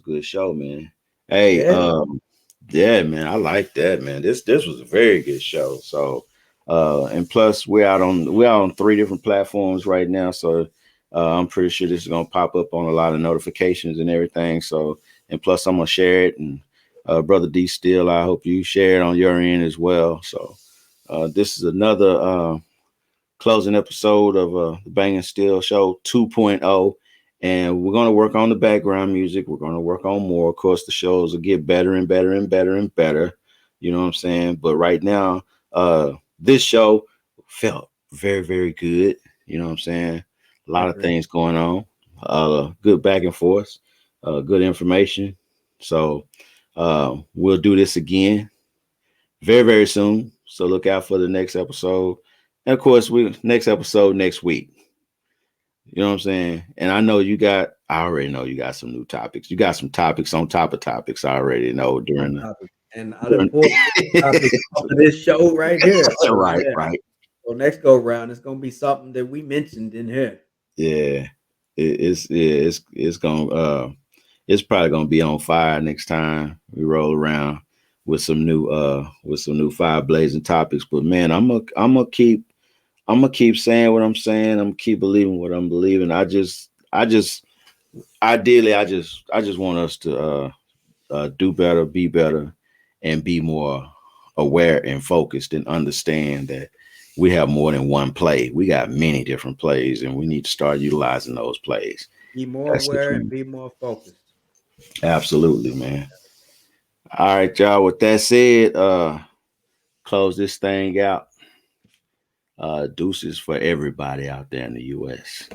good show, man. Hey,
Yeah.
yeah, man, I like that, man. This was a very good show. So and plus we're out on three different platforms right now. So I'm pretty sure this is gonna pop up on a lot of notifications and everything. So, and plus, I'm gonna share it. And brother D Steele, I hope you share it on your end as well. So, this is another closing episode of the Bang and Steel Show 2.0. And we're going to work on the background music. We're going to work on more. Of course, the shows will get better and better and better and better. You know what I'm saying? But right now, this show felt very, very good. You know what I'm saying? A
I
lot of
agree.
things going on. Good back and forth. Good information. So we'll do this again very, very soon. So look out for the next episode. And of course, we next episode next week. You know what I'm saying? And I already know you got some new topics. You got some topics on top of topics. I already know
On
during the
topic. And I done
during
pulled topic off of this show right here. So
right,
yeah.
right.
So next go round, it's gonna be something that we mentioned in here.
Yeah. It's gonna it's probably gonna be on fire next time we roll around with some new fire blazing topics. But man, I'm gonna keep saying what I'm saying. I'm gonna keep believing what I'm believing. I just ideally I just want us to do better, be better, and be more aware and focused and understand that we have more than one play. We got many different plays, and we need to start utilizing those plays.
Be more
That's the
aware and
truth.
be more focused.
Absolutely, man. All right, y'all. With that said, close this thing out. Deuces for everybody out there in the US.